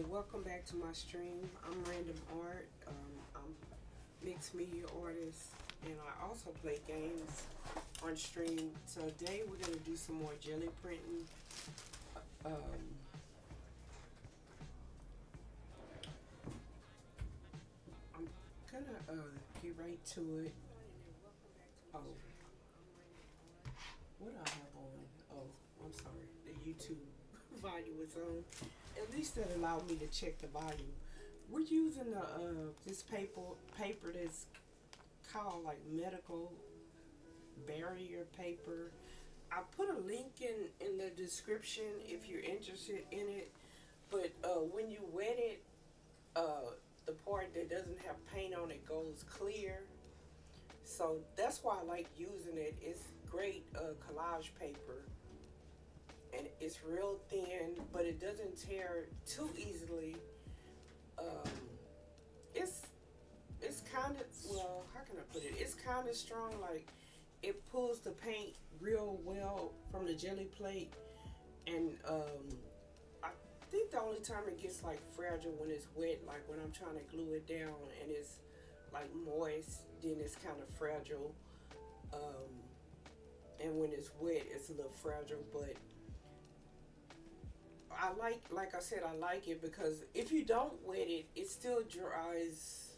and welcome back to my stream. I'm Random Art. I'm mixed media artist, and I also play games on stream. So today we're gonna do some more jelly printing. Um, I'm gonna get right to it. Oh, what I have on? Oh, I'm sorry. The YouTube volume was on. At least that allowed me to check the volume. We're using the this paper that's called like medical barrier paper. I put a link in the description if you're interested in it. But when you wet it, the part that doesn't have paint on it goes clear. So that's why I like using it. It's great collage paper, and it's real thin, but it doesn't tear too easily. Um, it's it's kind of, well, how can I put it? It's kind of strong. Like it pulls the paint real well from the jelly plate, and I think the only time it gets like fragile when it's wet, like when I'm trying to glue it down and it's like moist, then it's kind of fragile. Um, and when it's wet, it's a little fragile, but like I said, I like it because if you don't wet it, it still dries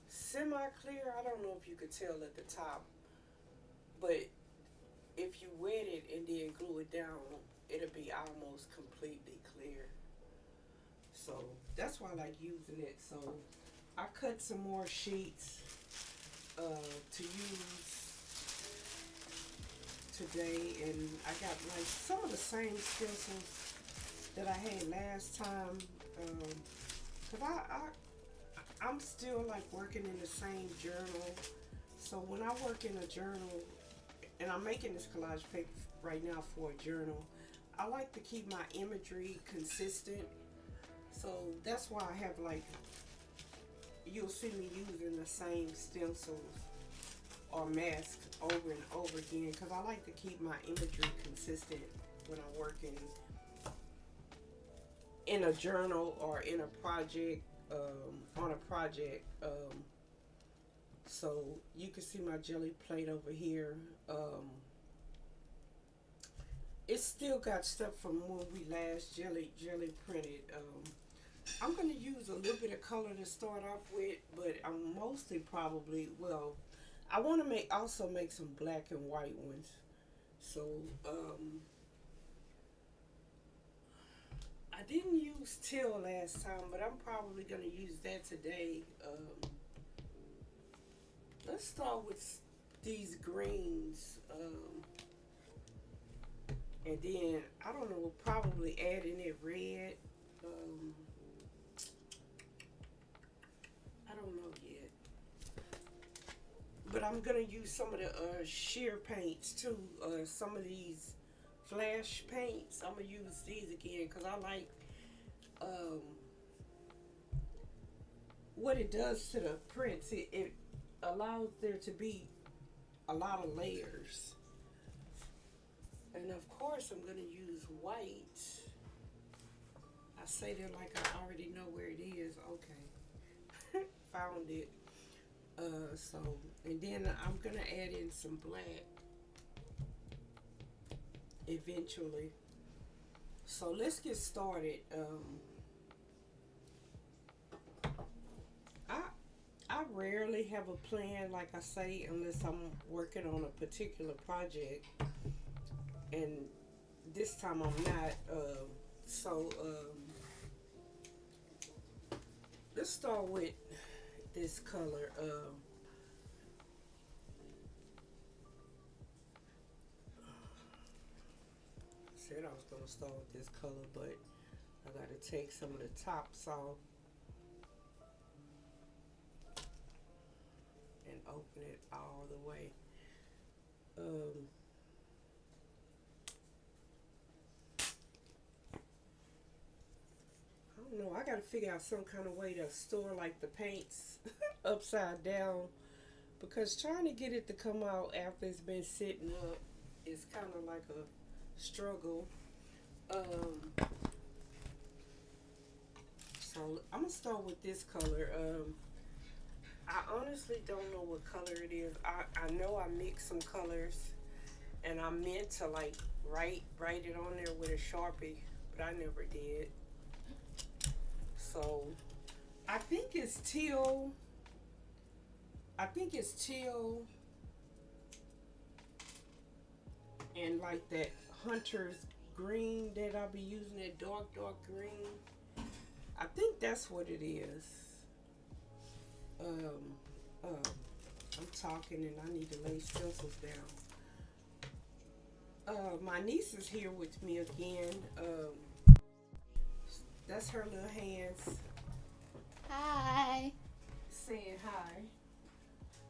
semi-clear. I don't know if you could tell at the top, but if you wet it and then glue it down, it'll be almost completely clear. So that's why I like using it. So I cut some more sheets to use today, and I got like some of the same stencils that I had last time. Cause I'm still like working in the same journal. So when I work in a journal, and I'm making this collage paper right now for a journal, I like to keep my imagery consistent. So that's why I have like, you'll see me using the same stencils or masks over and over again because I like to keep my imagery consistent when I'm working in a journal or in a project, on a project. So you can see my jelly plate over here. It's still got stuff from when we last jelly printed. I'm going to use a little bit of color to start off with, but I'm mostly probably, well, I want to also make some black and white ones. So I didn't use teal last time, but I'm probably going to use that today. Let's start with these greens. And then, I don't know, we'll probably add in it red. I don't know yet. But I'm going to use some of the sheer paints too. Some of these flash paints. I'm going to use these again because I like what it does to the prints. It allows there to be a lot of layers. And of course I'm going to use white. I say that like I already know where it is. Okay. Found it. So, and then I'm going to add in some black eventually. So let's get started. I rarely have a plan, like I say, unless I'm working on a particular project, and this time I'm not. So let's start with this color. Said I was gonna start with this color, but I gotta take some of the tops off and open it all the way. I don't know. I gotta figure out some kind of way to store like the paints upside down, because trying to get it to come out after it's been sitting up is kind of like a struggle. So I'm gonna start with this color. I honestly don't know what color it is. I know I mixed some colors, and I meant to like write it on there with a Sharpie, but I never did. So I think it's teal. I think it's teal and like that hunter's green that I'll be using, that dark green. I think that's what it is. Um, I'm talking and I need to lay stencils down. My niece is here with me again. That's her little hands. Hi. Saying hi.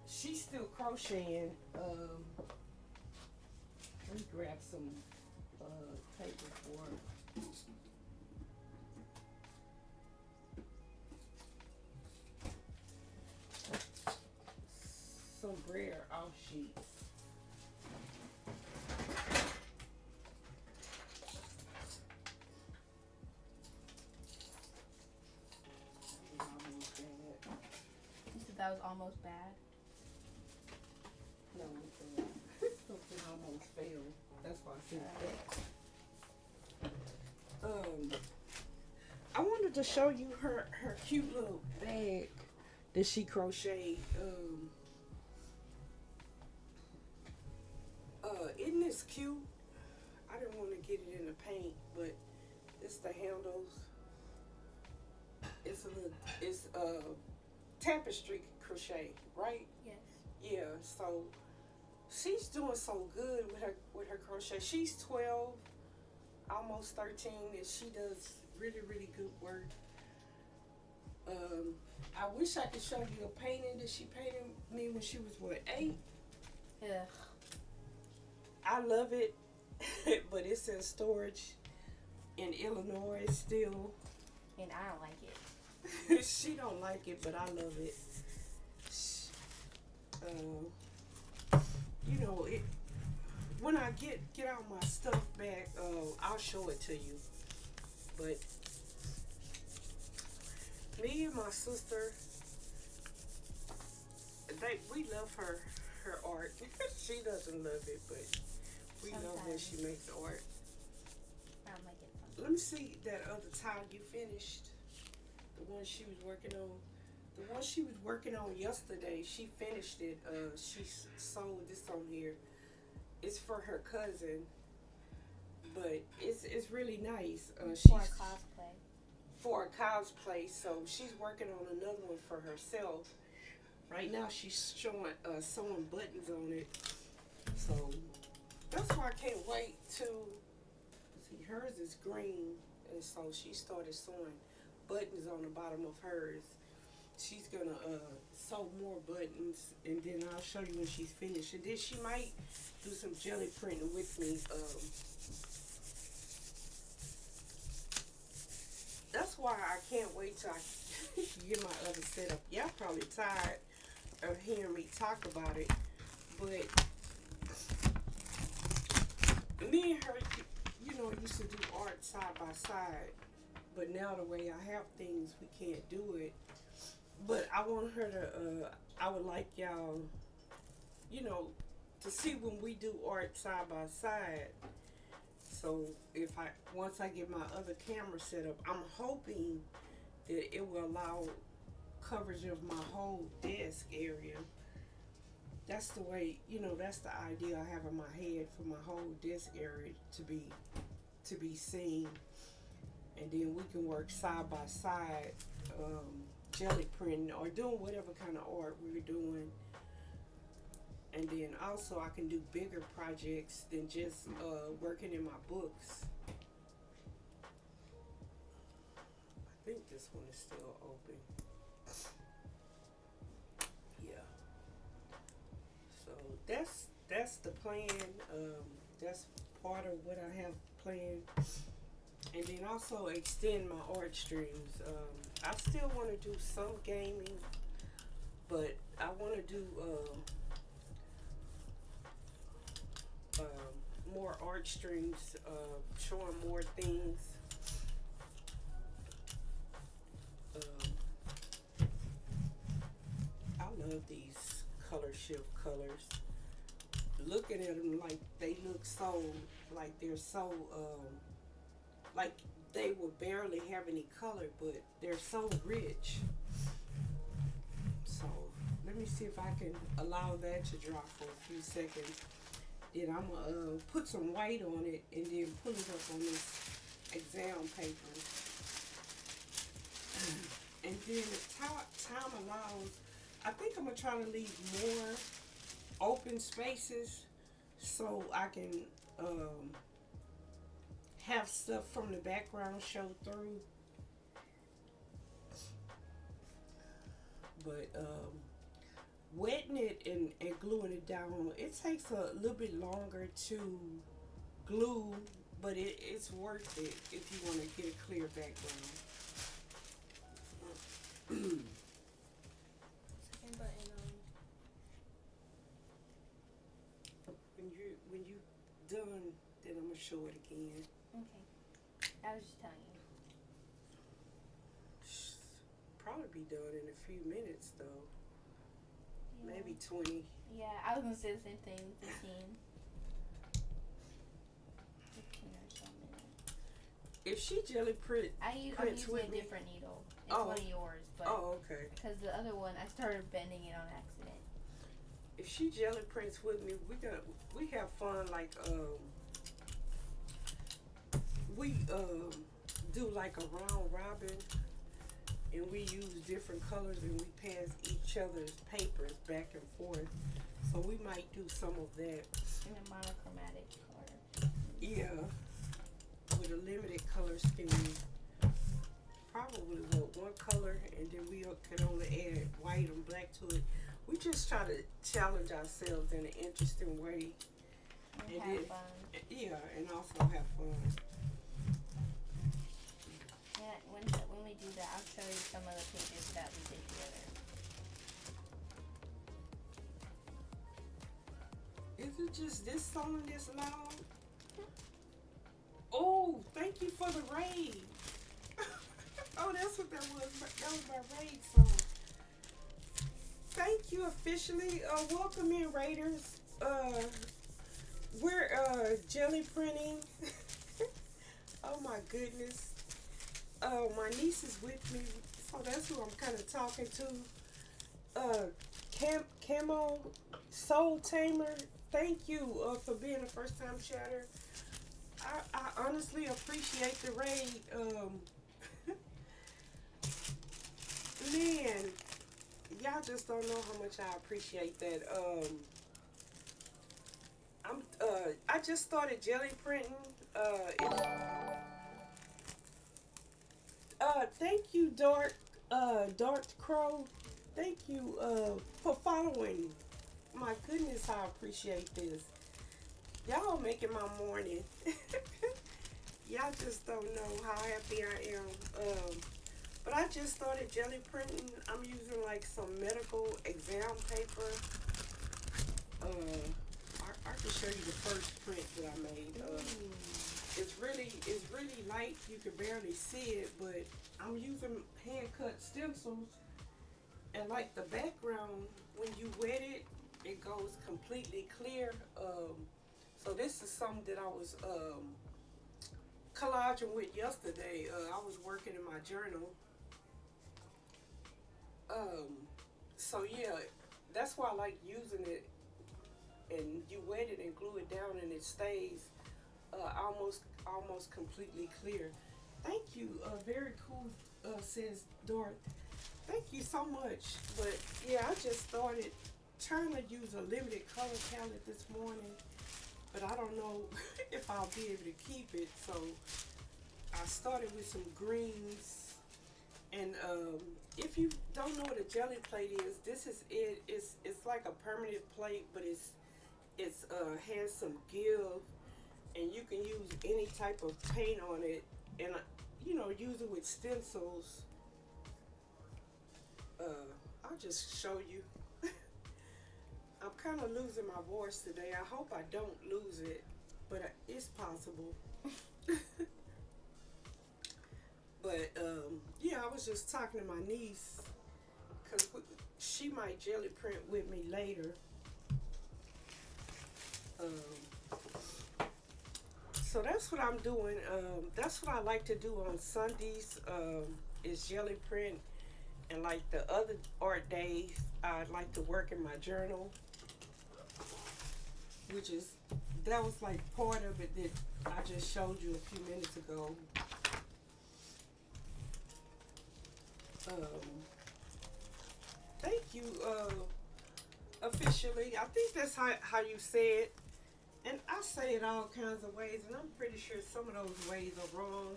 She's still crocheting. Let me grab some paper for her. Some rare off sheets. You said that was almost bad? No, something almost failed. That's why I said that. I wanted to show you her cute little bag that she crocheted. Isn't this cute? I didn't want to get it in the paint, but it's the handles. It's tapestry crochet, right? Yes. Yeah. So she's doing so good with her crochet. She's 12, almost 13, and she does really good work. I wish I could show you a painting that she painted me when she was 8. Yeah. I love it, but it's in storage in Illinois still. And I don't like it. She don't like it, but I love it. You know it. When I get all my stuff back, I'll show it to you. But me and my sister, we love her art. She doesn't love it, but we love when she makes art. I don't like it. Let me see that other tile you finished. The one she was working on. The one she was working on yesterday, she finished it. She sewed this on here. It's for her cousin, but it's really nice. For a cosplay. For a cosplay, so she's working on another one for herself. Right now she's showing sewing buttons on it. So that's why I can't wait to see. Hers is green, and so she started sewing buttons on the bottom of hers. She's gonna sew more buttons, and then I'll show you when she's finished. And then she might do some jelly printing with me. That's why I can't wait till I get my other setup. Y'all probably tired of hearing me talk about it, but me and her, used to do art side by side. But now the way I have things, we can't do it. But I want her to, I would like y'all, to see when we do art side by side. So once I get my other camera set up, I'm hoping that it will allow coverage of my whole desk area. That's the way, that's the idea I have in my head for my whole desk area to be seen. And then we can work side by side, jelly printing or doing whatever kind of art we're doing. And then also I can do bigger projects than just working in my books. I think this one is still open. Yeah. So that's the plan. That's part of what I have planned. And then also extend my art streams. I still want to do some gaming, but I want to do more art streams, showing more things. love these color shift colors. Looking at them like they look so, like they're so, like they will barely have any color, but they're so rich. So let me see if I can allow that to dry for a few seconds. Then I'm gonna put some white on it and then pull it up on this exam paper. And then if time allows, I think I'm gonna try to leave more open spaces so I can have stuff from the background show through. But wetting it and gluing it down, it takes a little bit longer to glue, but it's worth it if you want to get a clear background. Second button on. When you done, then I'm gonna show it again. Okay. I was just telling you. Probably be done in a few minutes though. Yeah. Maybe 20. Yeah, I was gonna say the same thing. 15. 15 or so minutes. If she jelly print, I'm prints using with a me. different needle. It's Oh. one of yours, but Oh, okay. because the other one I started bending it on accident. If she jelly prints with me, we have fun like we do like a round robin, and we use different colors and we pass each other's papers back and forth. So we might do some of that. In a monochromatic color. Yeah, with a limited color scheme. Probably with one color, and then we can only add white and black to it. We just try to challenge ourselves in an interesting way. And have then, fun. Yeah, and also have fun. Yeah, when we do that, I'll show you some of the pages that we did together. Is it just this song that's loud? Oh, thank you for the raid. Oh, that's what that was. That was my raid song. Thank you officially. Welcome in, Raiders. We're jelly printing. Oh my goodness. My niece is with me, so that's who I'm kind of talking to. Camo Soul Tamer, thank you for being a first time chatter. I honestly appreciate the raid. Man, y'all just don't know how much I appreciate that. I just started jelly printing. Thank you, Dark Crow. Thank you for following. My goodness, I appreciate this. Y'all making my morning. Y'all just don't know how happy I am. But I just started jelly printing. I'm using like some medical exam paper. I can show you the first print that I made. It's really light. You can barely see it, but I'm using hand cut stencils. And like the background, when you wet it, it goes completely clear. So this is something that I was collaging with yesterday. I was working in my journal. So yeah, that's why I like using it. And you wet it and glue it down, and it stays almost completely clear. Thank you. Very cool, says Dorothy. Thank you so much. But yeah, I just started trying to use a limited color palette this morning, but I don't know if I'll be able to keep it. So I started with some greens, and if you don't know what a jelly plate is, this is it. It's like a permanent plate, but it's has some give, and you can use any type of paint on it, and use it with stencils. I'll just show you. I'm kind of losing my voice today. I hope I don't lose it, but it's possible. But yeah, I was just talking to my niece because she might jelly print with me later. So that's what I'm doing. That's what I like to do on Sundays. Is jelly print, and like the other art days, I like to work in my journal, which is that was like part of it that I just showed you a few minutes ago. Thank you, officially. I think that's how you say it. And I say it all kinds of ways, and I'm pretty sure some of those ways are wrong.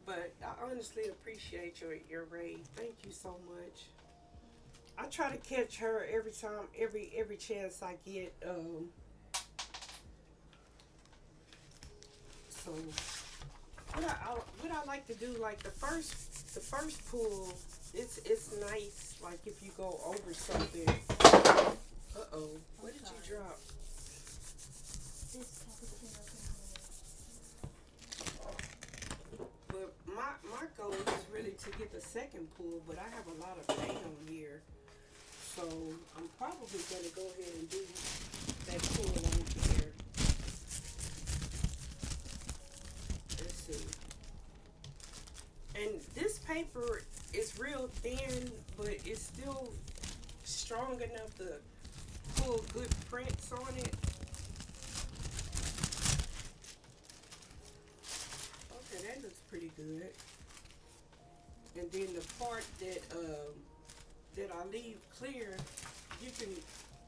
But I honestly appreciate your raid. Thank you so much. I try to catch her every time, every chance I get. So what I like to do, like the first pull, it's nice. Like if you go over something. What did you drop? This cappuccino But my goal is really to get the second pull, but I have a lot of paint on here, so I'm probably gonna go ahead and do that pull on here. Let's see. And this paper is real thin, but it's still strong enough to pull good prints on it. Okay, that looks pretty good. And then the part that I leave clear,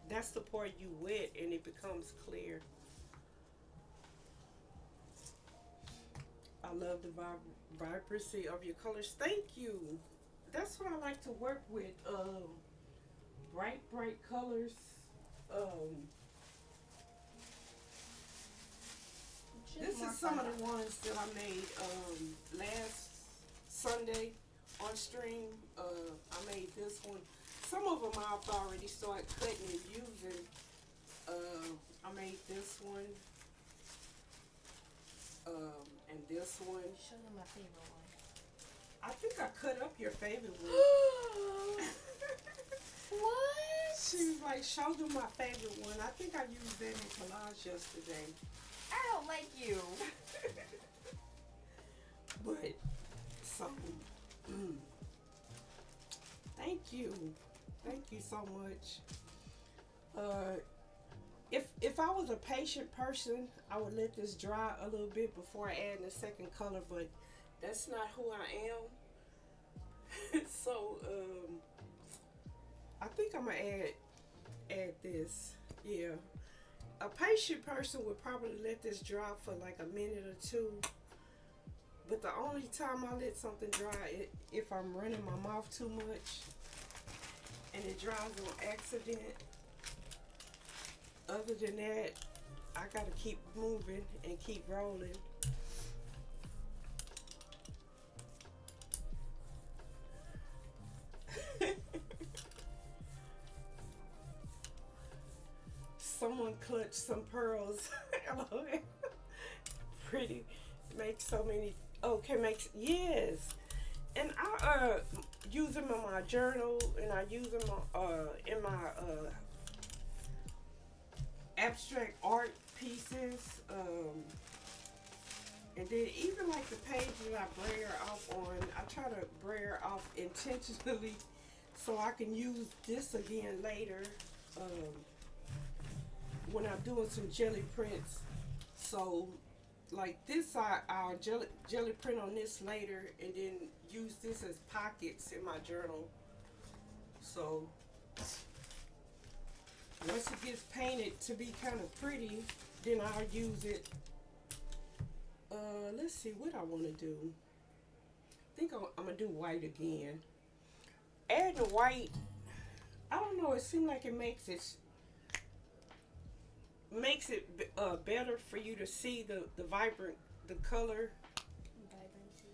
that's the part you wet and it becomes clear. I love the vibrancy of your colors. Thank you. That's what I like to work with. Bright colors. This is some of the ones that I made last Sunday on stream. I made this one. Some of them I've already started cutting and using. I made this one. And this one. Show them my favorite one. I think I cut up your favorite one. What? She was like, show them my favorite one. I think I used that in collage yesterday. I don't like you. But, so, thank you. Thank you so much. If I was a patient person, I would let this dry a little bit before adding the second color, but that's not who I am. So, I think I'm gonna add this. Yeah. A patient person would probably let this dry for like a minute or two. But the only time I let something dry, if I'm running my mouth too much and it dries on accident. Other than that, I gotta keep moving and keep rolling. Someone clutched some pearls. Pretty. Makes so many. Okay, makes, yes. And I use them in my journal, and I use them in my abstract art pieces. And then even like the page that I brayer off on, I try to brayer off intentionally so I can use this again later. When I'm doing some jelly prints. So like this, I'll jelly print on this later and then use this as pockets in my journal. So once it gets painted to be kind of pretty, then I'll use it. Let's see what I want to do. I think I'm gonna do white again. Adding the white, I don't know, it seems like it makes it better for you to see the color. Vibrancy.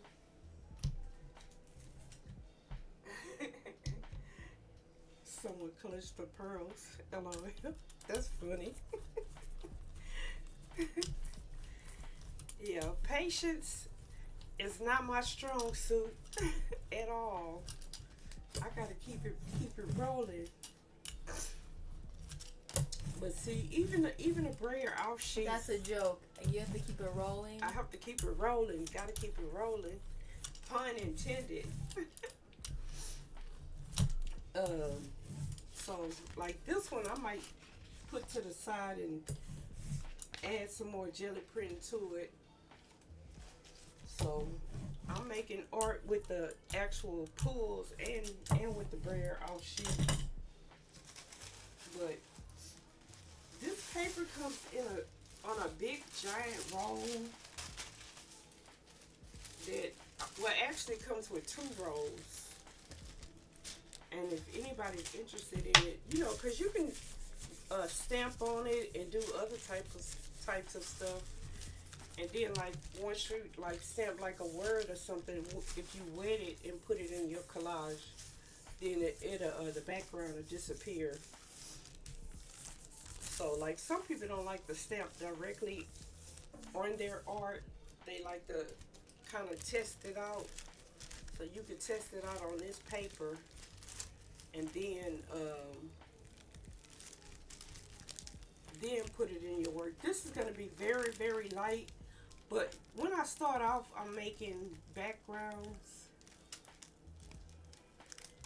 Someone clutched the pearls. Hello. That's funny. Yeah, patience is not my strong suit. at all. I gotta keep it rolling. But see, even a brayer off sheet. That's a joke. You have to keep it rolling. I have to keep it rolling. Gotta keep it rolling. Pun intended. So like this one, I might put to the side and add some more jelly print to it. So I'm making art with the actual pulls and with the brayer off sheet. But this paper comes in on a big giant roll that, well, actually comes with 2 rolls. And if anybody's interested in it, you know, because you can stamp on it and do other types of stuff. And then, like, once you like stamp like a word or something, if you wet it and put it in your collage, then the background will disappear. So, like, some people don't like to stamp directly on their art. They like to kind of test it out. So you can test it out on this paper, and then put it in your work. This is going to be very, very light. But when I start off, I'm making backgrounds.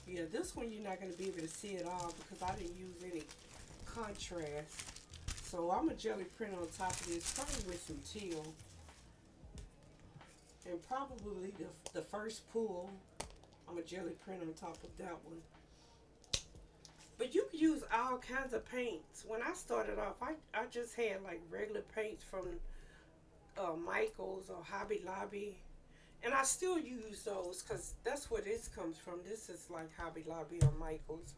Yeah, this one you're not going to be able to see it all because I didn't use any contrast. So I'm a jelly print on top of this, probably with some teal. And probably the first pull, I'm a jelly print on top of that one. But you can use all kinds of paints. When I started off, I just had like regular paints from Michael's or Hobby Lobby, and I still use those because that's where this comes from. This is like Hobby Lobby or Michael's,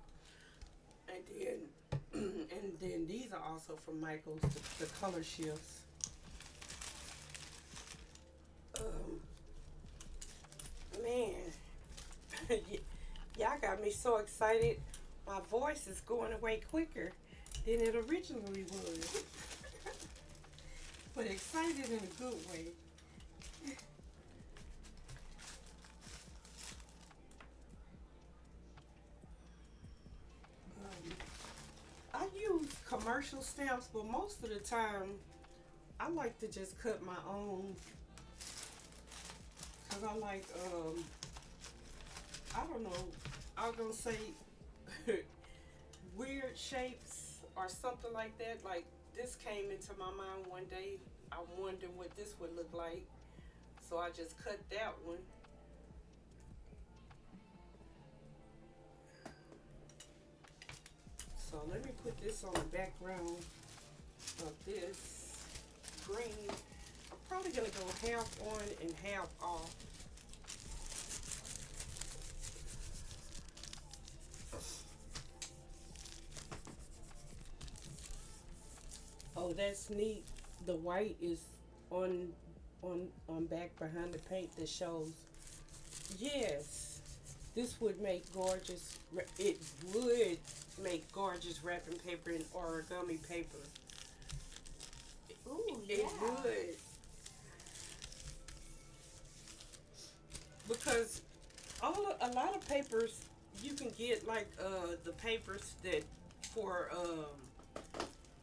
and then these are also from Michael's, the color shifts. Man, y'all got me so excited. My voice is going away quicker than it originally was. But excited in a good way. I use commercial stamps, but most of the time I like to just cut my own. Cause I like, I don't know, I was gonna say weird shapes or something like that. Like this came into my mind one day. I wondered what this would look like. So I just cut that one. So let me put this on the background of this green. I'm probably gonna go half on and half off. Oh, that's neat. The white is on back behind the paint that shows. Yes, this would make gorgeous. It would make gorgeous wrapping paper and origami paper. Ooh, yeah. It would. Because a lot of papers you can get like the papers that for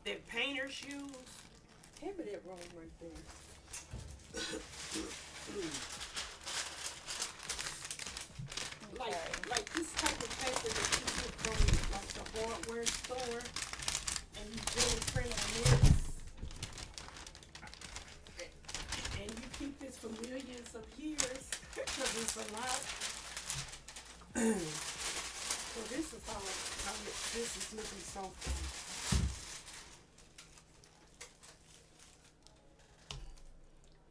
that painters use. Hand me that roll right there. Like this type of paper that you get from like the hardware store, and you jelly print on this, and you keep this for millions of years because it's a lot. So this is how this is looking so far.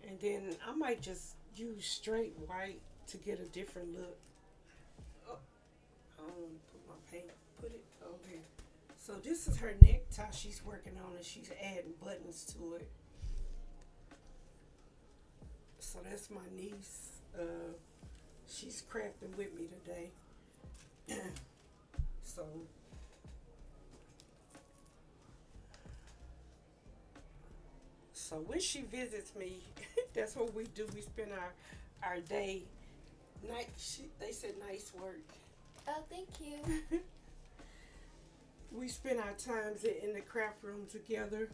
And then I might just use straight white to get a different look. Oh, I don't want to put my paint, put it over here. So this is her necktie she's working on, and she's adding buttons to it. So that's my niece. She's crafting with me today. So when she visits me, that's what we do. We spend our day They said nice work. Oh, thank you. We spent our times in the craft room together.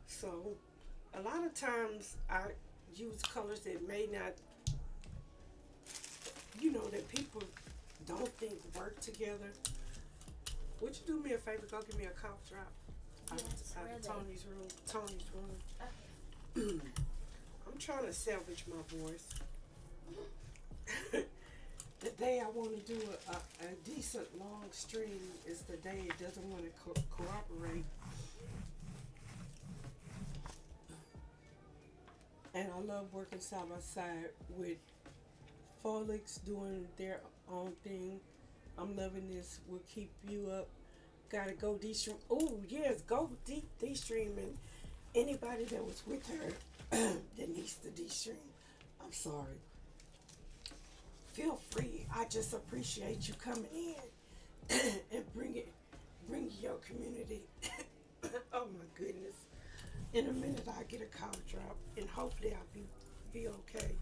So, a lot of times I use colors that may not, that people don't think work together. Would you do me a favor? Go give me a cough drop Yes, out where are of they? Tony's room. Tony's room. Okay. I'm trying to salvage my voice. The day I want to do a decent long stream is the day it doesn't want to cooperate. And I love working side by side with Folix doing their own thing. I'm loving this. We'll keep you up. Gotta go D-Stream. Oh, yes, go D-Stream. And anybody that was with her that needs to D-Stream, I'm sorry. Feel free. I just appreciate you coming in and bringing your community. Oh my goodness. In a minute I'll get a cough drop and hopefully I'll be okay.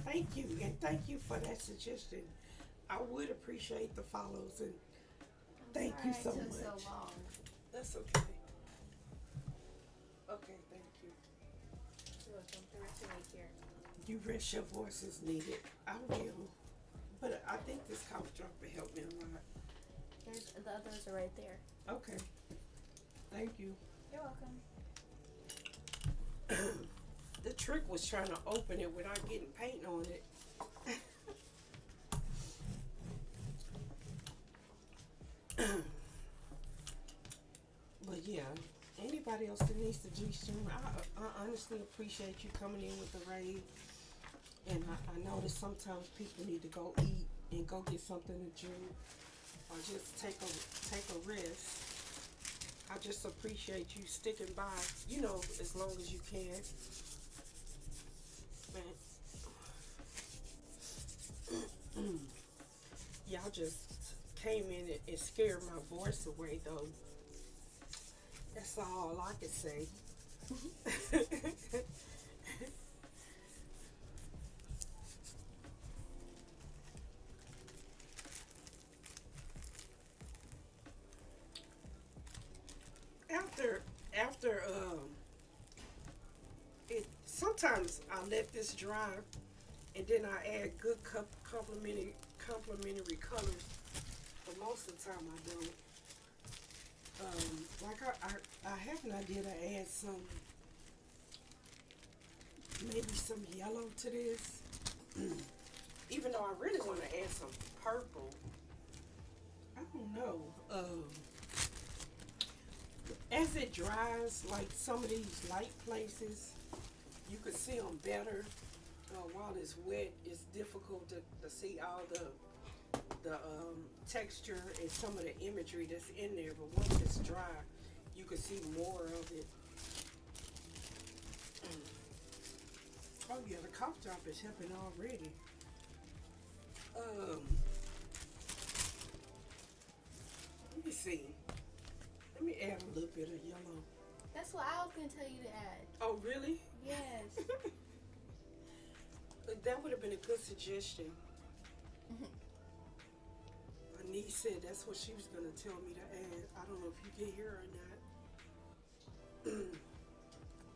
Thank you, and thank you for that suggestion. I would appreciate the follows, and thank you so Sorry it much. took so long. That's okay. Okay, thank you. You're welcome. The rest of the week here. You rest your voice is needed. I will. But I think this cough drop will help me a lot. The others are right there. Okay. Thank you. You're welcome. The trick was trying to open it without getting paint on it. But yeah, anybody else that needs to G-Stream, I honestly appreciate you coming in with the raid. And I know that sometimes people need to go eat and go get something to drink or just take a rest. I just appreciate you sticking by, as long as you can. Man. Y'all just came in and scared my voice away though. That's all I can say. After it sometimes I let this dry and then I add good complementary colors, but most of the time I don't. Like I have an idea to add maybe some yellow to this, even though I really want to add some purple. I don't know. As it dries, like some of these light places, you could see them better. While it's wet, it's difficult to see all the texture and some of the imagery that's in there. But once it's dry, you can see more of it. Oh yeah, the cough drop is helping already. Let me see. Let me add a little bit of yellow. That's what I was gonna tell you to add. Oh, really? Yes. That would have been a good suggestion. My niece said that's what she was going to tell me to add. I don't know if you can hear her or not.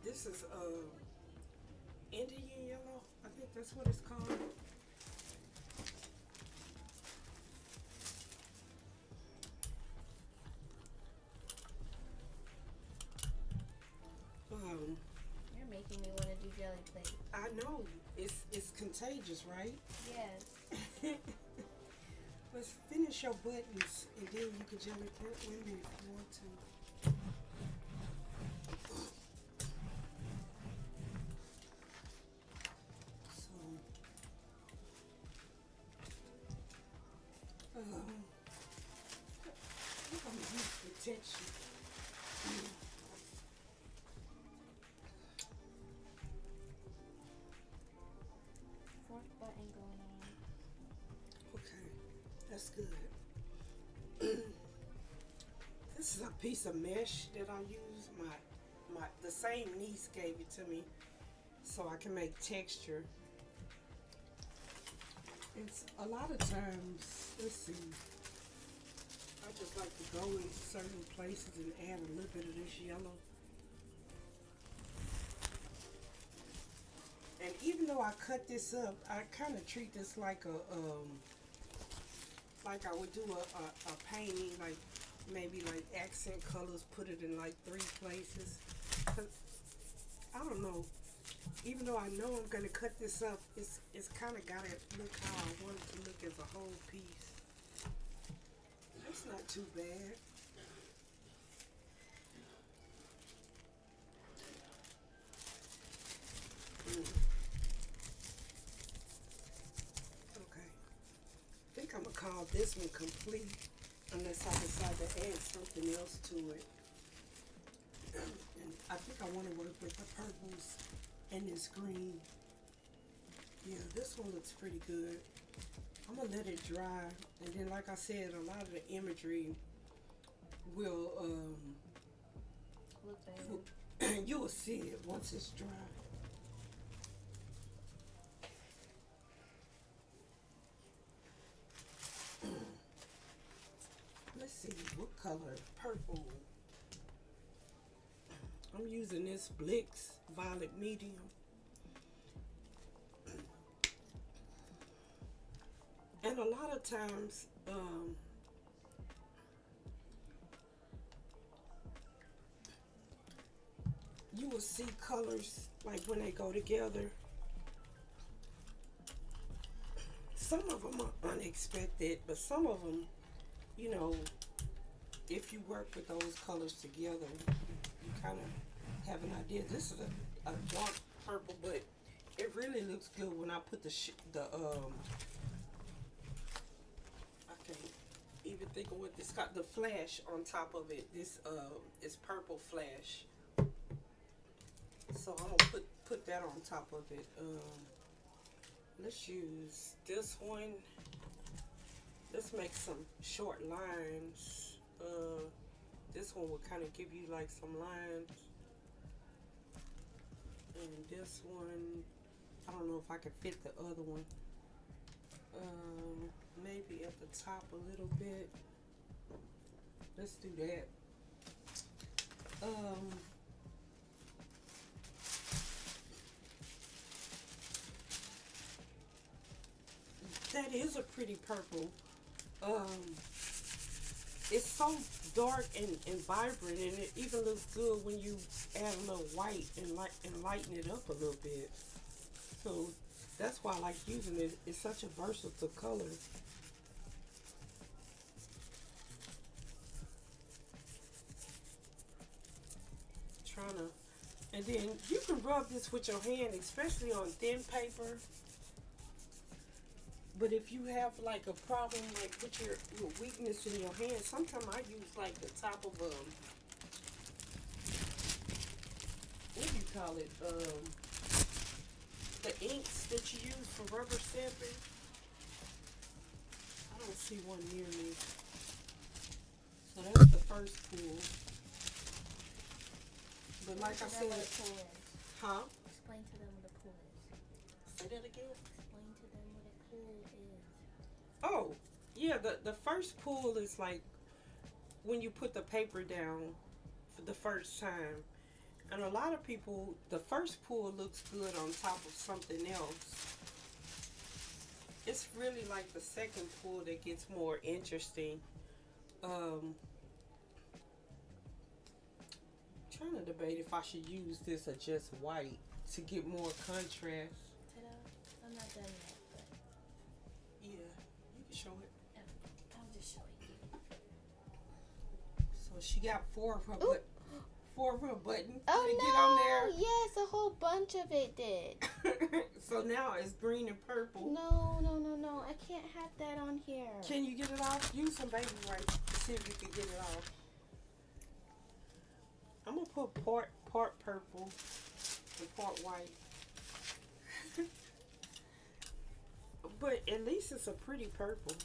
This is Indian yellow. I think that's what it's called. You're making me want to do jelly plate. I know. It's contagious, right? Yes. Let's finish your buttons and then you can jelly plate with me if you want to. So, I'm gonna use protection. Fourth button going on. Okay, that's good. piece of mesh that I use. The same niece gave it to me, so I can make texture. It's a lot of times. Let's see. I just like to go into certain places and add a little bit of this yellow. And even though I cut this up, I kind of treat this like like I would do a painting, like maybe like accent colors, put it in like 3 places. 'Cause I don't know. Even though I know I'm gonna cut this up, it's kind of gotta look how I want it to look as a whole piece. That's not too bad. Okay. I think I'm gonna call this one complete unless I decide to add something else to it. And I think I want to work with the purples and this green. Yeah, this one looks pretty good. I'm gonna let it dry, and then like I said, a lot of the imagery will Look better. you will see it once it's dry. Let's see, what color? Purple. I'm using this Blix Violet Medium. And a lot of times, you will see colors like when they go together. Some of them are unexpected, but some of them, you know, if you work with those colors together, you kind of have an idea. This is a dark purple, but it really looks good when I put I can't even think of what this got, the flash on top of it. This is purple flash. So I'm gonna put that on top of it. Let's use this one. Let's make some short lines. This one will kind of give you like some lines. And this one, I don't know if I can fit the other one. Maybe at the top a little bit. Let's do that. That is a pretty purple. It's so dark and vibrant, and it even looks good when you add a little white and lighten it up a little bit. So that's why I like using it. It's such a versatile color. And then you can rub this with your hand, especially on thin paper. But if you have like a problem like with your weakness in your hand, sometimes I use like the top of what do you call it? The inks that you use for rubber stamping. I don't see one near me. So that's the first pool. But like I said, huh? Explain to them what a pool is. Say that again. Explain to them what a pool is. Oh, yeah. The first pool is like when you put the paper down for the first time. And a lot of people, the first pool looks good on top of something else. It's really like the second pool that gets more interesting. Trying to debate if I should use this or just white to get more contrast. Ta-da. I'm not done yet, but yeah, you can show it. I'll just show you. So she got four of her buttons. Oh Did it no! get on there? Yes, a whole bunch of it did. So now it's green and purple. No. I can't have that on here. Can you get it off? Use some baby wipes to see if you can get it off. I'm gonna put part purple and part white. But at least it's a pretty purple.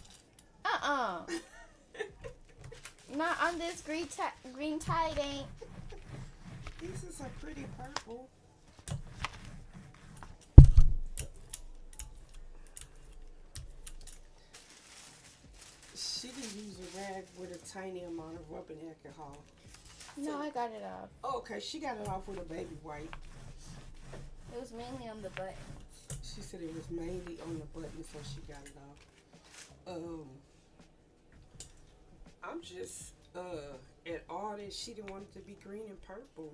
Not on this green tie, it ain't. This is a pretty purple. She can use a rag with a tiny amount of rubbing alcohol. No, I got it off. Oh, okay, she got it off with a baby wipe. It was mainly on the button. She said it was mainly on the button, so she got it off. I'm just at all this. She didn't want it to be green and purple.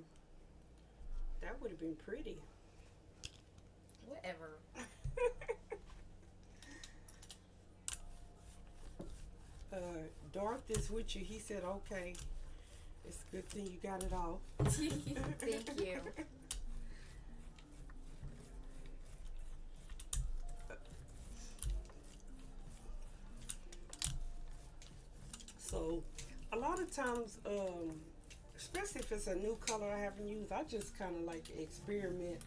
That would have been pretty. Whatever. Darth is with you. He said, okay. It's a good thing you got it off. Thank you. So, a lot of times, especially if it's a new color I haven't used, I just kind of like experiment.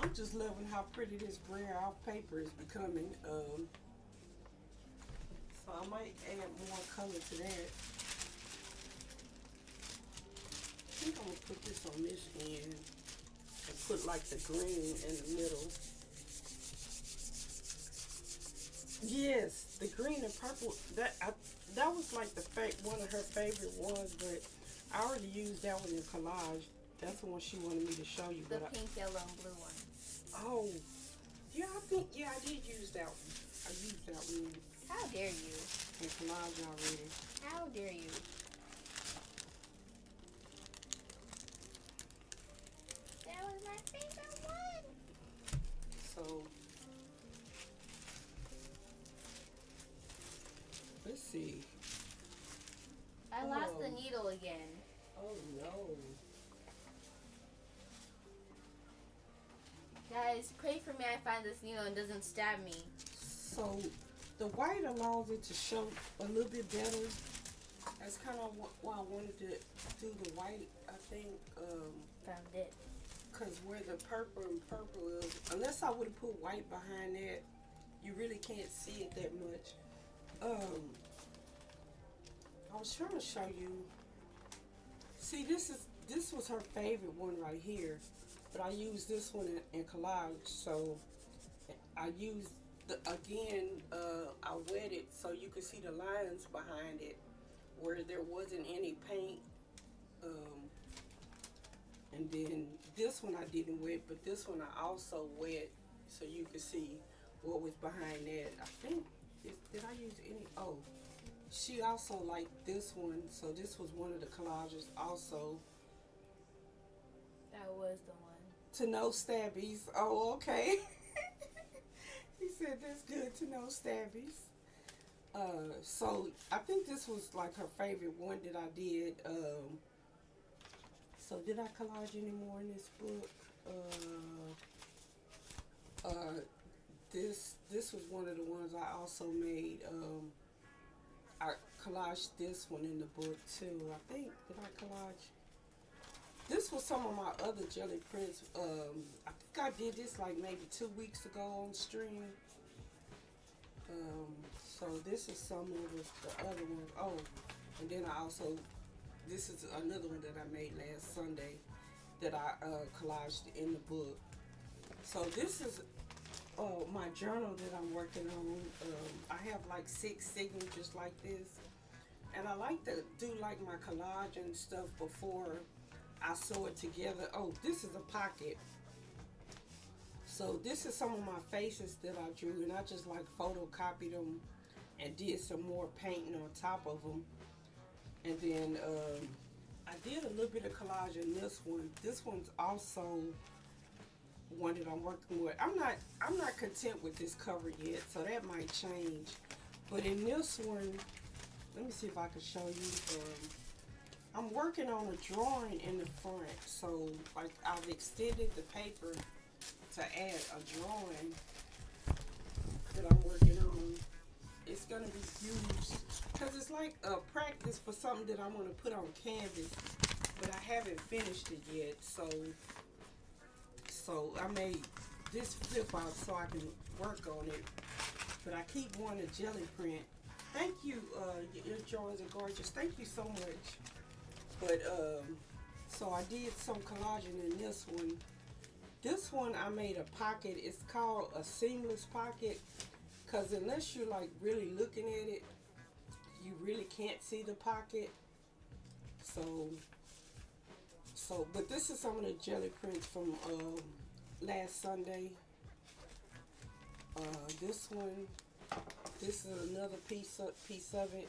I'm just loving how pretty this brer off paper is becoming. So I might add more color to that. I think I'm gonna put this on this end and put like the green in the middle. Yes, the green and purple. That was like one of her favorite ones, but I already used that one in collage. That's the one she wanted me to show you. The pink, yellow, and blue one. Oh, yeah, I did use that one. I used that one How dare you? in collage already. How dare you? That was my favorite one. So, let's see. I lost the needle again. Oh no. Guys, pray for me I find this needle and doesn't stab me. So, the white allows it to show a little bit better. That's kind of why I wanted to do the white, I think. Found it. Because where the purple is, unless I would have put white behind that, you really can't see it that much. I was trying to show you. See, this was her favorite one right here, but I used this one in collage. So I used I wet it so you could see the lines behind it where there wasn't any paint. And then this one I didn't wet, but this one I also wet so you could see what was behind that. I think, did I use any? Oh, she also liked this one, so this was one of the collages also. That was the one. To no stabbies. Oh, okay. He said that's good to no stabbies. So I think this was like her favorite one that I did. So did I collage any more in this book? This was one of the ones I also made. I collaged this one in the book too. I think, did I collage? This was some of my other jelly prints. I think I did this like maybe 2 weeks ago on stream. So this is some of the other ones. Oh, and then I also, this is another one that I made last Sunday that I collaged in the book. So this is my journal that I'm working on. I have like 6 signatures like this. And I like to do like my collage and stuff before I sew it together. Oh, this is a pocket. So this is some of my faces that I drew, and I just like photocopied them and did some more painting on top of them. And then I did a little bit of collage in this one. This one's also one that I'm working with. I'm not content with this cover yet, so that might change. But in this one, let me see if I can show you. I'm working on a drawing in the front, so like I've extended the paper to add a drawing that I'm working on. It's gonna be used because it's like a practice for something that I want to put on canvas, but I haven't finished it yet. So I made this flip out so I can work on it, but I keep wanting a jelly print. Thank you, your drawings are gorgeous. Thank you so much. But so I did some collaging in this one. This one I made a pocket. It's called a seamless pocket, cause unless you're like really looking at it, you really can't see the pocket. So but this is some of the jelly prints from last Sunday. This one, this is another piece of it.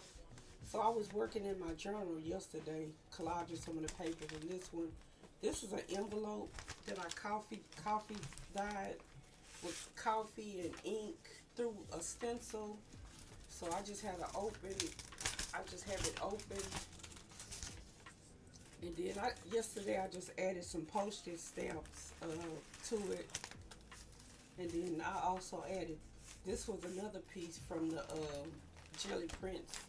So I was working in my journal yesterday, collaging some of the papers, and this is an envelope that I coffee dyed with coffee and ink through a stencil. So I just had to open. I just have it open, and then yesterday I just added some postage stamps to it, and then I also added. This was another piece from the jelly prints.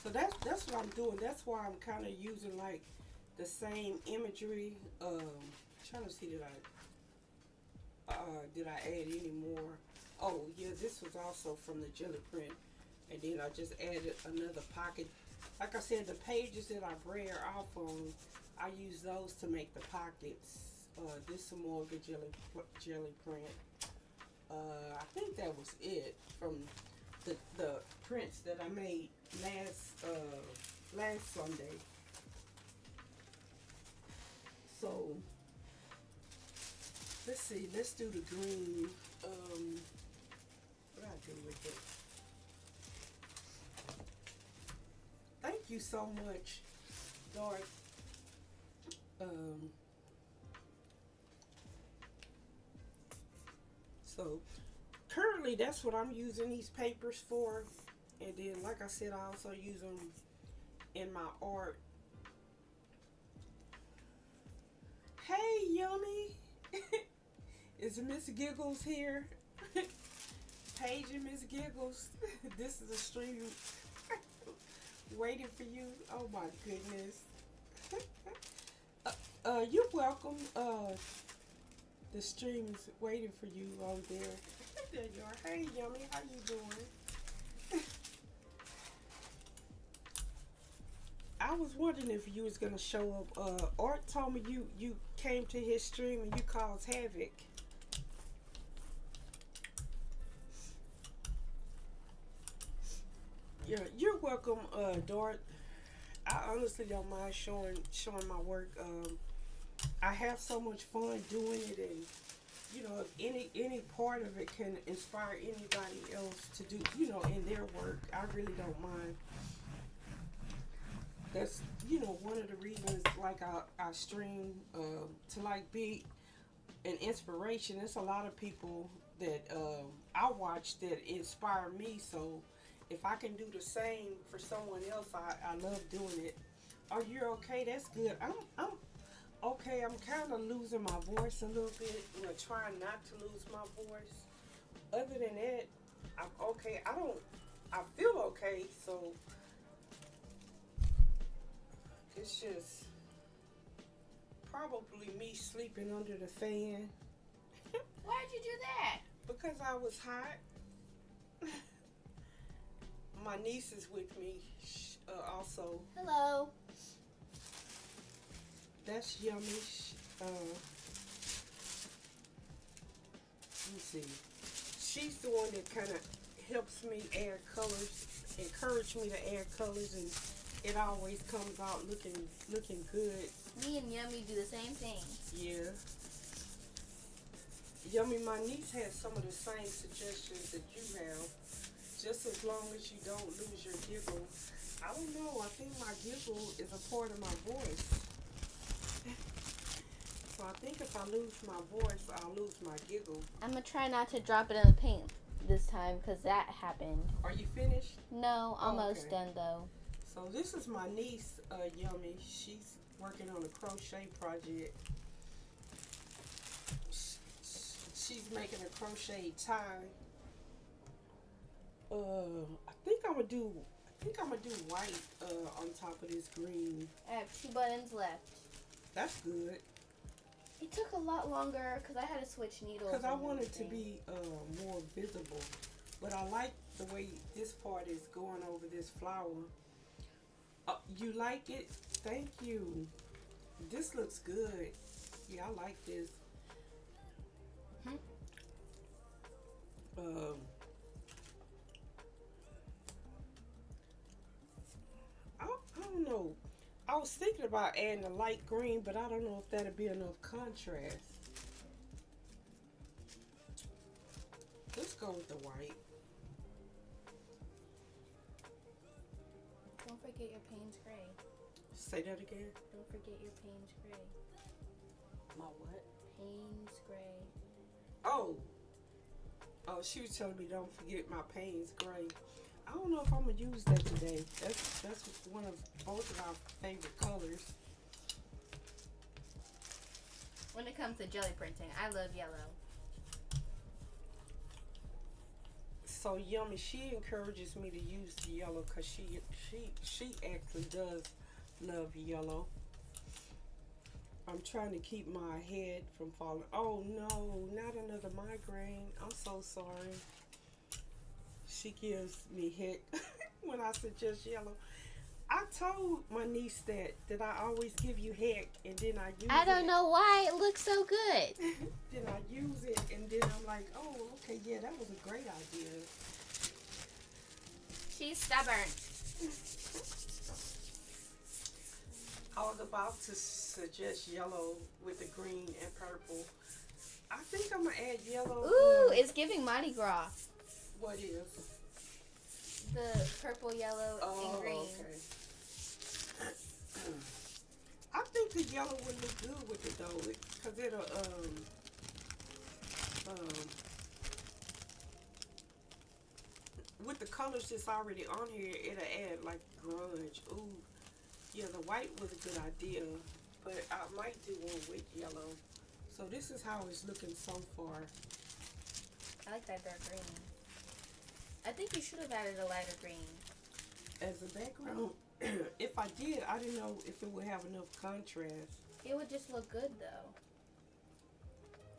So that's what I'm doing. That's why I'm kind of using like the same imagery. Trying to see did I add any more? Oh yeah, this was also from the jelly print, and then I just added another pocket. Like I said, the pages that I braid off on, I use those to make the pockets. This is some more of the jelly print. I think that was it from the prints that I made last Sunday. So let's see. Let's do the green. What I do with it? Thank you so much, Dorothy. So currently that's what I'm using these papers for, and then like I said, I also use them in my art. Hey Yummy, is Miss Giggles here? Paige and Miss Giggles, this is a stream waiting for you. Oh my goodness. You're welcome. The stream is waiting for you over there. There you are. Hey, Yummy, how you doing? I was wondering if you was gonna show up. Art told me you came to his stream and you caused havoc. You're welcome, Dart. I honestly don't mind showing my work. I have so much fun doing it, and you know, if any part of it can inspire anybody else to do, you know, in their work, I really don't mind. That's, you know, one of the reasons like I stream to like be an inspiration. There's a lot of people that I watch that inspire me, so if I can do the same for someone else, I love doing it. Are you okay? That's good. I'm okay. I'm kind of losing my voice a little bit. You know, trying not to lose my voice. Other than that, I'm okay. I feel okay. So it's just probably me sleeping under the fan. Why'd you do that? Because I was hot. My niece is with me also. Hello. That's Yummy. Let me see. She's the one that kind of helps me add colors, encourage me to add colors, and it always comes out looking good. Me and Yummy do the same thing. Yeah. Yummy, my niece has some of the same suggestions that you have. Just as long as you don't lose your giggle. I don't know. I think my giggle is a part of my voice. So I think if I lose my voice, I'll lose my giggle. I'm going to try not to drop it in the paint this time because that happened. Are you finished? No, almost okay. done though. So this is my niece, Yummy. She's working on a crochet project. She's making a crochet tie. I think I'm gonna do white on top of this green. I have 2 buttons left. That's good. It took a lot longer because I had to switch needles. Because I want it to be more visible. But I like the way this part is going over this flower. You like it? Thank you. This looks good. Yeah, I like this. Hmm. Um, I don't know. I was thinking about adding a light green, but I don't know if that'd be enough contrast. Let's go with the white. Don't forget your Payne's Gray. Say that again. Don't forget your Payne's Gray. My what? Payne's Gray. Oh. Oh, she was telling me don't forget my Payne's Gray. I don't know if I'm gonna use that today. That's one of both of our favorite colors. When it comes to jelly printing, I love yellow. So Yummy, she encourages me to use the yellow because she actually does love yellow. I'm trying to keep my head from falling. Oh no, not another migraine. I'm so sorry. She gives me heck when I suggest yellow. I told my niece that I always give you heck and then I use it. I don't know why it looks so good. Then I use it and then I'm like, oh, okay, yeah, that was a great idea. She's stubborn. I was about to suggest yellow with the green and purple. I think I'm gonna add yellow. Ooh, it's giving Mardi Gras. What is? The purple, yellow, and green. Okay. I think the yellow would look good with it though, because it'll with the colors that's already on here, it'll add like grunge. Ooh, yeah, the white was a good idea, but I might do one with yellow. So this is how it's looking so far. I like that dark green. I think you should have added a lighter green. As a background, if I did, I didn't know if it would have enough contrast. It would just look good though.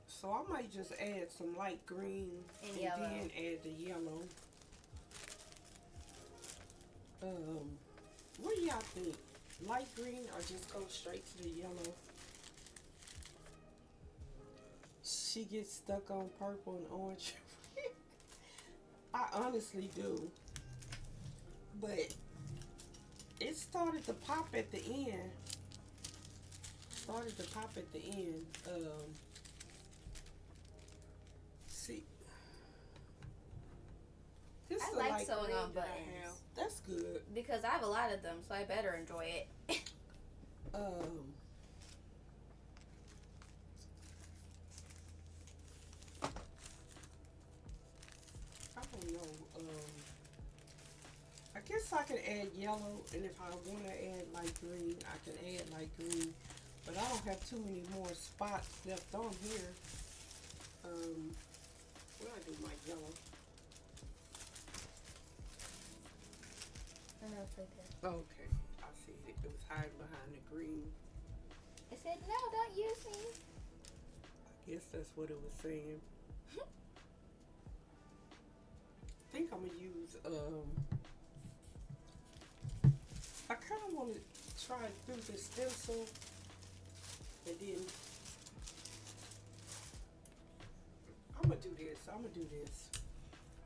So I might just add some light green And yellow. then add the yellow. What do y'all think? Light green or just go straight to the yellow? She gets stuck on purple and orange. I honestly do. But it started to pop at the end. See. This I is the like light sewing green on that I buttons. have. That's good. Because I have a lot of them, so I better enjoy it. I don't know. I guess I can add yellow, and if I want to add light green, I can add light green. But I don't have too many more spots left on here. Where I do my yellow? I know it's right there. Okay, I see it. It was hiding behind the green. It said, no, don't use me. I guess that's what it was saying. I think I'm gonna use I kind of want to try it through the stencil, and then I'm gonna do this.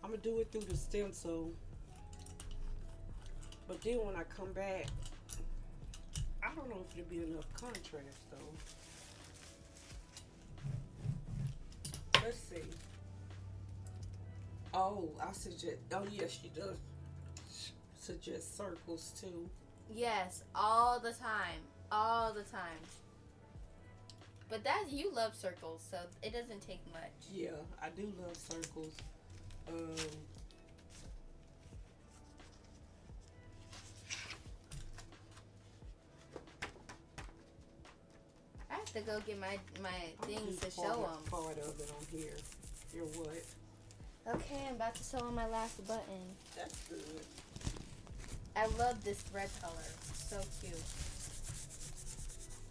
I'm gonna do it through the stencil, but then when I come back, I don't know if it'll be enough contrast though. Let's see. Oh, I suggest. Oh, yes, she does suggest circles too. Yes, all the time. All the time. But you love circles, so it doesn't take much. Yeah, I do love circles. I have to go get my things to show them. Part of it on here. Your what? Okay, I'm about to sew on my last button. That's good. I love this red color. So cute.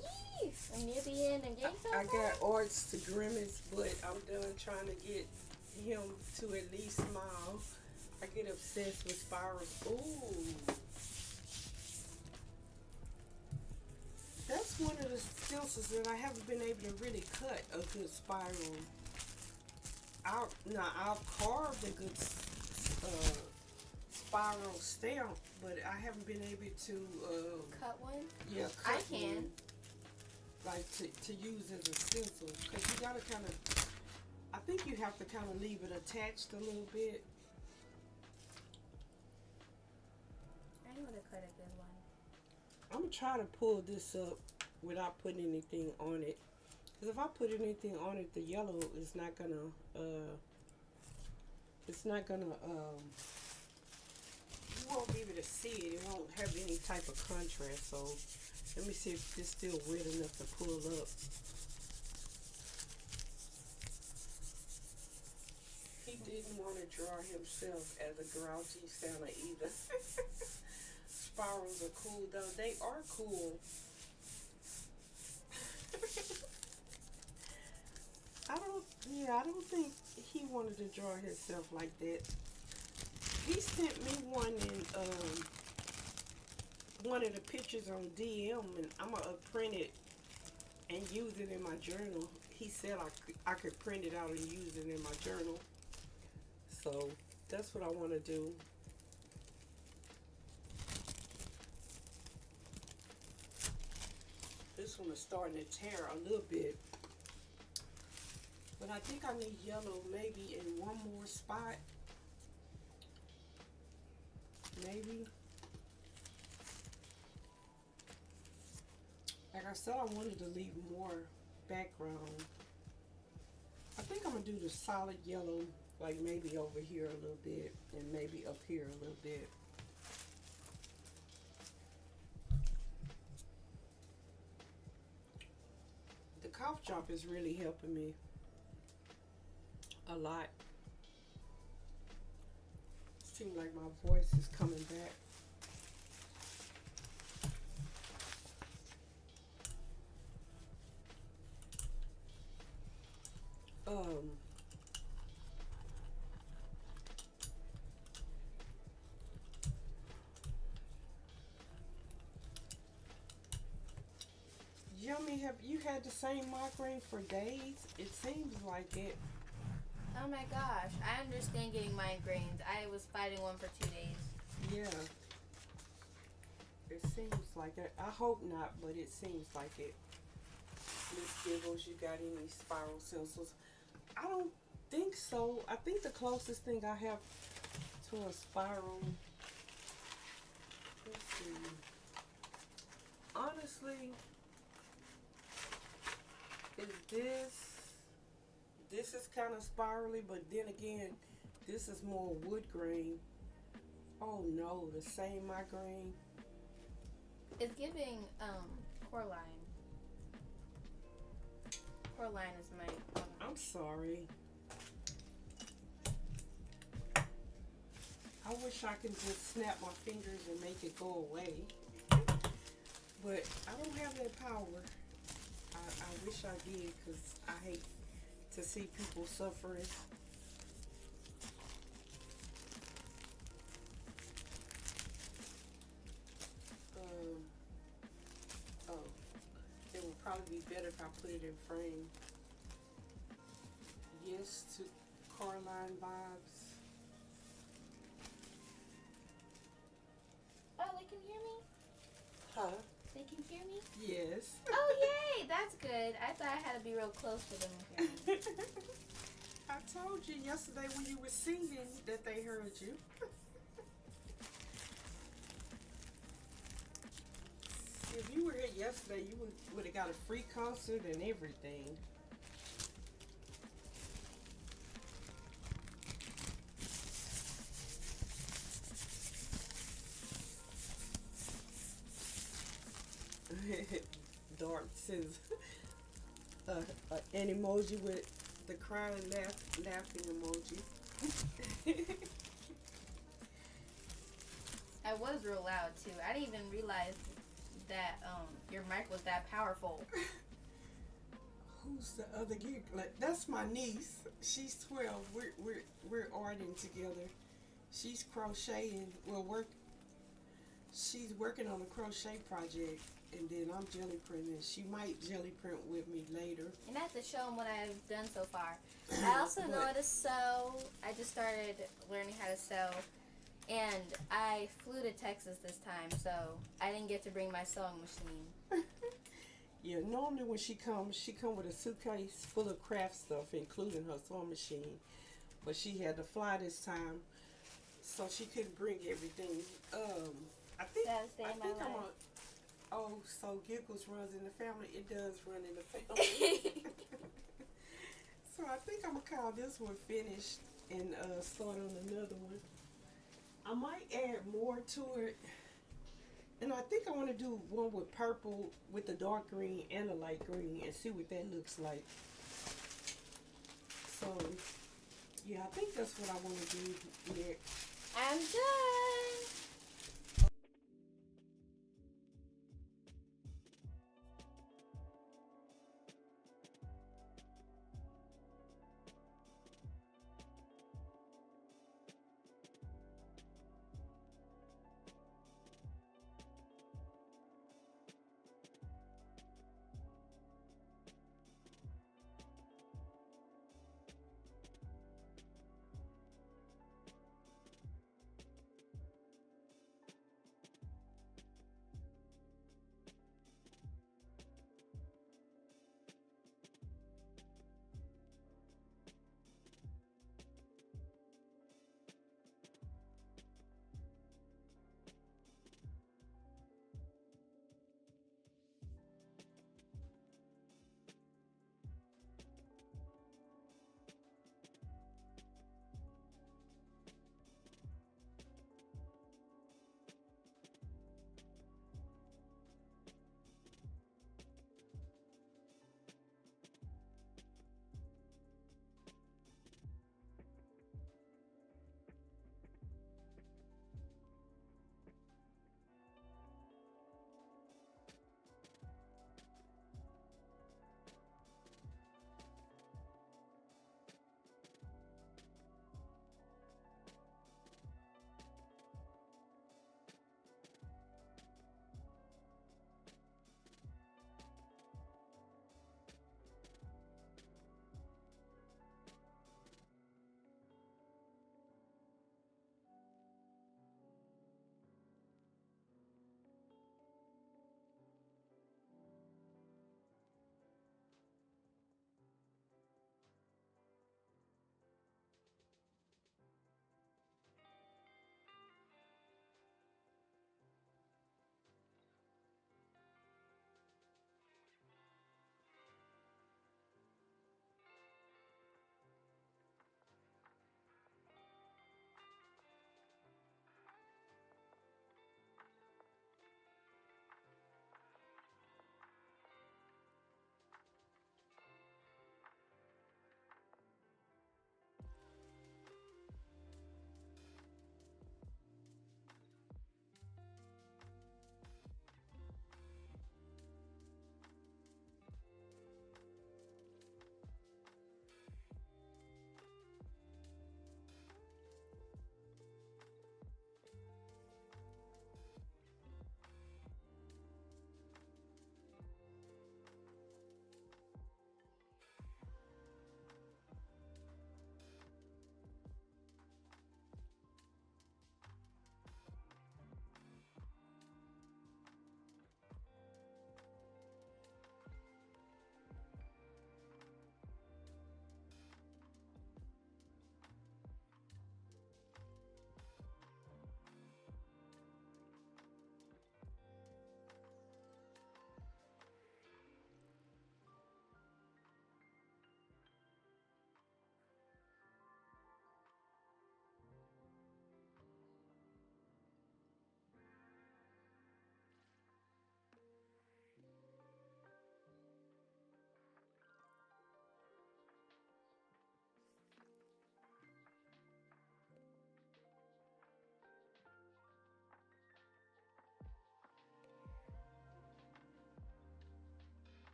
Yee! I'm near the end. I'm getting so I close. got arts to grimace, but I'm done trying to get him to at least smile. I get obsessed with spirals. Ooh, that's one of the stencils that I haven't been able to really cut a good spiral. I'll carve a good spiral stamp, but I haven't been able to Cut one? yeah, I cut can. one, like to use as a stencil, because you gotta kind of. I think you have to kind of leave it attached a little bit. I know to cut a good one. I'm gonna try to pull this up without putting anything on it. Because if I put anything on it, the yellow is not gonna. It's not gonna. You won't be able to see it. It won't have any type of contrast. So let me see if it's still wet enough to pull up. He didn't want to draw himself as a grouchy Santa either. Spirals are cool though. They are cool. I don't think he wanted to draw himself like that. He sent me one in one of the pictures on DM, and I'm gonna print it and use it in my journal. He said I could print it out and use it in my journal. So that's what I want to do. This one is starting to tear a little bit. But I think I need yellow maybe in one more spot. Maybe. Like I said, I wanted to leave more background. I think I'm going to do the solid yellow, like maybe over here a little bit and maybe up here a little bit. The cough drop is really helping me a lot. Seems like my voice is coming back. Yummy, have you had the same migraine for days? It seems like it. Oh my gosh, I understand getting migraines. I was fighting one for 2 days. Yeah. It seems like it. I hope not, but it seems like it. Miss Giggles, you got any spiral stencils? I don't think so. I think the closest thing I have to a spiral, let's see. Honestly, is this. This is kind of spirally, but then again, this is more wood grain. Oh no, the same migraine. It's giving Coraline. Coraline is my I'm sorry. I wish I could just snap my fingers and make it go away. But I don't have that power. I wish I did, because I hate to see people suffering. Oh, it would probably be better if I put it in frame. Yes to Coraline vibes. Oh, they can hear me? Huh? They can hear me? Yes. Oh, yay! That's good. I thought I had to be real close for them to hear me. I told you yesterday when you were singing that they heard you. If you were here yesterday, you would have got a free concert and everything. Dark says an emoji with the crying laughing emoji. I was real loud too. I didn't even realize that your mic was that powerful. Who's the other geek? Like, that's my niece. She's 12. We're arting together. She's crocheting. Well, she's working on a crochet project, and then I'm jelly printing. She might jelly print with me later. And I have to show them what I've done so far. I also know how to sew. I just started learning how to sew. And I flew to Texas this time, so I didn't get to bring my sewing machine. Yeah, normally when she come with a suitcase full of craft stuff, including her sewing machine. But she had to fly this time, so she couldn't bring everything. I think Saddest day I of my think I'm life. so giggles runs in the family. It does run in the family. So I think I'm gonna call this one finished and start on another one. I might add more to it. And I think I want to do one with purple with the dark green and the light green and see what that looks like. So, yeah, I think that's what I want to do next. I'm done.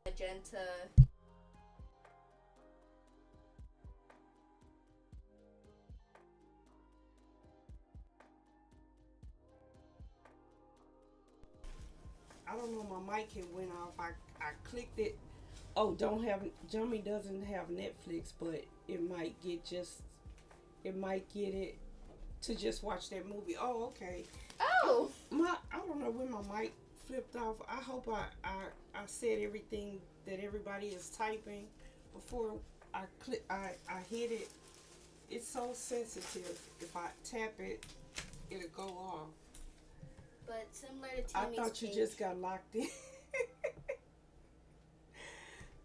magenta. I don't know, my mic had went off. I clicked it. Oh, don't have Jummy doesn't have Netflix, but it might get it to just watch that movie. Oh, okay. Oh, I don't know when my mic flipped off. I hope I said everything that everybody is typing before I hit it. It's so sensitive. If I tap it, it'll go off. but similar to Timmy's I thought you page. just got locked in.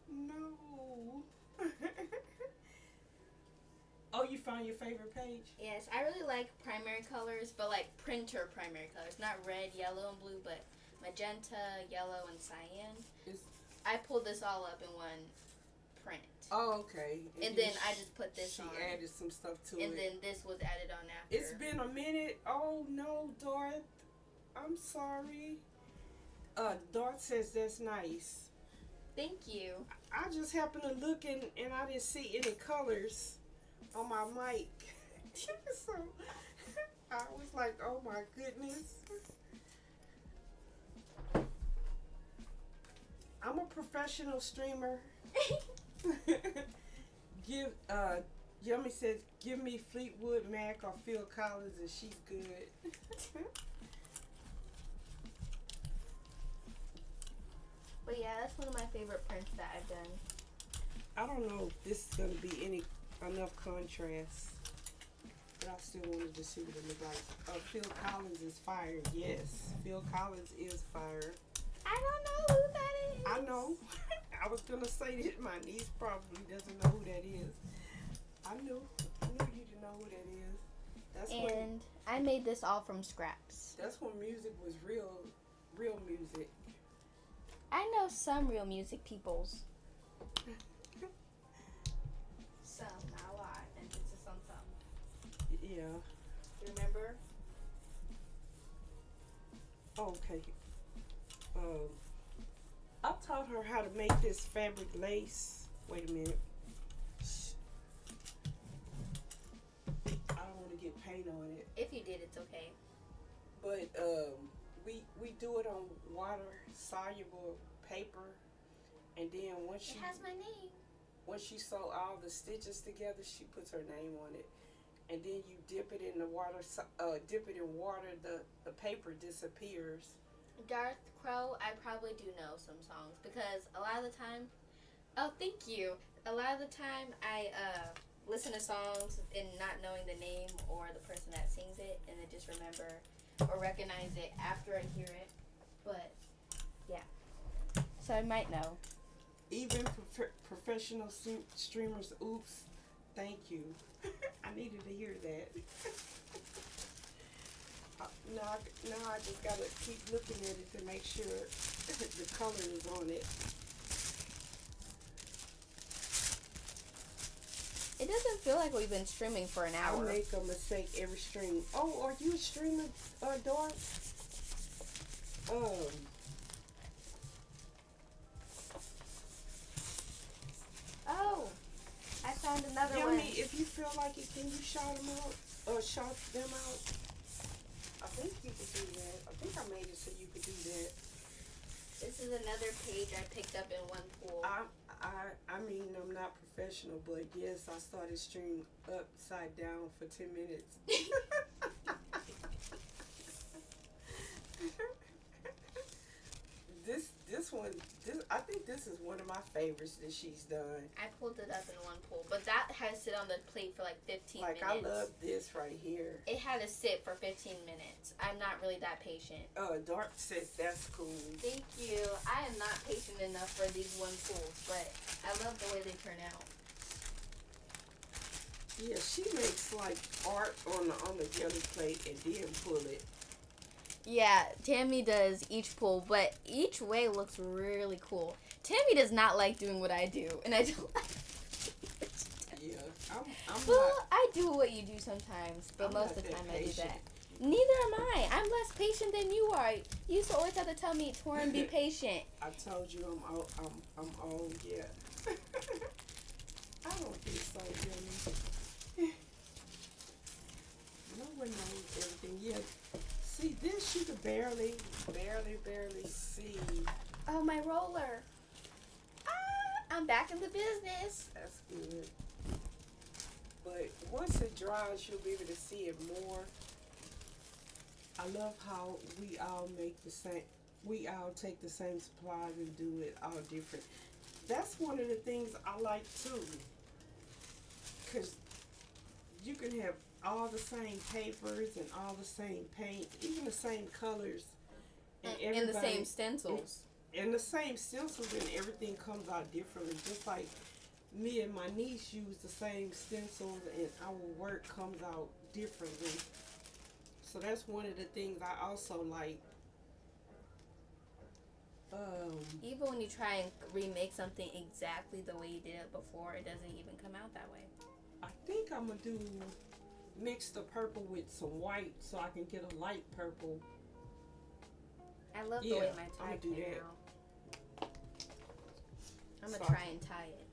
No. Oh, you found your favorite page? Yes, I really like primary colors, but like printer primary colors, not red, yellow, and blue, but magenta, yellow, and cyan. I pulled this all up in one print. Oh, okay. And then I just put this she on. She added some stuff to it. And then this was added on after. It's been a minute. Oh, no, Dorth. I'm sorry. Dorth says that's nice. Thank you. I just happened to look and I didn't see any colors on my mic. So I was like, oh my goodness. I'm a professional streamer. Yummy said, give me Fleetwood Mac or Phil Collins and she's good. But yeah, that's one of my favorite prints that I've done. I don't know if this is going to be enough contrast, but I still wanted to see what it looked like. Phil Collins is fire. Yes, Phil Collins is fire. I don't know who that is. I know. I was going to say that my niece probably doesn't know who that is. I knew you didn't know who that is. I made this all from scraps. That's when music was real music. I know some real music peoples. Some, not a lot, and it's just some. Yeah. Remember? Okay. I taught her how to make this fabric lace. Wait a minute. I don't want to get paint on it. If you did, it's okay. But we do it on water soluble paper, and then once It has my name. Once you sew all the stitches together, she puts her name on it, and then you dip it in the water. The paper disappears. Darth Crow, I probably do know some songs because a lot of the time. Oh, thank you. A lot of the time, I listen to songs and not knowing the name or the person that sings it, and then just remember or recognize it after I hear it. But yeah, so I might know. Even professional streamers. Oops, thank you. I needed to hear that. Now I just gotta keep looking at it to make sure the color is on it. It doesn't feel like we've been streaming for an hour. I make a mistake every stream. Oh, are you a streamer, Dawn? Oh, I found another one. Yummy, if you feel like it, can you shout them out? Or shout them out? I think you could do that. I think I made it so you could do that. This is another page I picked up in one pool. I mean, I'm not professional, but yes, I started streaming upside down for 10 minutes. I think this is one of my favorites that she's done. I pulled it up in one pool, but that had to sit on the plate for like 15 minutes. I love this right here. It had to sit for 15 minutes. I'm not really that patient. Dark says that's cool. Thank you. I am not patient enough for these one pools, but I love the way they turn out. Yeah, she makes like art on the jelly plate and then pull it. Yeah, Tammy does each pull, but each way looks really cool. Tammy does not like doing what I do, and I don't like it. Yeah, I'm well, not, I do what you do sometimes, but I'm most of not the time that I do patient. that. Neither am I. I'm less patient than you are. You used to always have to tell me, Torin, be patient. I told you I'm old, yeah. I don't think so, Gelli. No one knows everything yet. See, this you could barely see. Oh, my roller. I'm back in the business. That's good. But once it dries, you'll be able to see it more. I love how we all take the same supplies and do it all different. That's one of the things I like too. Because you can have all the same papers and all the same paint, even the same colors. And the same stencils. And the same stencils, and everything comes out differently. Just like me and my niece use the same stencils, and our work comes out differently. So that's one of the things I also like. Even when you try and remake something exactly the way you did it before, it doesn't even come out that way. I think I'm gonna mix the purple with some white so I can get a light purple. I love the way my tie came out. I'm gonna try and tie it.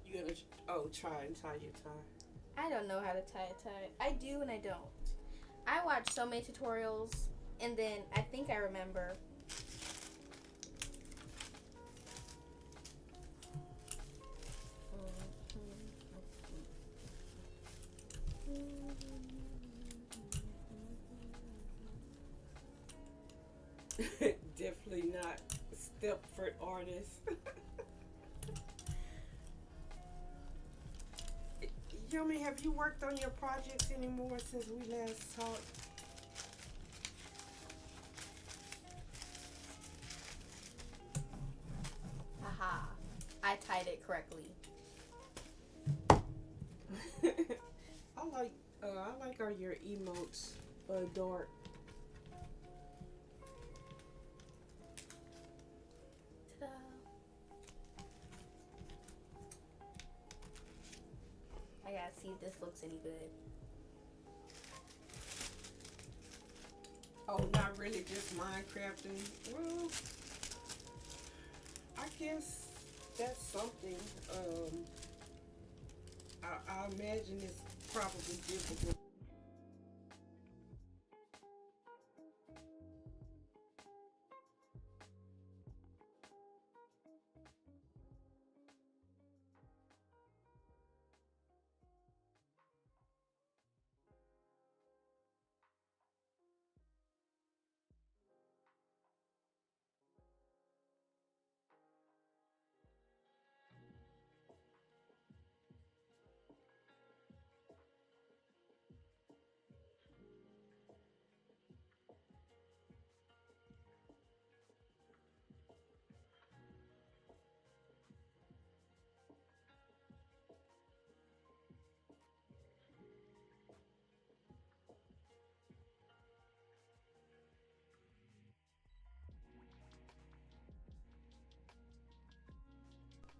You gonna try and tie your tie? I don't know how to tie a tie. I do and I don't. I watch so many tutorials, and then I think I remember. Definitely not Stepford artist. Yummy, have you worked on your projects anymore since we last talked? Haha, I tied it correctly. I like all your emotes, dark. Ta-da. I gotta see if this looks any good. Oh, not really just Minecrafting. Well, I guess that's something. I imagine it's probably difficult.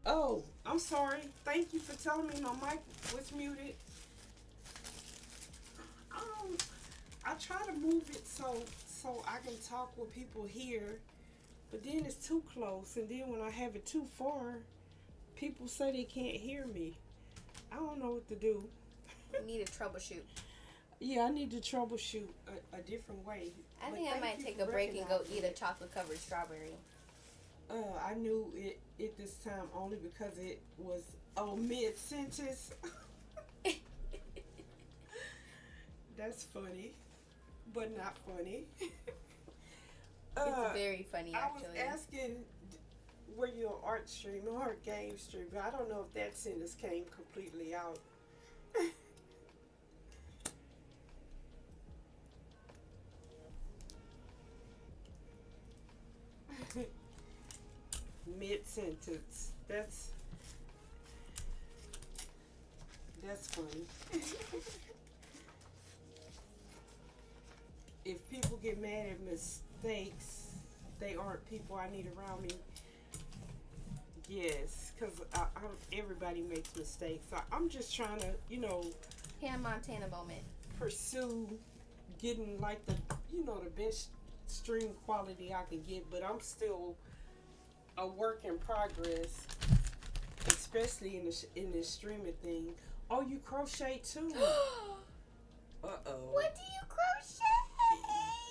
Oh, I'm sorry. Thank you for telling me my mic was muted. I try to move it so I can talk with people here, but then it's too close, and then when I have it too far, people say they can't hear me. I don't know what to do. You need to troubleshoot. Yeah, I need to troubleshoot a different way. I think I might take a break and go eat a chocolate-covered strawberry. I knew it this time only because it was mid-sentence. That's funny, but not funny. It's very funny, actually. I was asking, were you an art stream or a game stream? But I don't know if that sentence came completely out. Mid-sentence. That's funny. If people get mad at mistakes, they aren't people I need around me. Yes, because everybody makes mistakes. I'm just trying to, Hannah Montana moment. pursue getting like the the best stream quality I can get, but I'm still a work in progress, especially in this streaming thing. Oh, you crochet too? Uh-oh. What do you crochet?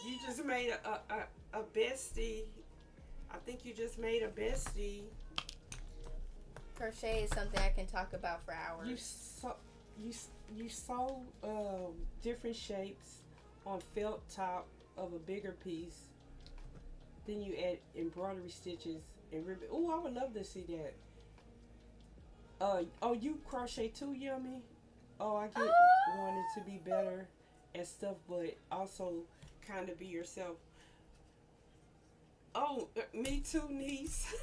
You just made a bestie. I think you just made a bestie. Crochet is something I can talk about for hours. You sew different shapes on felt top of a bigger piece. Then you add embroidery stitches and ribbon. Oh, I would love to see that. Oh, you crochet too, Yummy? Oh, I get wanting to be better at stuff, but also kind of be yourself. Oh, me too, niece.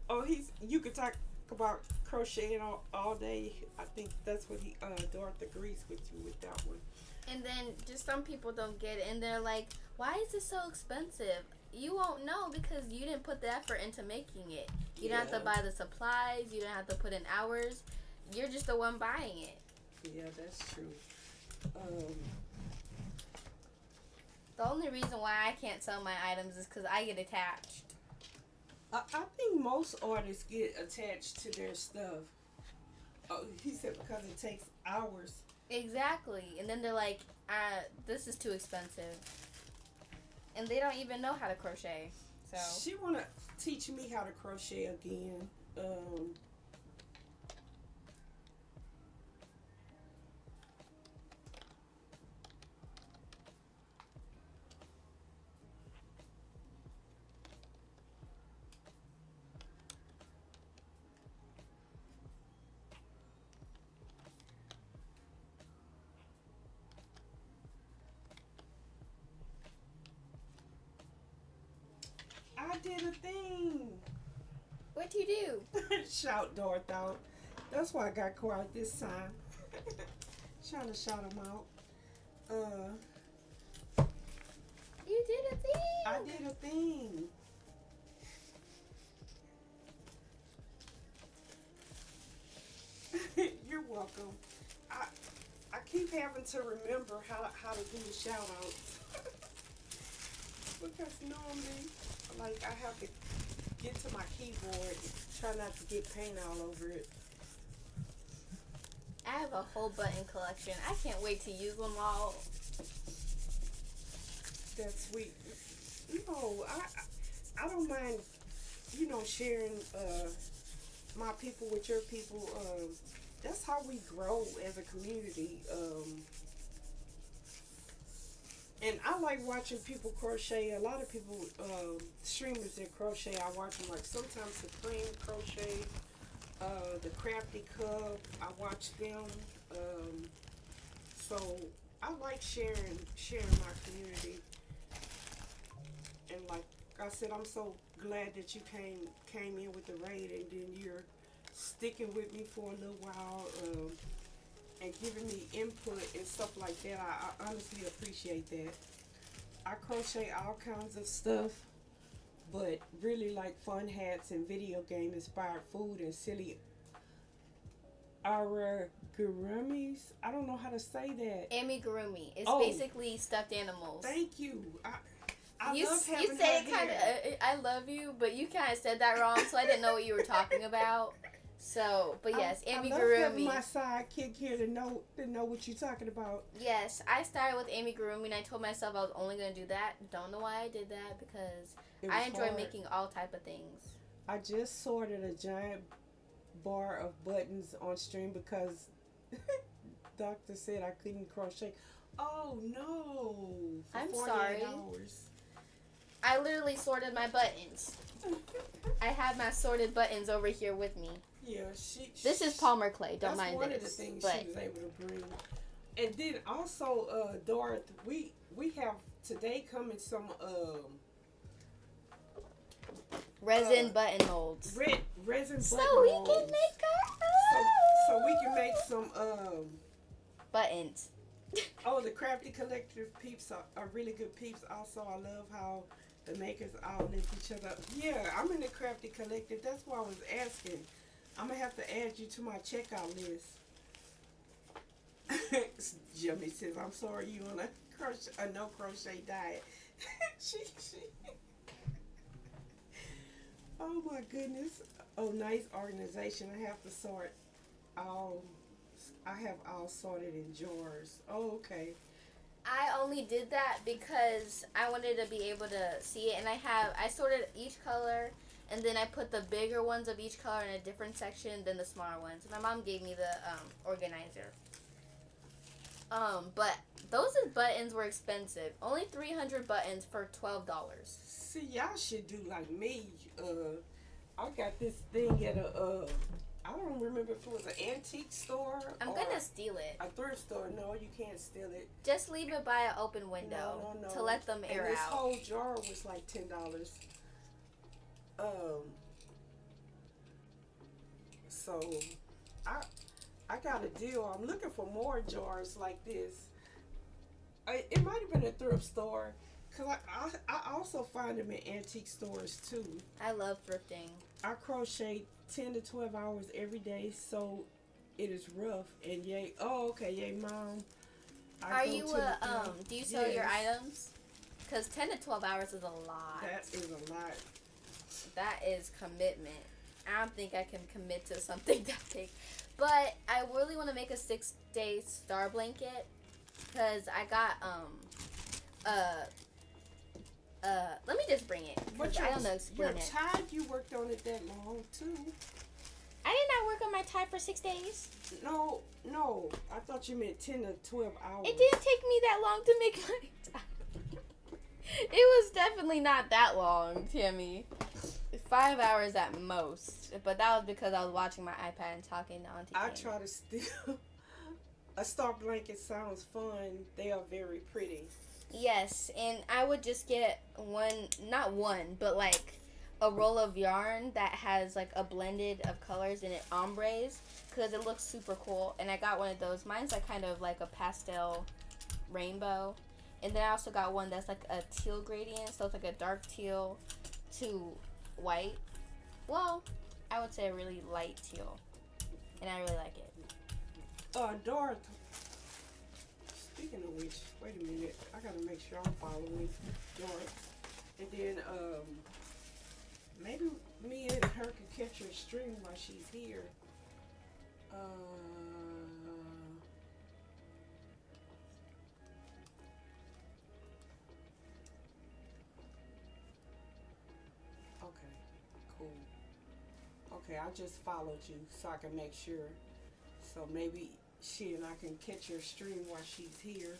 Oh, you could talk about crocheting all day. I think that's what Dorothy agrees with you with that one. And then just some people don't get it, and they're like, why is it so expensive? You won't know because you didn't put the effort into making it. You don't have to buy the supplies. You don't have to put in hours. You're just the one buying it. Yeah, that's true. The only reason why I can't sell my items is because I get attached. I think most artists get attached to their stuff. Oh, he said because it takes hours. Exactly. And then they're like, this is too expensive. And they don't even know how to crochet. So She want to teach me how to crochet again. I did a thing. what'd you do? Shout Dorothy out. That's why I got quiet this time. Trying to shout him out. You did a thing. I did a thing. You're welcome. I keep having to remember how to do the shout outs. Because normally, like, I have to get to my keyboard, try not to get paint all over it. I have a whole button collection. I can't wait to use them all. That's sweet. No, I don't mind, sharing my people with your people. That's how we grow as a community. And I like watching people crochet. A lot of people, streamers that crochet, I watch them, like sometimes Supreme crochet, the Crafty Cub, I watch them. So I like sharing my community. And like I said, I'm so glad that you came in with the raid, and then you're sticking with me for a little while, and giving me input and stuff like that. I honestly appreciate that. I crochet all kinds of stuff, but really like fun hats and video game inspired food and silly origuramis. I don't know how to say that. Amigurumi. It's basically stuffed animals. Thank you. I You love having said it her kind of. here. I love you, but you kind of said that wrong, so I didn't know what you were talking about. So, but yes, I love having amigurumi. my sidekick here to know what you're talking about. Yes, I started with amigurumi, and I told myself I was only gonna do that. Don't know why I did that because I enjoy hard. making all type of things. I just sorted a giant bar of buttons on stream because doctor said I couldn't crochet. Oh no! For I'm 48 sorry. Hours. I literally sorted my buttons. I have my sorted buttons over here with me. Yeah, This is Palmer clay. Don't mind one this. of the things but she was able to bring. And then also, Dorothy, we have today coming some resin button molds. Resin So button we molds. can make our So we can make some buttons. Oh, the Crafty Collective peeps are really good peeps. Also, I love how the makers all lift each other up. Yeah, I'm in the Crafty Collective. That's why I was asking. I'm going to have to add you to my checkout list. Jimmy says, "I'm sorry, you on a no crochet diet." she. Oh my goodness. Oh, nice organization. I have to sort all. I have all sorted in drawers. Oh, okay. I only did that because I wanted to be able to see it, and I sorted each color, and then I put the bigger ones of each color in a different section than the smaller ones. My mom gave me the organizer. But those buttons were expensive. Only 300 buttons for $12. See, y'all should do like me. I got this thing at I don't remember if it was an antique store. I'm gonna steal it. A thrift store. No, you can't steal it. Just leave it by an open window to let them air and this out. whole jar was like $10. So I got a deal. I'm looking for more jars like this. It might have been a thrift store, cause I also find them in antique stores too. I love thrifting. I crochet 10 to 12 hours every day, so it is rough. And yay, oh okay, yay, mom. Are you do you sell your items? Cause 10 to 12 hours is a lot. That is a lot. That is commitment. I don't think I can commit to something that big. But I really want to make a 6-day star blanket, cause I got let me just bring it. But I don't know explain your it. tie, you worked on it that long too. I did not work on my tie for 6 days. No, I thought you meant 10 to 12 hours. It didn't take me that long to make my tie. It was definitely not that long, Tammy. 5 hours at most. But that was because I was watching my iPad and talking to Auntie I Tammy. try to steal. A star blanket sounds fun. They are very pretty. Yes, and I would just get not one, but like a roll of yarn that has like a blended of colors and it ombres, because it looks super cool. And I got one of those. Mine's like kind of like a pastel rainbow. And then I also got one that's like a teal gradient, so it's like a dark teal to white. Well, I would say a really light teal. And I really like it. Dorothy. Speaking of which, wait a minute. I gotta make sure I'm following Dorothy. And then, maybe me and her could catch her stream while she's here. Okay, cool. Okay, I just followed you so I can make sure. So maybe she and I can catch her stream while she's here.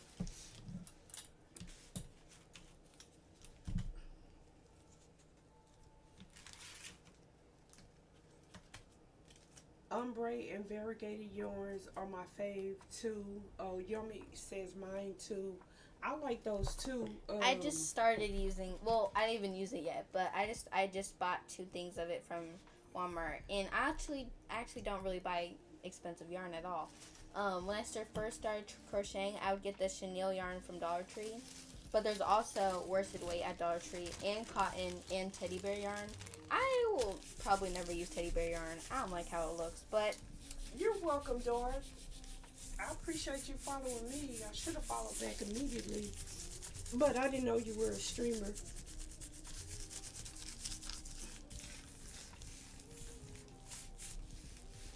Ombre and variegated yarns are my fave too. Oh, Yummy says mine too. I like those too. I just started using. Well, I didn't even use it yet, but I just bought 2 things of it from Walmart, and I actually don't really buy expensive yarn at all. When I first started crocheting, I would get the chenille yarn from Dollar Tree, but there's also worsted weight at Dollar Tree and cotton and teddy bear yarn. I will probably never use teddy bear yarn. I don't like how it looks, but you're welcome, Doris. I appreciate you following me. I should have followed back immediately, but I didn't know you were a streamer.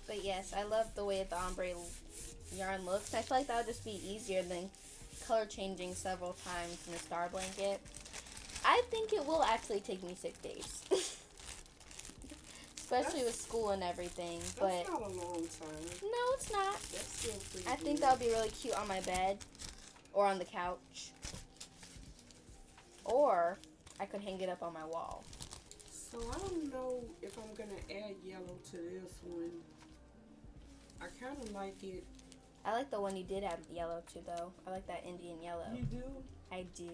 But yes, I love the way the ombre yarn looks. I feel like that would just be easier than color changing several times in a star blanket. I think it will actually take me 6 days. Especially with school and everything. But That's not a long time. No, it's not. That's still pretty I think good. that would be really cute on my bed or on the couch. Or I could hang it up on my wall. So I don't know if I'm going to add yellow to this one. I kind of like it. I like the one you did add yellow to, though. I like that Indian yellow. You do? I do.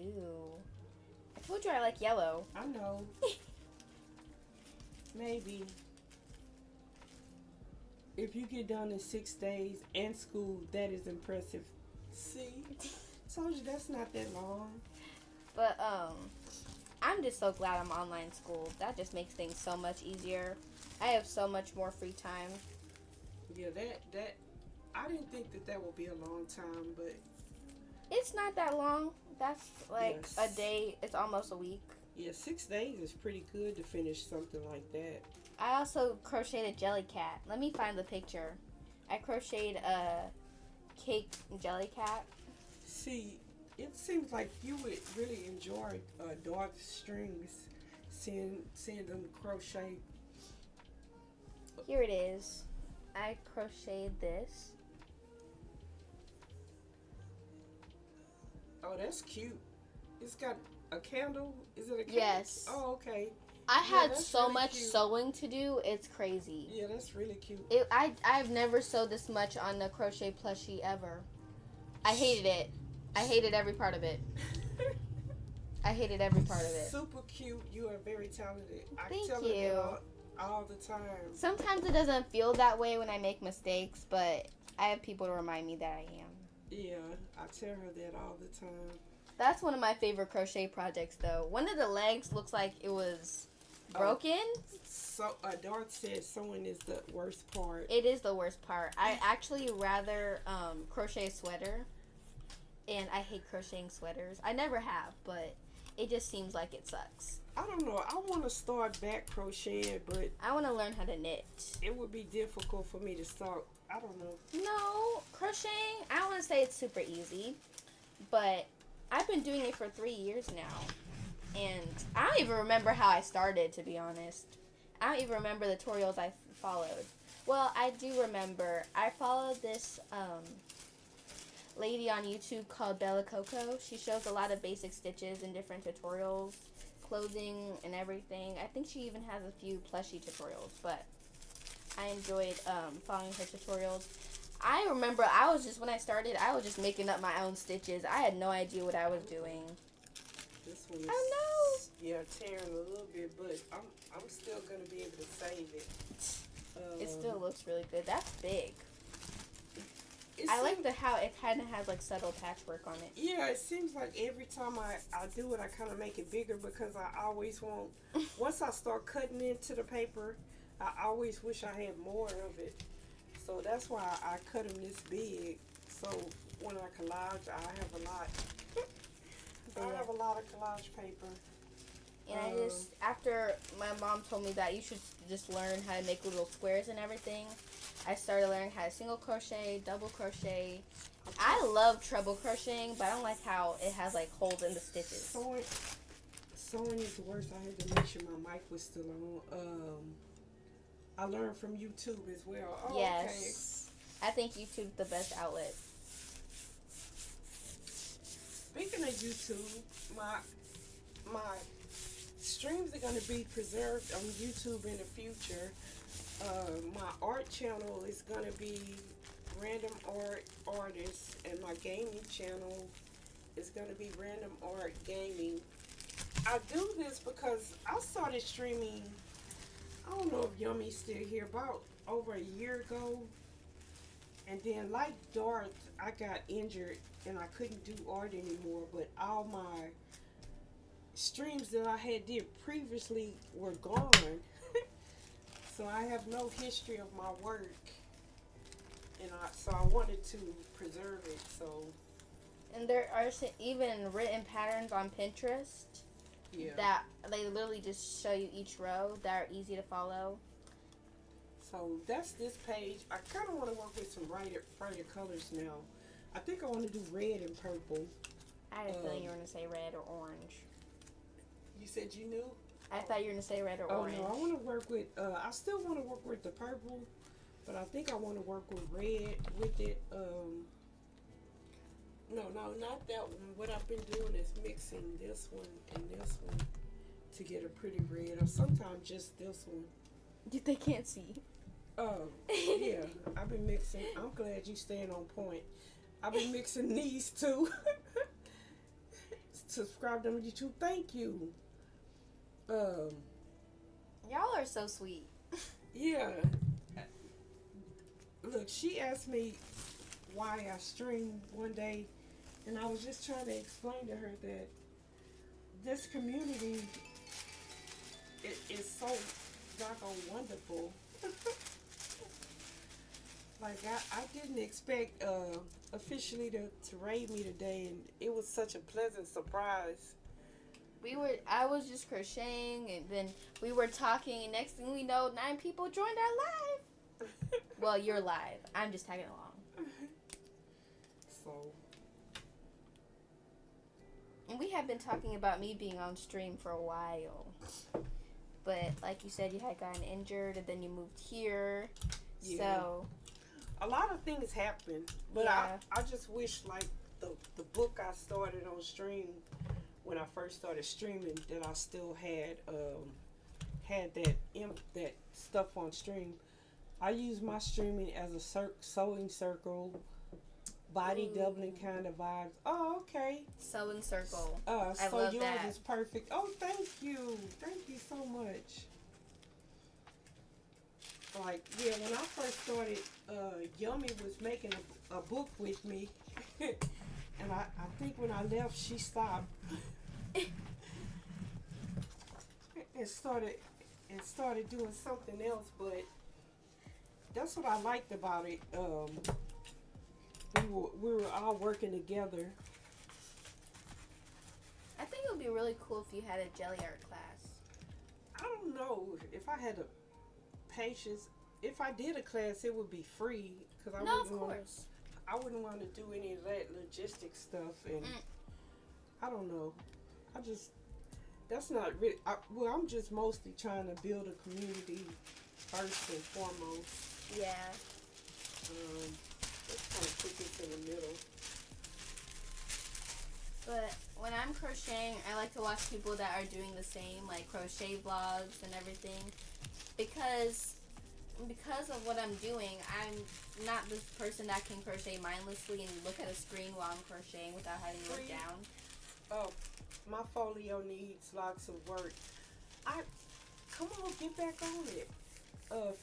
I told you I like yellow. I know. Maybe. If you get done in 6 days and school, that is impressive. See? Told you that's not that long. But, I'm just so glad I'm online school. That just makes things so much easier. I have so much more free time. Yeah, that I didn't think that that would be a long time, but It's not that long. That's like yes. a day. It's almost a week. Yeah, 6 days is pretty good to finish something like that. I also crocheted a jelly cat. Let me find the picture. I crocheted a cake jelly cat. See, it seems like you would really enjoy dark strings, seeing them crochet. Here it is. I crocheted this. Oh, that's cute. It's got a candle. Is it a candle? Yes. Oh, okay. I Yeah, had that's so really much cute. sewing to do. It's crazy. Yeah, that's really cute. I've never sewed this much on a crochet plushie ever. I hated it. I hated every part of it. I hated every part of it. Super cute. You are very talented. I Thank tell her you. that all the time. Sometimes it doesn't feel that way when I make mistakes, but I have people to remind me that I am. Yeah, I tell her that all the time. That's one of my favorite crochet projects, though. One of the legs looks like it was broken. So, Dart said sewing is the worst part. It is the worst part. I actually rather crochet a sweater, and I hate crocheting sweaters. I never have, but it just seems like it sucks. I don't know. I want to start back crocheting, but I want to learn how to knit. it would be difficult for me to start. I don't know. No, crocheting, I don't want to say it's super easy, but I've been doing it for 3 years now, and I don't even remember how I started, to be honest. I don't even remember the tutorials I followed. Well, I do remember. I followed this lady on YouTube called Bella Coco. She shows a lot of basic stitches and different tutorials, clothing and everything. I think she even has a few plushie tutorials, but I enjoyed following her tutorials. I remember when I started, I was just making up my own stitches. I had no idea what I was doing. This one is, yeah, tearing a little bit, but I'm still gonna be able to save it. It still looks really good. That's big. It I like seems- how it kind of has like subtle patchwork on it. Yeah, it seems like every time I do it, I kind of make it bigger because I always want. Once I start cutting into the paper, I always wish I had more of it. So that's why I cut them this big. So when I collage, I have a lot. I have a lot of collage paper. And I just, after my mom told me that you should just learn how to make little squares and everything, I started learning how to single crochet, double crochet. I love treble crocheting, but I don't like how it has like holes in the stitches. Sewing is the worst. I had to make sure my mic was still on. I learned from YouTube as well. Oh, Yes. I think YouTube's the best outlet. Speaking of YouTube, my streams are going to be preserved on YouTube in the future. My art channel is going to be Random Art Artists, and my gaming channel is going to be Random Art Gaming. I do this because I started streaming, I don't know if Yummy's still here, about over a year ago. And then like Dart, I got injured and I couldn't do art anymore, but all my streams that I had did previously were gone. So I have no history of my work, and so I wanted to preserve it. So And there are even written patterns on Pinterest yeah. that they literally just show you each row that are easy to follow. So that's this page. I kind of want to work with some brighter colors now. I think I want to do red and purple. I had a feeling you were going to say red or orange. You said you knew? I thought you were going to say red or orange. No, I want to work with, I still want to work with the purple, but I think I want to work with red with it. No, not that one. What I've been doing is mixing this one and this one to get a pretty red, or sometimes just this one. They can't see. Yeah, I've been mixing. I'm glad you staying on point. I've been mixing these two. Subscribe to YouTube. Thank you. Y'all are so sweet. Yeah. Look, she asked me why I streamed one day, and I was just trying to explain to her that this community is so doggone wonderful. Like I didn't expect officially to raid me today, and it was such a pleasant surprise. I was just crocheting, and then we were talking, and next thing we know, 9 people joined our live. Well, you're live. I'm just tagging along. So, And we have been talking about me being on stream for a while. But like you said, you had gotten injured, and then you moved here. yeah. So A lot of things happen, but Yeah. I just wish like the book I started on stream when I first started streaming, that I still had that stuff on stream. I use my streaming as a sewing circle, body Ooh. doubling kind of vibes. Oh, okay. sewing circle. So love yours that. is perfect. Oh, thank you so much. Like, yeah, when I first started, Yummy was making a book with me, and I think when I left, she stopped and started doing something else. But that's what I liked about it. We were all working together. I think it would be really cool if you had a Gelli art class. I don't know if I had the patience. If I did a class, it would be free, because No, of course. I wouldn't want to do any of that logistic stuff, and I don't know. That's not really. I'm just mostly trying to build a community first and foremost. Yeah. Let's kind of put this in the middle. But when I'm crocheting, I like to watch people that are doing the same, like crochet vlogs and everything, because of what I'm doing, I'm not this person that can crochet mindlessly and look at a screen while I'm crocheting without having to look down. Oh, my folio needs lots of work. Come on, get back on it.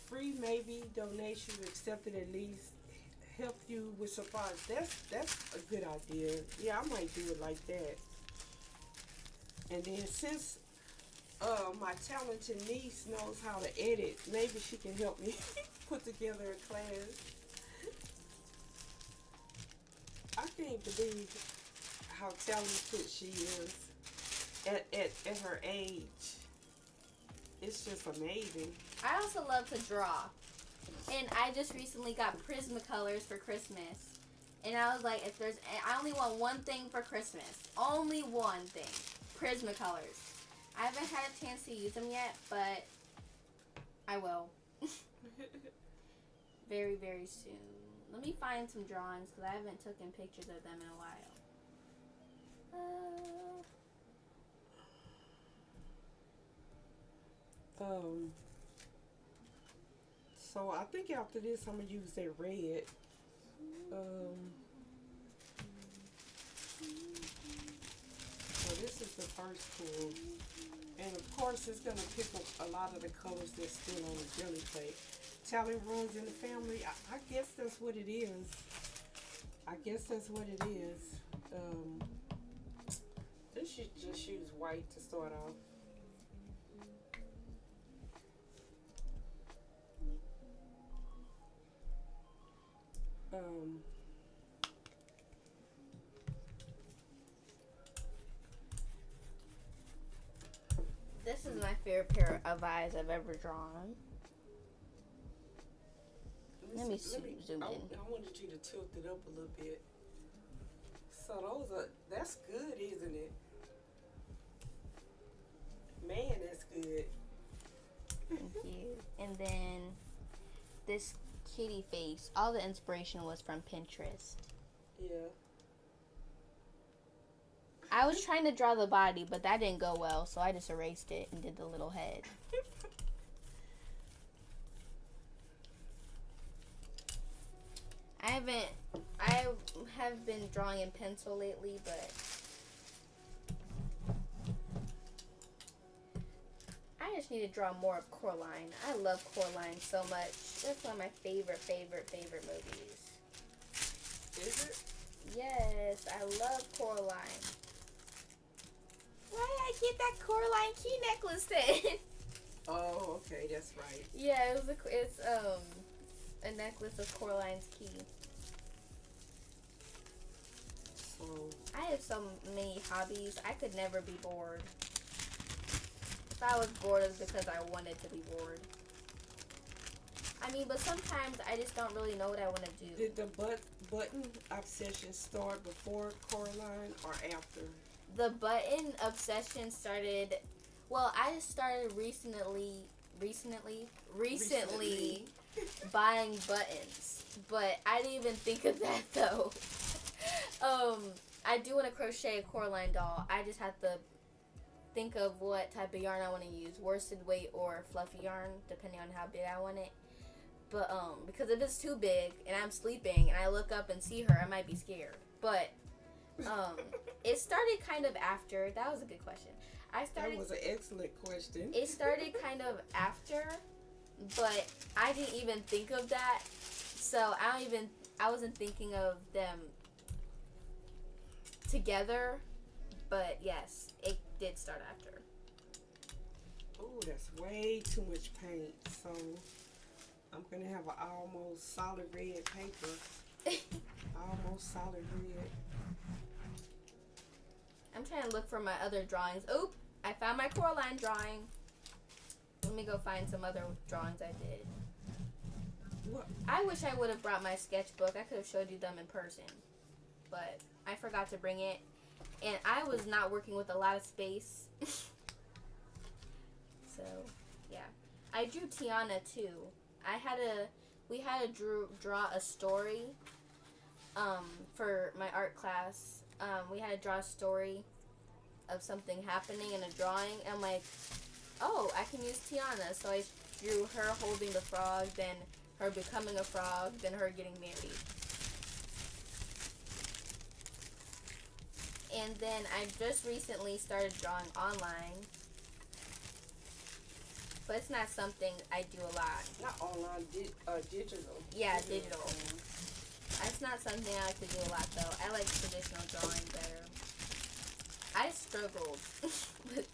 Free maybe donations accepted at least. Help you with supplies. That's a good idea. Yeah, I might do it like that. And then since my talented niece knows how to edit, maybe she can help me put together a class. I can't believe how talented she is at her age. It's just amazing. I also love to draw. And I just recently got Prismacolors for Christmas. And I was like, I only want one thing for Christmas. Only one thing. Prismacolors. I haven't had a chance to use them yet, but I will. Very, very soon. Let me find some drawings, because I haven't taken pictures of them in a while. So I think after this, I'm gonna use that red. So this is the first tool, and of course, it's gonna pick up a lot of the colors that's still on the Gelli plate. Talent runs in the family. I guess that's what it is. This should just use white to start off. This is my favorite pair of eyes I've ever drawn. Let me zoom in. I wanted you to tilt it up a little bit. So that's good, isn't it? Man, that's good. Thank you. And then this kitty face. All the inspiration was from Pinterest. Yeah. I was trying to draw the body, but that didn't go well, so I just erased it and did the little head. I have been drawing in pencil lately, but I just need to draw more of Coraline. I love Coraline so much. That's one of my favorite movies. Is it? Yes, I love Coraline. Why did I get that Coraline key necklace then? Oh, okay, that's right. Yeah, a necklace of Coraline's key. So I have so many hobbies. I could never be bored. If I was bored, it was because I wanted to be bored. I mean, but sometimes I just don't really know what I want to do. did the button obsession start before Coraline or after? The button obsession started. Well, I just started recently buying buttons, but I didn't even think of that though. I do want to crochet a Coraline doll. I just have to think of what type of yarn I want to use, worsted weight or fluffy yarn, depending on how big I want it. But because if it's too big and I'm sleeping and I look up and see her, I might be scared. But it started kind of after. That was a good question. That was an excellent question. It started kind of after, but I didn't even think of that. So I wasn't thinking of them together. But yes, it did start after. Oh, that's way too much paint. So I'm gonna have an almost solid red paper. Almost solid red. I'm trying to look for my other drawings. Oop! I found my Coraline drawing. Let me go find some other drawings I did. What? I wish I would have brought my sketchbook. I could have showed you them in person. But I forgot to bring it. And I was not working with a lot of space. So, yeah. I drew Tiana too. We had to draw a story for my art class. We had to draw a story of something happening in a drawing. And I'm like, oh, I can use Tiana. So I drew her holding the frog, then her becoming a frog, then her getting married. And then I just recently started drawing online. But it's not something I do a lot. Not online, digital. Yeah, digital. It's not something I like to do a lot, though. I like traditional drawing better. I struggled with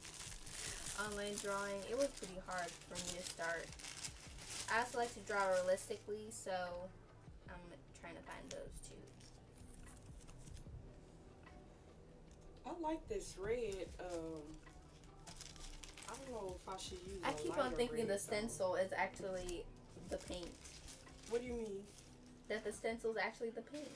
online drawing. It was pretty hard for me to start. I also like to draw realistically, so I'm trying to find those too. I like this red. I don't know if I should use. I keep on thinking the stencil is actually the paint. What do you mean? That the stencil is actually the paint.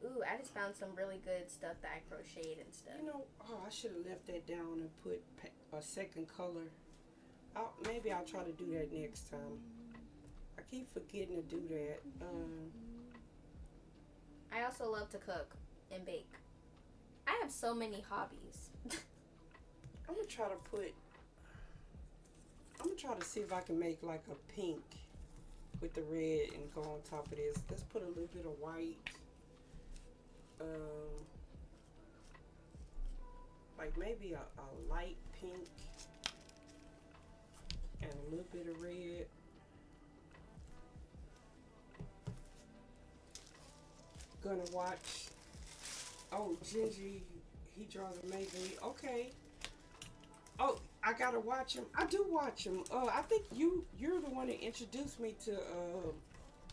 Ooh, I just found some really good stuff that I crocheted and stuff. You know, I should have left that down and put a second color. Maybe I'll try to do that next time. I keep forgetting to do that. I also love to cook and bake. I have so many hobbies. I'm gonna try to see if I can make like a pink with the red and go on top of this. Let's put a little bit of white. Like maybe a light pink and a little bit of red. Gonna watch. Oh, Gingy, he draws amazingly. Okay. Oh, I gotta watch him. I do watch him. I think you're the one that introduced me to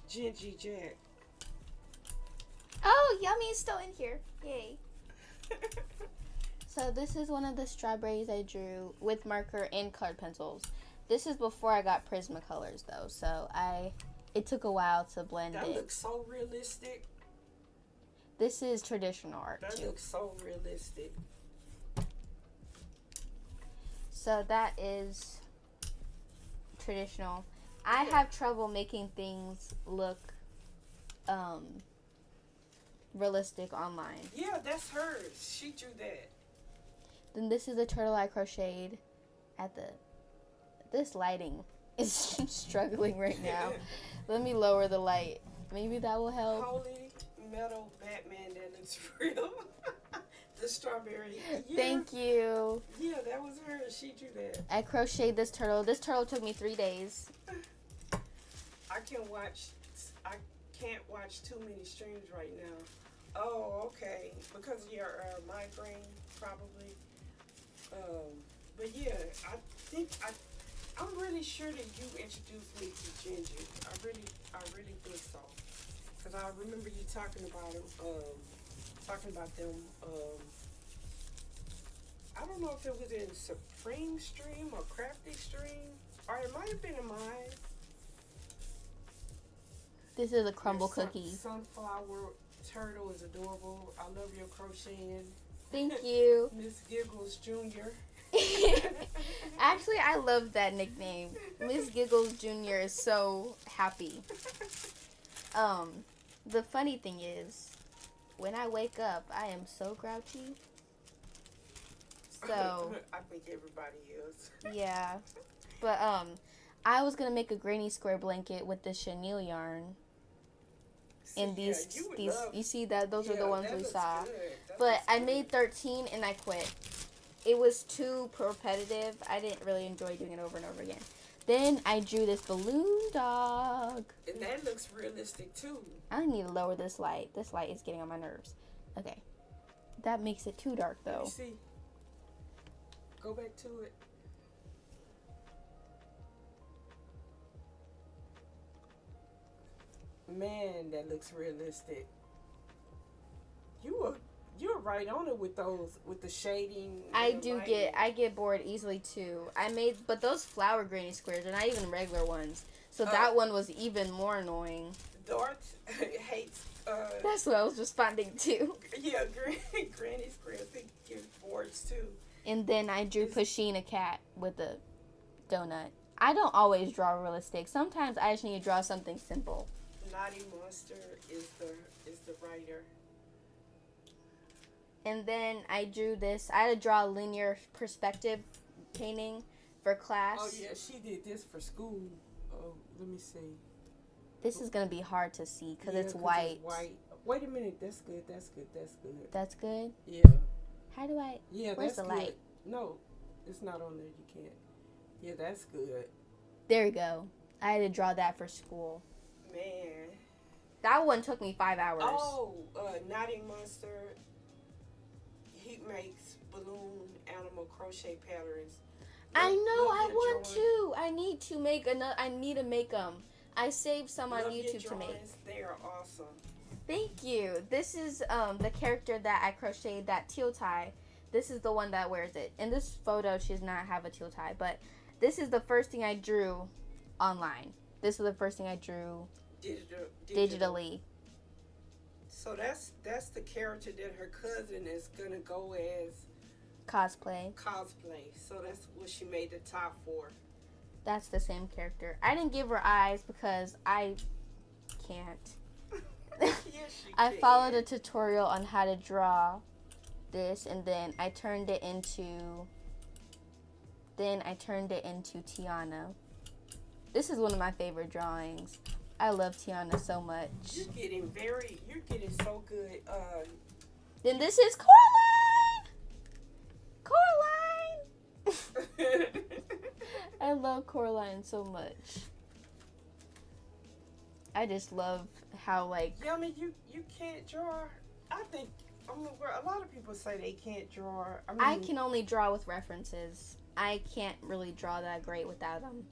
Gingy Jack. Oh, Yummy is still in here. Yay. So this is one of the strawberries I drew with marker and colored pencils. This is before I got Prismacolors though, so it took a while to blend it. That looks so realistic. This is traditional art That too. looks so realistic. So that is traditional. I have trouble making things look realistic online. Yeah, that's hers. She drew that. Then this is a turtle I crocheted at this lighting is struggling right now. Let me lower the light. Maybe that will help. Holy metal Batman, that looks real. The strawberry. Yeah. Thank you. Yeah, that was her. She drew that. I crocheted this turtle. This turtle took me 3 days. I can't watch too many streams right now. Oh, okay. Because of your migraine, probably. But yeah, I think I I'm really sure that you introduced me to ginger. I really think so. Cause I remember you talking about them. Talking about them. I don't know if it was in Supreme Stream or Crafty Stream, or it might have been in mine. This is a crumble Your cookie. Sunflower turtle is adorable. I love your crocheting. Thank you. Miss Giggles Jr. Actually, I love that nickname. Miss Giggles Jr. is so happy. The funny thing is, when I wake up, I am so grouchy. So I think everybody is. yeah, but I was gonna make a granny square blanket with the chenille yarn. And these you see that those are the ones we saw. But I made 13 and I quit. It was too repetitive. I didn't really enjoy doing it over and over again. Then I drew this balloon dog. And that looks realistic too. I need to lower this light. This light is getting on my nerves. Okay. That makes it too dark though. Let me see. Go back to it. Man, that looks realistic. You're right on it with the shading. I get bored easily too. But those flower granny squares are not even regular ones. So that one was even more annoying. Dart hates. That's what I was responding to. Yeah, granny squares they get boards too. And then I drew Pusheen a cat with a donut. I don't always draw realistic. Sometimes I just need to draw something simple. Naughty Monster is the writer. And then I drew this. I had to draw a linear perspective painting for class. Oh yeah, she did this for school. Oh, let me see. This is gonna be hard to see because it's white. Wait a minute. That's good. That's good. That's good. That's good. Yeah. How do I? Yeah, where's that's the light? Good. No, it's not on there. You can't. Yeah, that's good. There we go. I had to draw that for school. Man. That one took me 5 hours. Oh, Naughty Monster. He makes balloon animal crochet patterns. I know. I want to. I need to make another. I need to make them. I saved some on YouTube to make. They are awesome. Thank you. This is the character that I crocheted, that teal tie. This is the one that wears it. In this photo, she does not have a teal tie, but this is the first thing I drew online. This is the first thing I drew digitally. So that's the character that her cousin is gonna go as cosplay. So that's what she made the top for. That's the same character. I didn't give her eyes because I can't. Yes, I followed a tutorial on how to draw this, and then I turned it into Tiana. This is one of my favorite drawings. I love Tiana so much. You're getting so good. Then this is Coraline. I love Coraline so much. I just love how Yeah, I mean you can't draw. I think a lot of people say they can't draw. I can only draw with references. I can't really draw that great without them.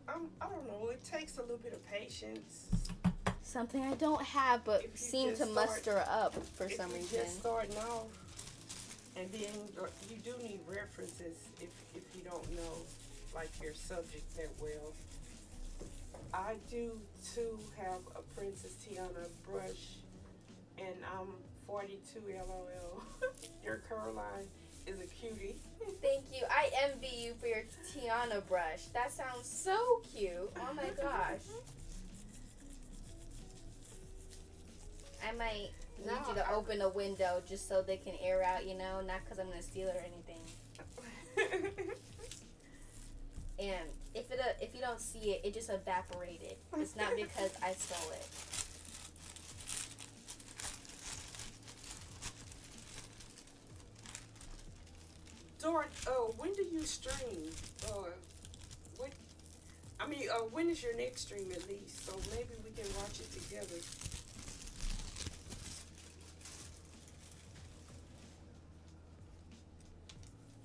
I don't know. It takes a little bit of patience. Something I don't have, but seem to muster up for some reason. If you're just starting off, and then you do need references if you don't know like your subject that well. I do too have a Princess Tiana brush, and I'm 42 LOL. Your Caroline is a cutie. Thank you. I envy you for your Tiana brush. That sounds so cute. Oh my gosh. I might need you to open a window just so they can air out, not because I'm going to steal it or anything. And if you don't see it, it just evaporated. It's not because I stole it. Dort, when do you stream? When is your next stream at least? So maybe we can watch it together.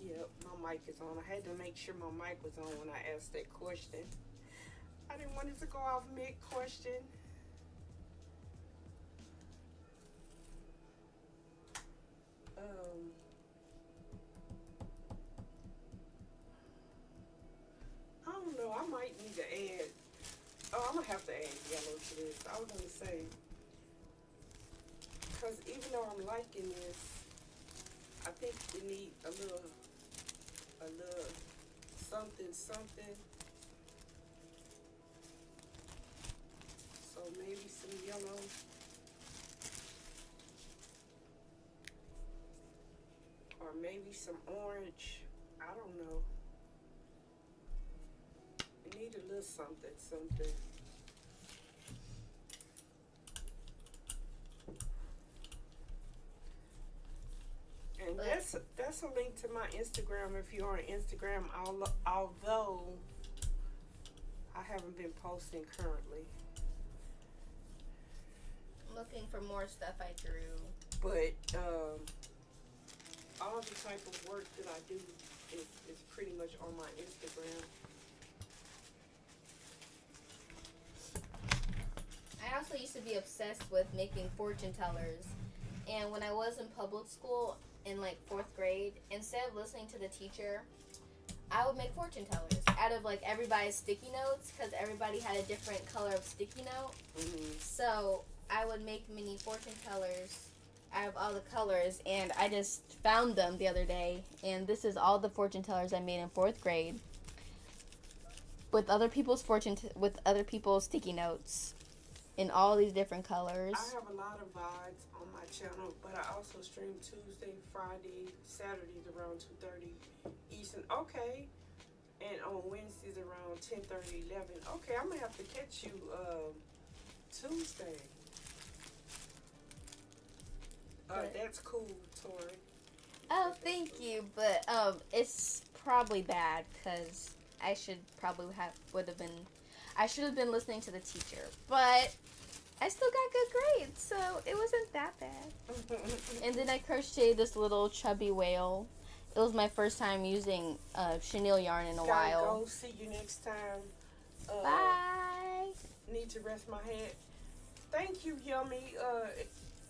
Yep, my mic is on. I had to make sure my mic was on when I asked that question. I didn't want it to go off mid-question. I don't know. I might need to add. Oh, I'm gonna have to add yellow to this. I was gonna say, because even though I'm liking this, I think we need a little something. So maybe some yellow. Or maybe some orange. I don't know. We need a little something. And that's a link to my Instagram if you're on Instagram. Although I haven't been posting currently. I'm looking for more stuff I drew. But all the type of work that I do is pretty much on my Instagram. I also used to be obsessed with making fortune tellers. And when I was in public school in like 4th grade, instead of listening to the teacher, I would make fortune tellers out of like everybody's sticky notes because everybody had a different color of sticky note. Mm-hmm. So I would make mini fortune tellers out of all the colors, and I just found them the other day, and this is all the fortune tellers I made in 4th grade with other people's with other people's sticky notes in all these different colors. I have a lot of VODs on my channel, but I also stream Tuesday, Friday, Saturdays around 2:30 Eastern. Okay. And on Wednesdays around 10:30, 11. Okay, I'm gonna have to catch you Tuesday. That's cool, Tori. Oh, thank you, but it's probably bad because I should have been listening to the teacher, but I still got good grades, so it wasn't that bad. And then I crocheted this little chubby whale. It was my first time using chenille yarn in a while. Go. See you next time. Bye. Need to rest my head. Thank you, Yummy.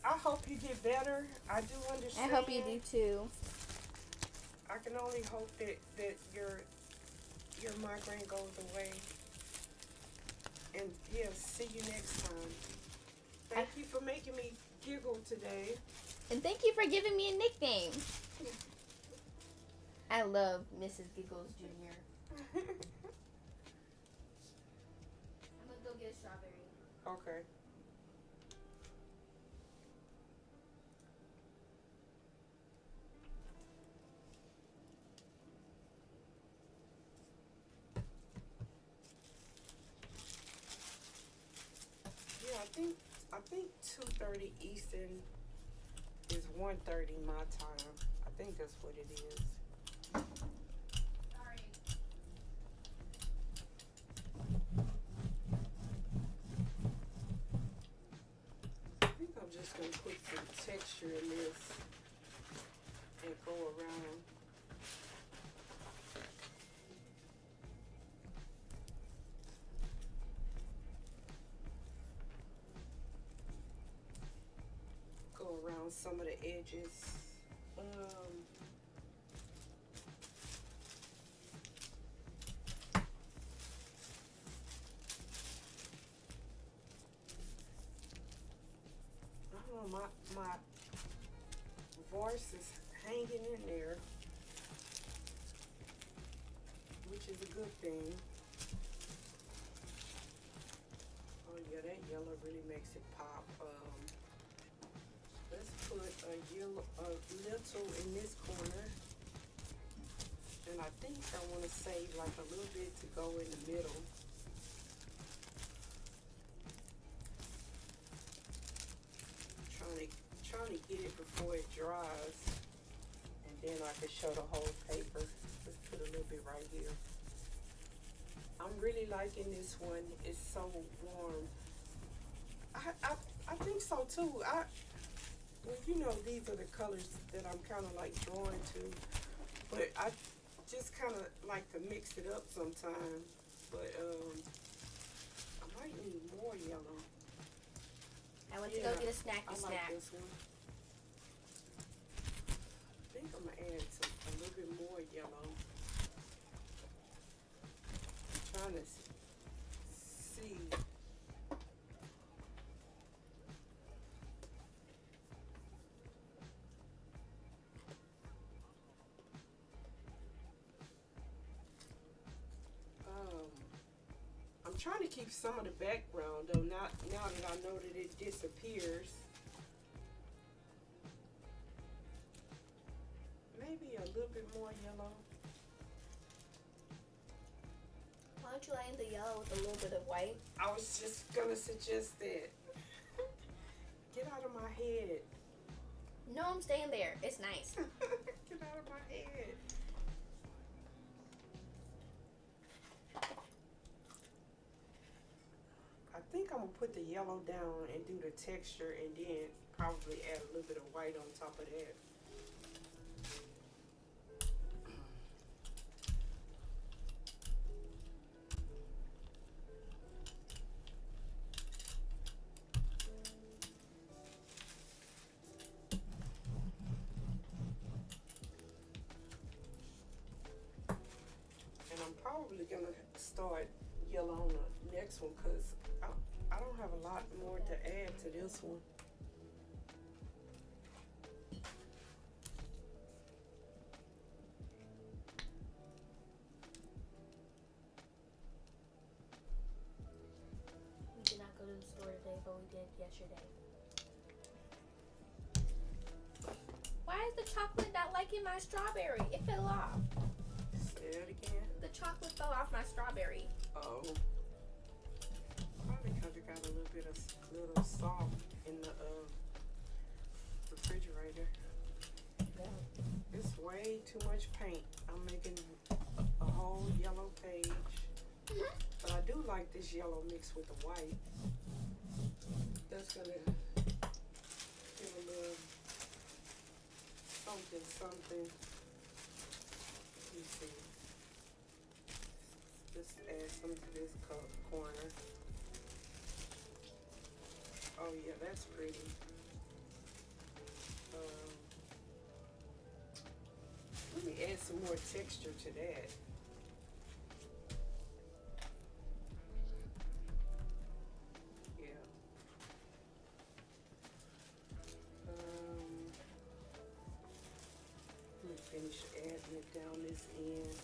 I hope you get better. I do understand. I hope you do too. I can only hope that your migraine goes away. And yeah, see you next time. Thank you for making me giggle today. And thank you for giving me a nickname. I love Mrs. Giggles Jr. I'm gonna go get a strawberry. Okay. Yeah, I think 2:30 Eastern is 1:30 my time. I think that's what it is. Sorry. I think I'm just gonna put some texture in this and go around. Go around some of the edges. I don't know, my voice is hanging in there, which is a good thing. Oh yeah, that yellow really makes it pop. Let's put a little in this corner, and I think I want to save like a little bit to go in the middle. Trying to get it before it dries, and then I can show the whole paper. Let's put a little bit right here. I'm really liking this one. It's so warm. I think so too. Well, you know, these are the colors that I'm kind of like drawn to, but I just kind of like to mix it up sometimes. But I might need more yellow. I went to go get a snacky I snack. like this one. I think I'm gonna add a little bit more yellow. I'm trying to see. I'm trying to keep some of the background though. Now that I know that it disappears. Maybe a little bit more yellow. Why don't you line the yellow with a little bit of white? I was just gonna suggest that. Get out of my head. No, I'm staying there. It's nice. Get out of my head. I think I'm gonna put the yellow down and do the texture and then probably add a little bit of white on top of that. And I'm probably gonna start yellow on the next one because I don't have a lot more to add to this one. We did not go to the store today, but we did yesterday. Why is the chocolate not liking my strawberry? It fell off. Say it again. The chocolate fell off my strawberry. Oh. Probably because it got a little bit of little salt in the refrigerator. Yeah. It's way too much paint. I'm making a whole yellow page. But I do like this yellow mixed with the white. That's gonna give a little something. Let me see. Just add some to this corner. Oh yeah, that's pretty. Let me add some more texture to that. Yeah. Let me finish adding it down this end.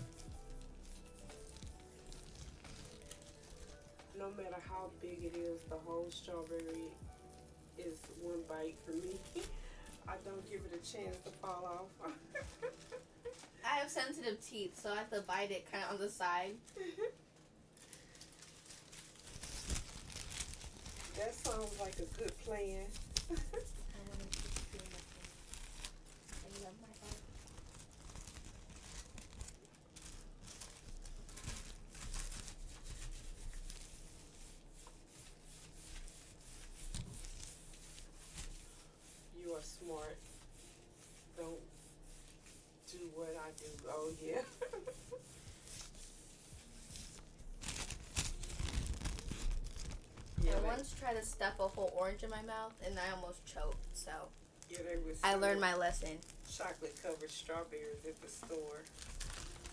No matter how big it is, the whole strawberry is one bite for me. I don't give it a chance to fall off. I have sensitive teeth, so I have to bite it kind of on the side. That sounds like a good plan. I want to keep doing my thing. I love my art. You are smart. Don't do what I do. Oh yeah. I once tried to stuff a whole orange in my mouth, and I almost choked. So Yeah, they was I learned my lesson. chocolate covered strawberries at the store.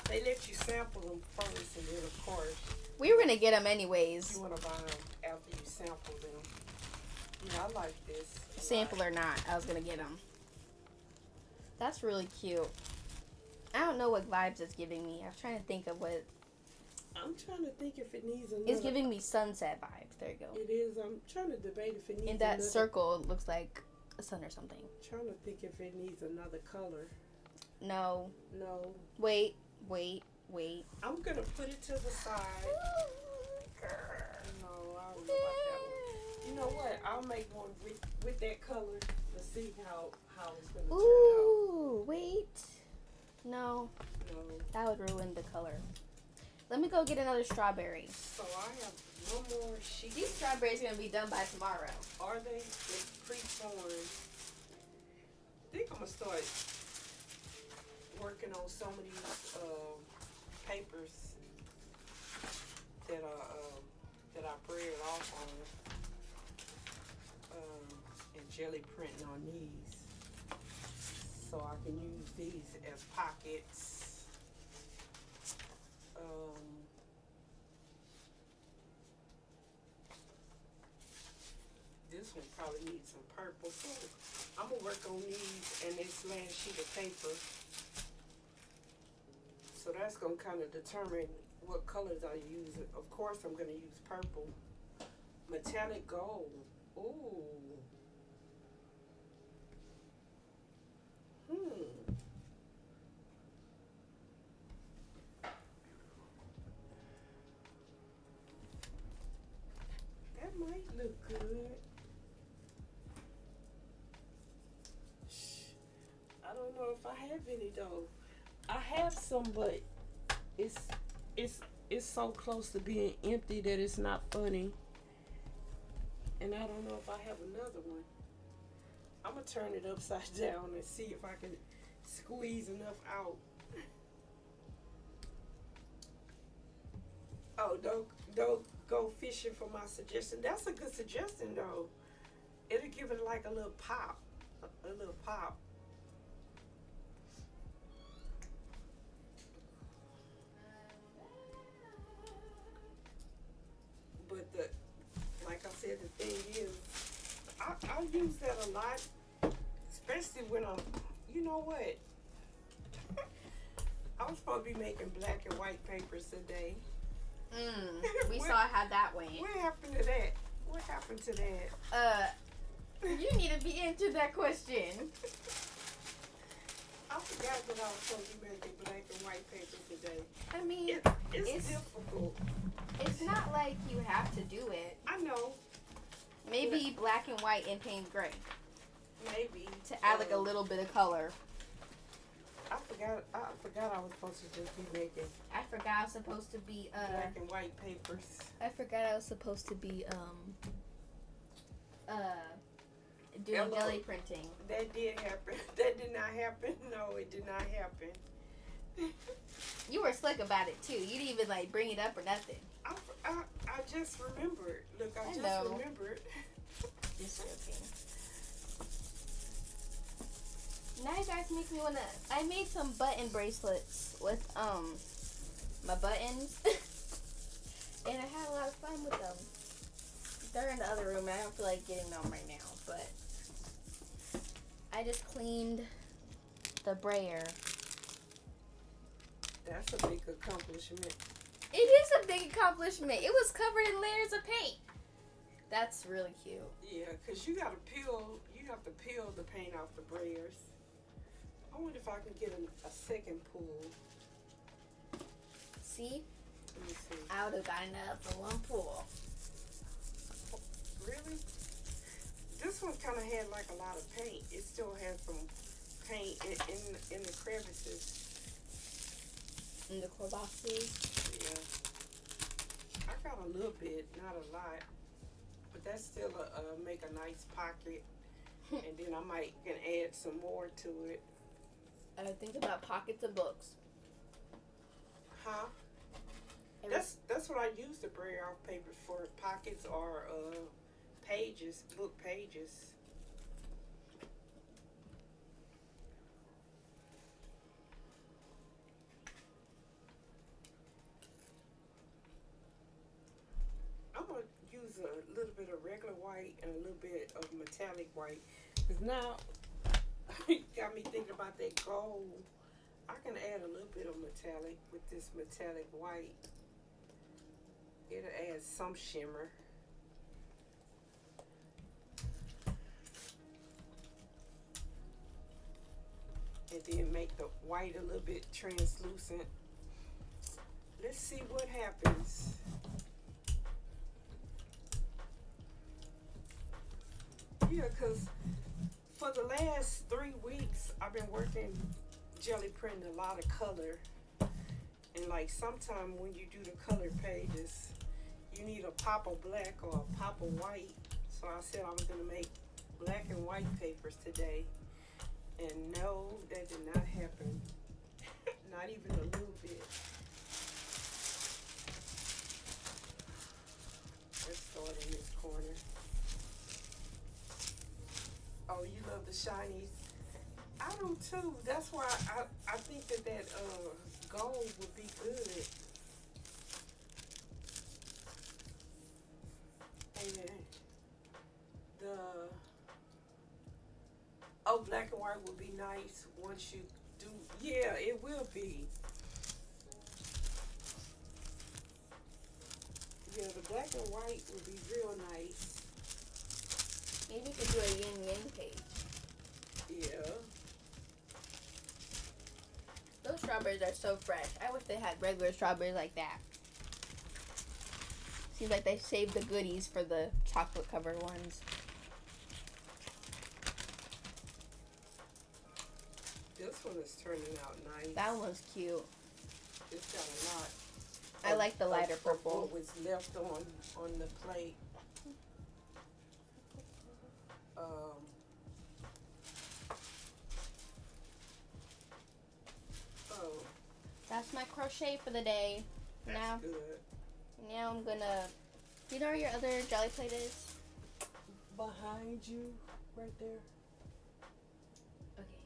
They let you sample them first, and then of course We were gonna get them anyways. you want to buy them after you sample them. Yeah, I like this. a Sample lot. or not, I was gonna get them. That's really cute. I don't know what vibes it's giving me. I was trying to think of what I'm trying to think if it needs another. it's giving me. Sunset vibes. There you go. It is. I'm trying to debate if it needs In that another. circle, it looks like a sun or something. Trying to think if it needs another color. No. No. Wait. I'm gonna put it to the side. No, I don't know about that one. You know what? I'll make one with that color to see how it's gonna turn Ooh, wait. No, out. No. that would ruin the color. Let me go get another strawberry. So I have one more sheet. These strawberries are gonna be done by tomorrow. Are they? They're pre-formed. I think I'm gonna start working on some of these papers that I braided off on, and jelly printing on these, so I can use these as pockets. This one probably needs some purple, so I'm gonna work on these and this last sheet of paper. So that's gonna kind of determine what colors I use. Of course, I'm gonna use purple, metallic gold. Ooh. That might look good. I don't know if I have any though. I have some, but it's so close to being empty that it's not funny. And I don't know if I have another one. I'm gonna turn it upside down and see if I can squeeze enough out. Oh, don't go fishing for my suggestion. That's a good suggestion though. It'll give it like a little pop. A little pop. But like I said, the thing is, I use that a lot, especially when you know what? I was supposed to be making black and white papers today. We saw how that went. What happened to that? What happened to that? You need to be into that question. I forgot that I was supposed to be making black and white papers today. I mean, it's difficult. It's not like you have to do it. I know. Maybe black and white and Payne's gray. Maybe. To add like a little bit of color. I forgot I was supposed to just be making. I forgot I was supposed to be black and white papers. I forgot I was supposed to be doing jelly printing. That did happen. That did not happen. No, it did not happen. You were slick about it too. You didn't even like bring it up or nothing. I just remembered. Look, I just remembered. Just joking. Now you guys make me wanna. I made some button bracelets with my buttons, and I had a lot of fun with them. They're in the other room, and I don't feel like getting them right now. But I just cleaned the brayer. That's a big accomplishment. It is a big accomplishment. It was covered in layers of paint. That's really cute. Yeah, because you have to peel the paint off the brayers. I wonder if I can get a second pull. See? Let me see. I would have got enough for one pull. Really? This one kind of had like a lot of paint. It still has some paint in the crevices. In the crevasses? Yeah. I got a little bit, not a lot. But that's still make a nice pocket. And then I might can add some more to it. I think about pockets of books. Huh? That's what I use the brayer off paper for, pockets or pages, book pages. I'm gonna use a little bit of regular white and a little bit of metallic white, because now got me thinking about that gold. I can add a little bit of metallic with this metallic white. It'll add some shimmer. And then make the white a little bit translucent. Let's see what happens. Yeah, because for the last 3 weeks, I've been working jelly printing a lot of color. And like sometime when you do the color pages, you need a pop of black or a pop of white. So I said I was going to make black and white papers today. And no, that did not happen. the shinies. I do too. That's why I think that gold would be good. And the black and white would be nice once you do. Yeah, it will be. Yeah, the black and white would be real nice. Maybe you could do a yin yang page. Yeah. Those strawberries are so fresh. I wish they had regular strawberries like that. Seems like they saved the goodies for the chocolate covered ones. This one is turning out nice. That one's cute. It's got a lot. I like the lighter purple. What was left on the plate. That's my crochet for the day. That's good. Now I'm gonna. You know where your other jelly plate is? Behind you, right there. Okay.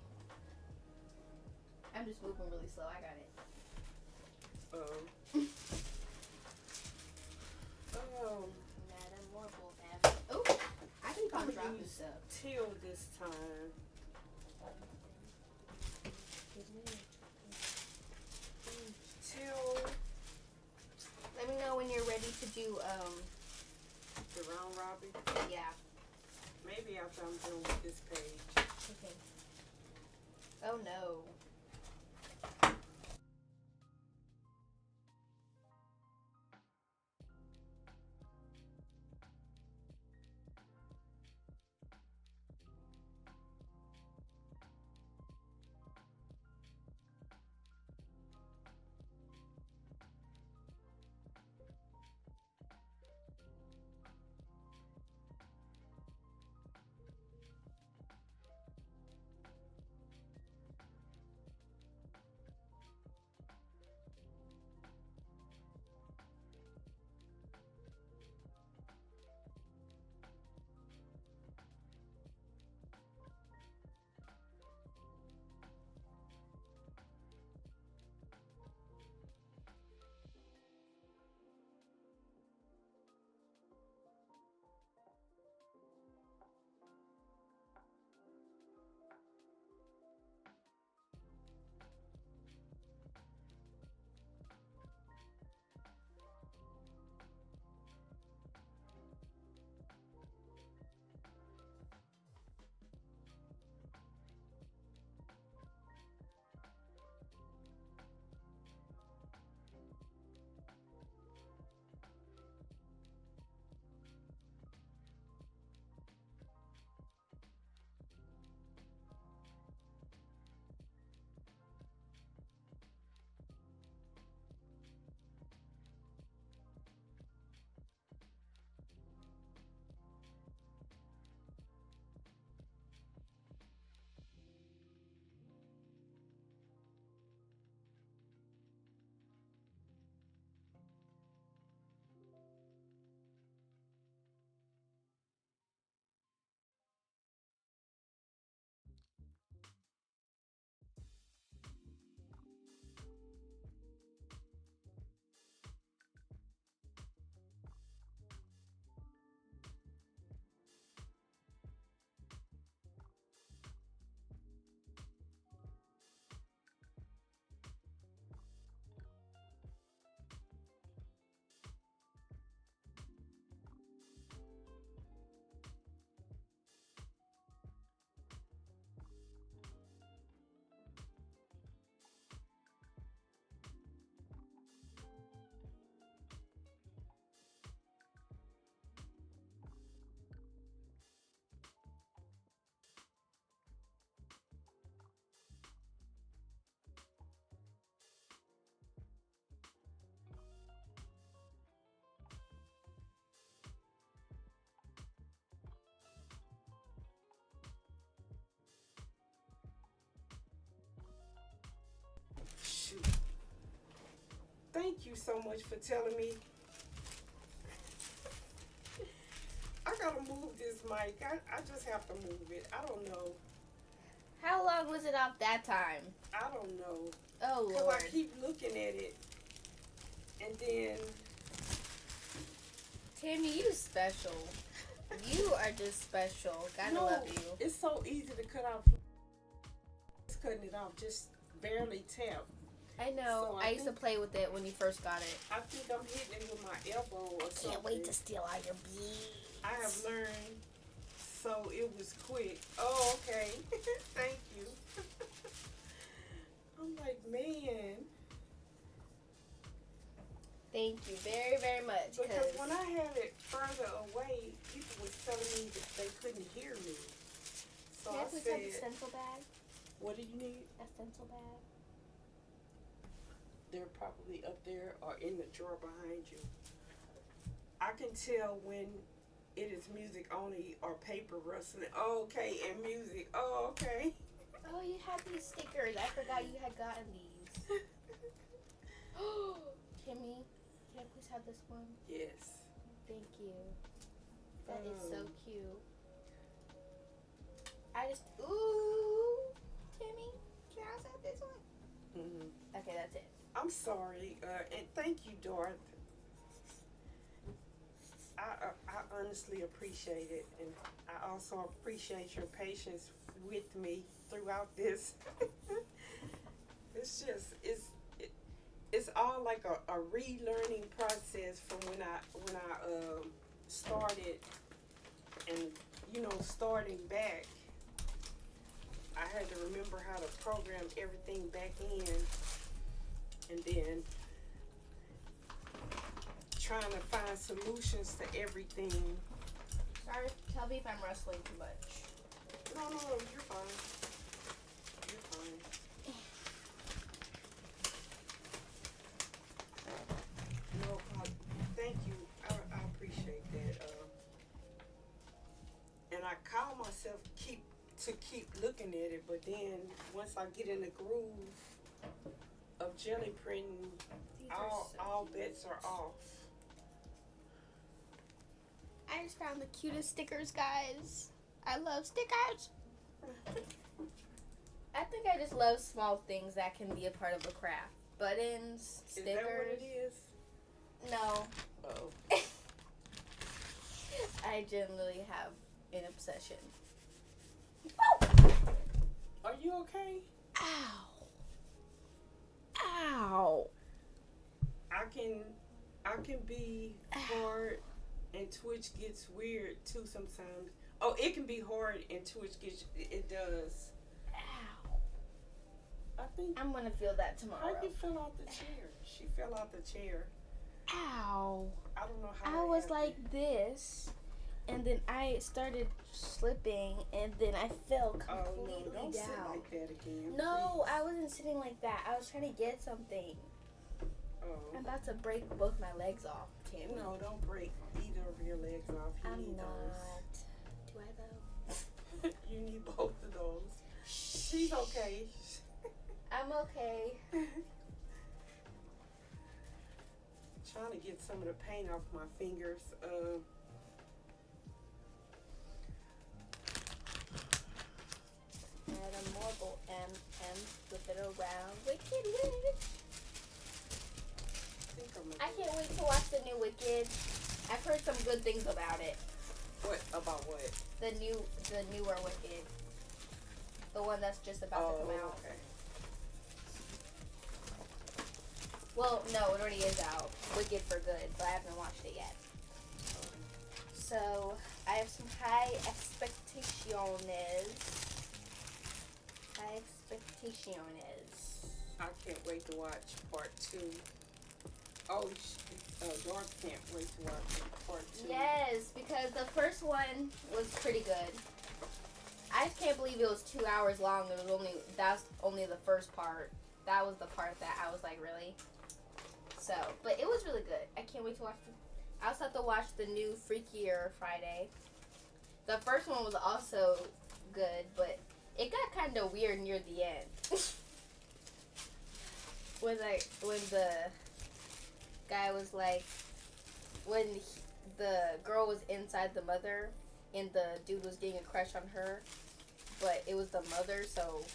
I'm just moving really slow. I got it. Madam Warble. Oh, I think I'm dropping stuff. Till this time. Till. Let me know when you're ready to do The round robin. Yeah. Maybe after I'm done with this page. Okay. Oh no. Shoot. Thank you so much for telling me. I gotta move this mic. I just have to move it. I don't know. How long was it off that time? I don't know. Oh, Because Lord. I keep looking at it. And then, Tammy, you special. You are just special. Gotta no, love you. it's so easy to cut off. Just cutting it off, just barely tap. I know. So I used to play with it when you first got it. I think I'm hitting it with my elbow or something. Can't wait to steal all your beads. I have learned, so it was quick. Oh, okay. Thank you. I'm like, man. Thank you very, very much. Because when I had it further away, people was telling me that they couldn't hear me. So Can I I please have the said, stencil bag? what do you need? A stencil bag? They're probably up there or in the drawer behind you. I can tell when it is music only or paper rustling. Oh, okay, and music. Oh, okay. Oh, you had these stickers. I forgot you had gotten these. Oh, Timmy, can I please have this one? Yes. Thank you. That is so cute. Ooh, Timmy, can I also have this one? Mm-hmm. Okay, that's it. I'm sorry, and thank you, Dorothy. I honestly appreciate it, and I also appreciate your patience with me throughout this. It's just it's all like a relearning process from when I started, and starting back. I had to remember how to program everything back in, and then trying to find solutions to everything. Sorry, tell me if I'm rustling too much. No, you're fine. You're fine. No, thank you. I appreciate that. And I call myself keep looking at it, but then once I get in the groove of jelly printing, all bets are off. I just found the cutest stickers, guys. I love stickers. I think I just love small things that can be a part of a craft. Buttons, stickers. Is that what it is? No. Oh. I generally have an obsession. Are you okay? Ow. Ow. I can be hard and Twitch gets weird too sometimes. Oh, it can be hard and Twitch it does. Ow. I think I'm gonna feel that tomorrow. how you fell off the chair? She fell off the chair. Ow. I don't know how. I that was happened. like this, and then I started slipping, and then I fell completely no, don't down. sit like that again. No, please. I wasn't sitting like that. I was trying to get something. Oh. I'm about to break both my legs off, Tim. No, don't break either of your legs off. You I'm need not. Do I though? those. You need both of those. She's okay. I'm okay. Trying to get some of the paint off my fingers. And a marble M flip it around. Wicked Witch. I can't wait to watch the new Wicked. I've heard some good things about it. What about what? The newer Wicked. The one that's just about to come out. Okay. Well, no, it already is out. Wicked for Good, but I haven't watched it yet. So, I have some high expectations. High expectations. I can't wait to watch part 2. Oh, Dorothy can't wait to watch part 2. Yes, because the first one was pretty good. I just can't believe it was 2 hours long. That's only the first part. That was the part that I was like, really? So, but it was really good. I can't wait to watch it. I also have to watch the new Freakier Friday. The first one was also good, but it got kind of weird near the end. when the guy was like, the girl was inside the mother, and the dude was getting a crush on her. but it was the mother, so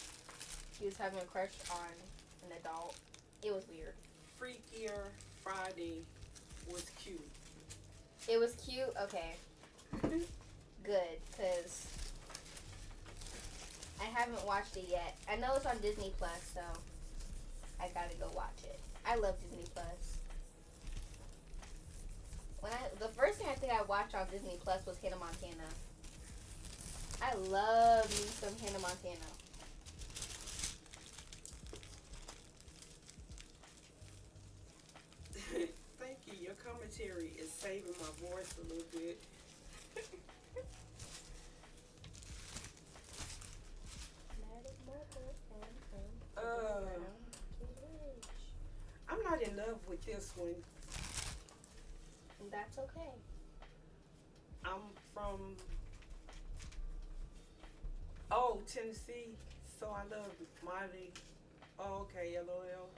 he was having a crush on an adult. It was weird. Freakier Friday was cute. It was cute? Okay. Good, because I haven't watched it yet. I know it's on Disney Plus, so I gotta go watch it. I love Disney Plus. The first thing I think I watched on Disney Plus was Hannah Montana. I love me some Hannah Montana. Thank you. Your commentary is saving my voice a little bit. I'm not in love with this one. That's okay. I'm from Tennessee, so I love Miley. Oh, okay, LOL.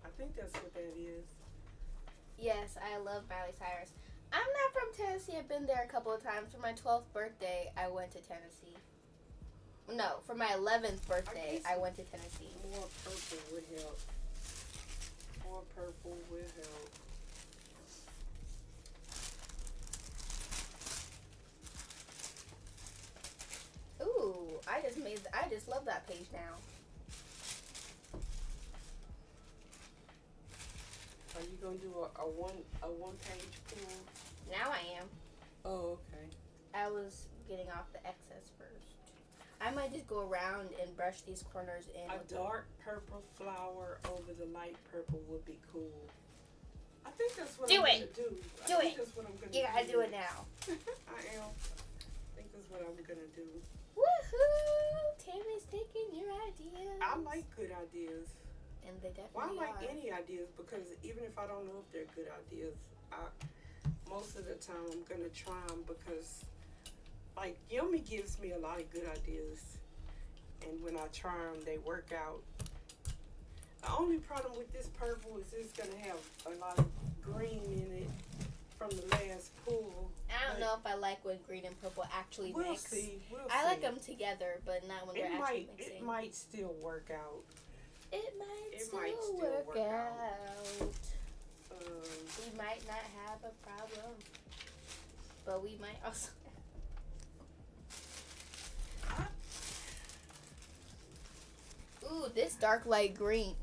I think that's what that is. Yes, I love Miley Cyrus. I'm not from Tennessee. I've been there a couple of times. For my 12th birthday, I went to Tennessee. No, for my 11th birthday, I went to Tennessee. More purple would help. More purple would help. Ooh, I just love that page now. Are you gonna do a one page pull? Now I am. Oh, okay. I was getting off the excess first. I might just go around and brush these corners in. A dark purple flower over the light purple would be cool. I think that's what I'm gonna do. I think that's what I'm gonna do. You gotta do it now. I am. I think that's what I'm gonna do. Woohoo! Tammy's taking your ideas. I like good ideas. And they definitely Well, I like are. any ideas because even if I don't know if they're good ideas, most of the time I'm gonna try them because, like, Yumi gives me a lot of good ideas, and when I try them, they work out. The only problem with this purple is it's gonna have a lot of green in it from the last pool. I don't know if I like when green and purple actually We'll mix. see. I like them together, but not when they're actually mixing. It might still work out. It might still work out. We might not have a problem, but we might also. Ooh, this dark light green.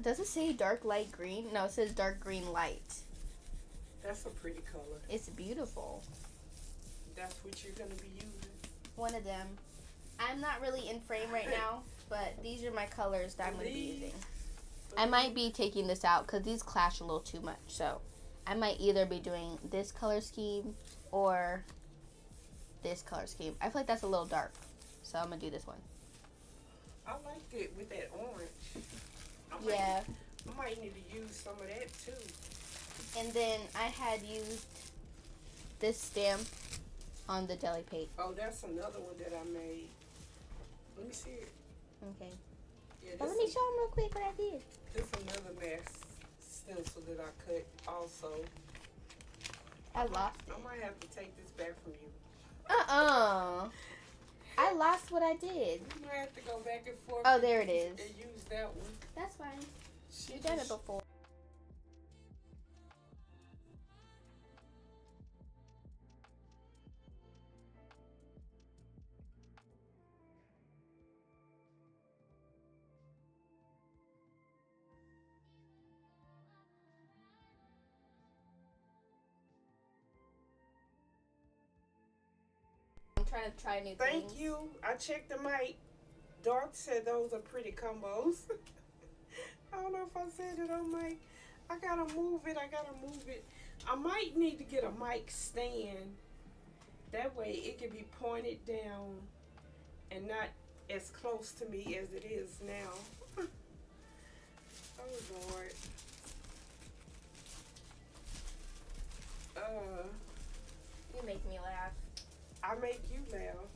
Does it say dark light green? No, it says dark green light. That's a pretty color. It's beautiful. That's what you're gonna be using. One of them. I'm not really in frame right now, but these are my colors that I'm going to be using. I might be taking this out because these clash a little too much. So I might either be doing this color scheme or this color scheme. I feel like that's a little dark, so I'm going to do this one. I liked it with that orange. I might need to use some of that too. And then I had used this stamp on the deli plate. Oh, that's another one that I made. Let me see it. Okay. Yeah, Well, let me show them real quick what I did. This is another mass stencil that I cut also. I lost it. I might have to take this back from you. I lost what I did. You might have to go back and forth. Oh, there it is. And use that one. That's fine. You've done it before. I'm trying to try new things. Thank you. I checked the mic. Dark said those are pretty combos. I don't know if I said it on mic. I gotta move it. I might need to get a mic stand. That way it can be pointed down and not as close to me as it is now. Oh Lord. You make me laugh. I make you laugh.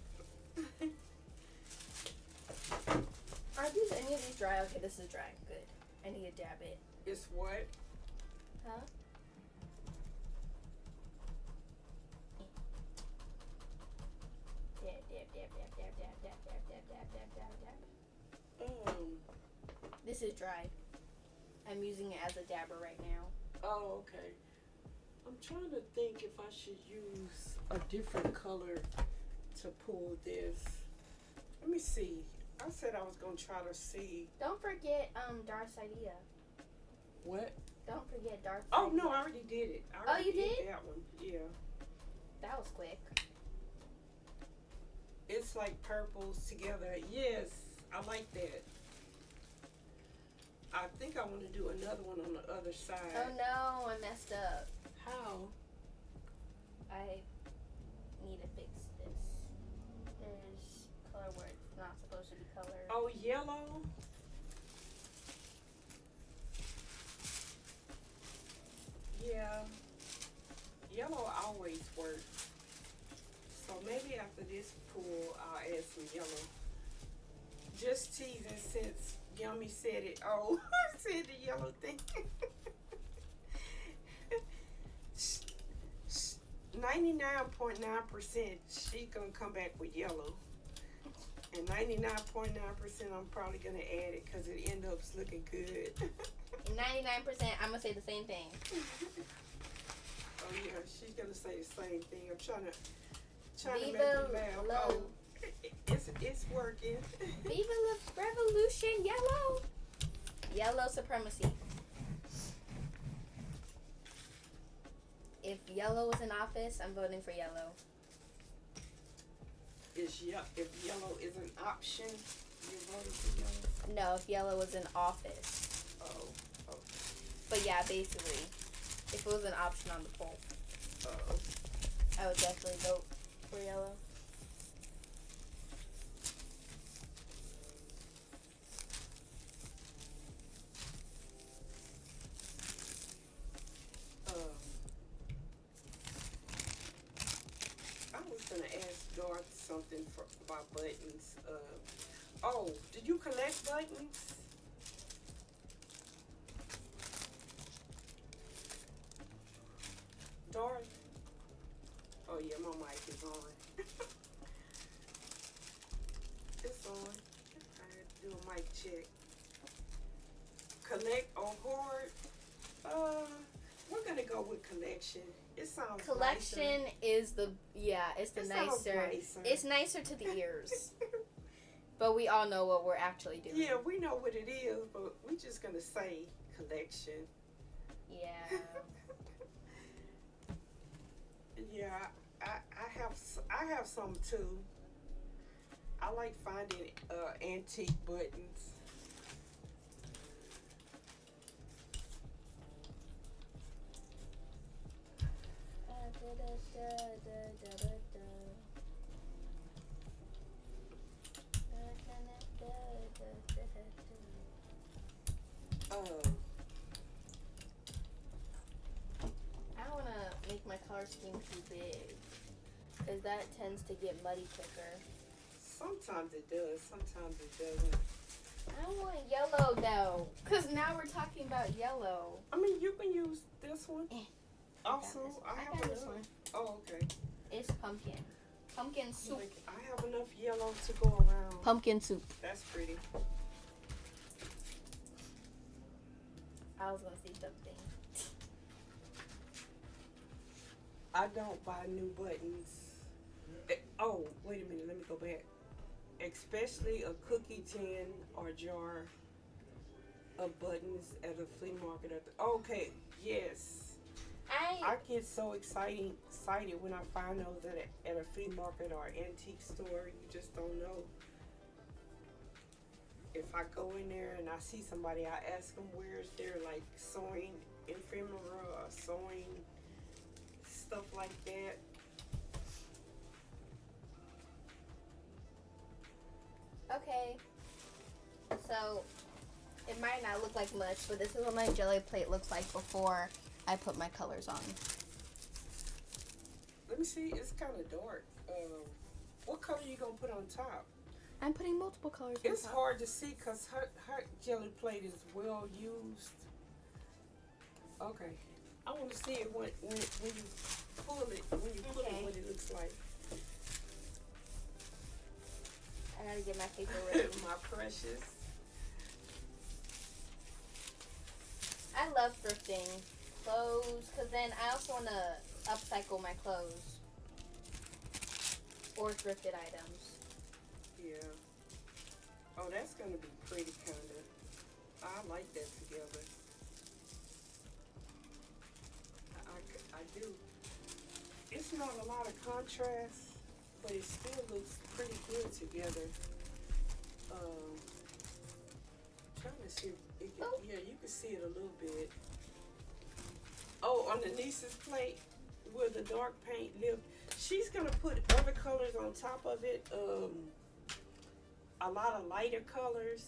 Are these any of these dry? Okay, this is dry. Good. I need to dab it. It's what? Huh? Dab. dab, dab, dab, dab, dab, dab, dab. This is dry. I'm using it as a dabber right now. Oh, okay. I'm trying to think if I should use a different color to pull this. Let me see. I said I was gonna try to see. Don't forget Darth's idea. What? Don't forget Darth's Oh idea. no, I already did it. I Oh, already you did? that one. Yeah. That was quick. It's like purples together. Yes, I like that. I think I want to do another one on the other side. Oh no, I messed up. How? I need to fix this. There's color where it's not supposed to be colored. Oh, yellow. Yeah. Yellow always works. So maybe after this pool, I'll add some yellow. Just teasing since Yummy said it. Oh, said the yellow thing. 99.9% she gonna come back with yellow. And 99.9% I'm probably gonna add it because it ends up looking good. 99%, I'm gonna say the same thing. Oh yeah, she's gonna say the same thing. I'm trying to make Viva you laugh. love. Oh, it's working. Viva la revolution, yellow. Yellow supremacy. If yellow was in office, I'm voting for yellow. If yellow is an option, you're voting for yellow. No, if yellow was in office. Oh, okay. But yeah, basically, if it was an option on the poll, I would definitely vote for yellow. I was gonna ask Dorothy something about buttons. Oh, did you collect buttons? Dorothy? Oh yeah, my mic is on. It's on. I had to do a mic check. Collect or hoard? We're gonna go with collection. It sounds Collection nicer. is the it's the It sounds nicer. nicer. It's nicer to the ears. But we all know what we're actually doing. Yeah, we know what it is, but we're just gonna say collection. Yeah. Yeah, I have some too. I like finding antique buttons. I don't want to make my color scheme too big, because that tends to get muddy quicker. Sometimes it does, sometimes it doesn't. I don't want yellow though, because now we're talking about yellow. I mean, you can use this one. Also, this one. I I have got enough. this one. Oh, okay. It's pumpkin. Pumpkin soup. Like, I have enough yellow to go around. Pumpkin soup. That's pretty. I was gonna say something. I don't buy new buttons. Oh, wait a minute. Let me go back. Especially a cookie tin or jar of buttons at a flea market. Okay, yes. I get so excited when I find those at a flea market or antique store. You just don't know. If I go in there and I see somebody, I ask them where's their like sewing ephemera or sewing stuff like that. Okay. So, it might not look like much, but this is what my jelly plate looks like before I put my colors on. Let me see. It's kind of dark. What color you gonna put on top? I'm putting multiple colors on It's top. hard to see because her jelly plate is well used. Okay. I want to see it when you pull it, when you put it, Okay. what it looks like. I gotta get my paper ready. My precious. I love thrifting clothes because then I also want to upcycle my clothes or thrifted items. Yeah. Oh, that's gonna be pretty, kinda. I like that together. I do. It's not a lot of contrast, but it still looks pretty good together. Trying to see if it can, yeah, you can see it a little bit. Oh, on the niece's plate where the dark paint lived, she's gonna put other colors on top of it. A lot of lighter colors.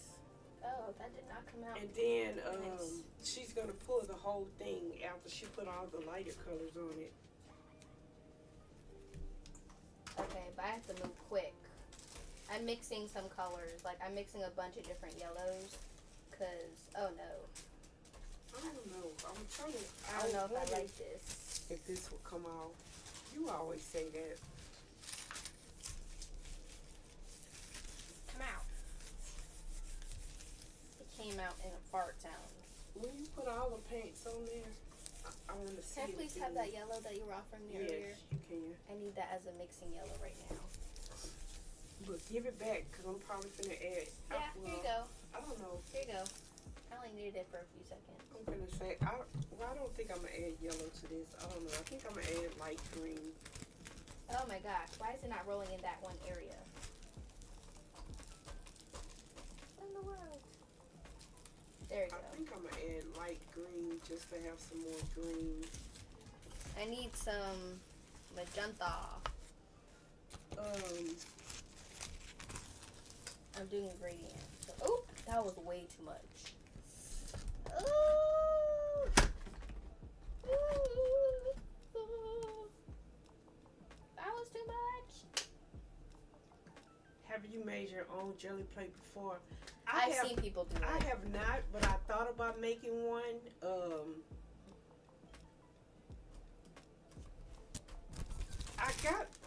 Oh, that did not come out. And then Nice. she's gonna pull the whole thing after she put all the lighter colors on it. Okay, but I have to move quick. I'm mixing some colors. Like, I'm mixing a bunch of different yellows. Because, oh no. I don't know. I'm trying to. I don't know if I wonder like this. if this will come out. You always say that. Come out. It came out in a fart sound. When you put all the paints on there, I want to see. Can I please have that yellow that you were offering me earlier? Yes, you can. I need that as a mixing yellow right now. But give it back, because I'm probably going to add. Yeah, here you go. I don't know. Here you go. I only needed it for a few seconds. I'm going to say, I don't think I'm going to add yellow to this. I don't know. I think I'm going to add light green. Oh my gosh, why is it not rolling in that one area? What in the world? There you I go. think I'm going to add light green just to have some more green. I need some magenta. I'm doing ingredients. So, oh, that was way too much. Ooh. That was too much. Have you made your own jelly plate before? I've seen people do it. I have not, but I thought about making one.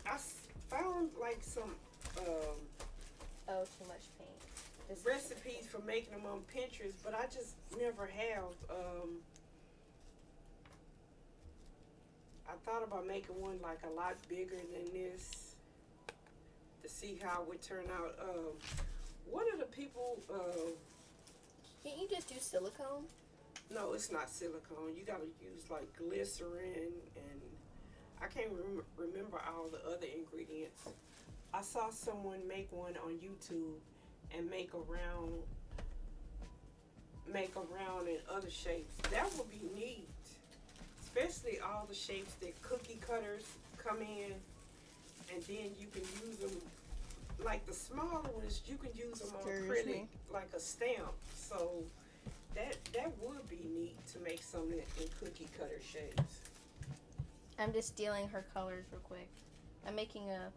I found like some Oh, too much paint. This is recipes for making them on Pinterest, but I just never have. I thought about making one like a lot bigger than this to see how it would turn out. What are the people? Can't you just do silicone? No, it's not silicone. You gotta use like glycerin, and I can't remember all the other ingredients. I saw someone make one on YouTube and make a round in other shapes. That would be neat, especially all the shapes that cookie cutters come in, and then you can use them. Like the smaller ones, you can use them on acrylic, like a stamp. So that would be neat to make some in cookie cutter shapes. I'm just stealing her colors real quick. I'm making a.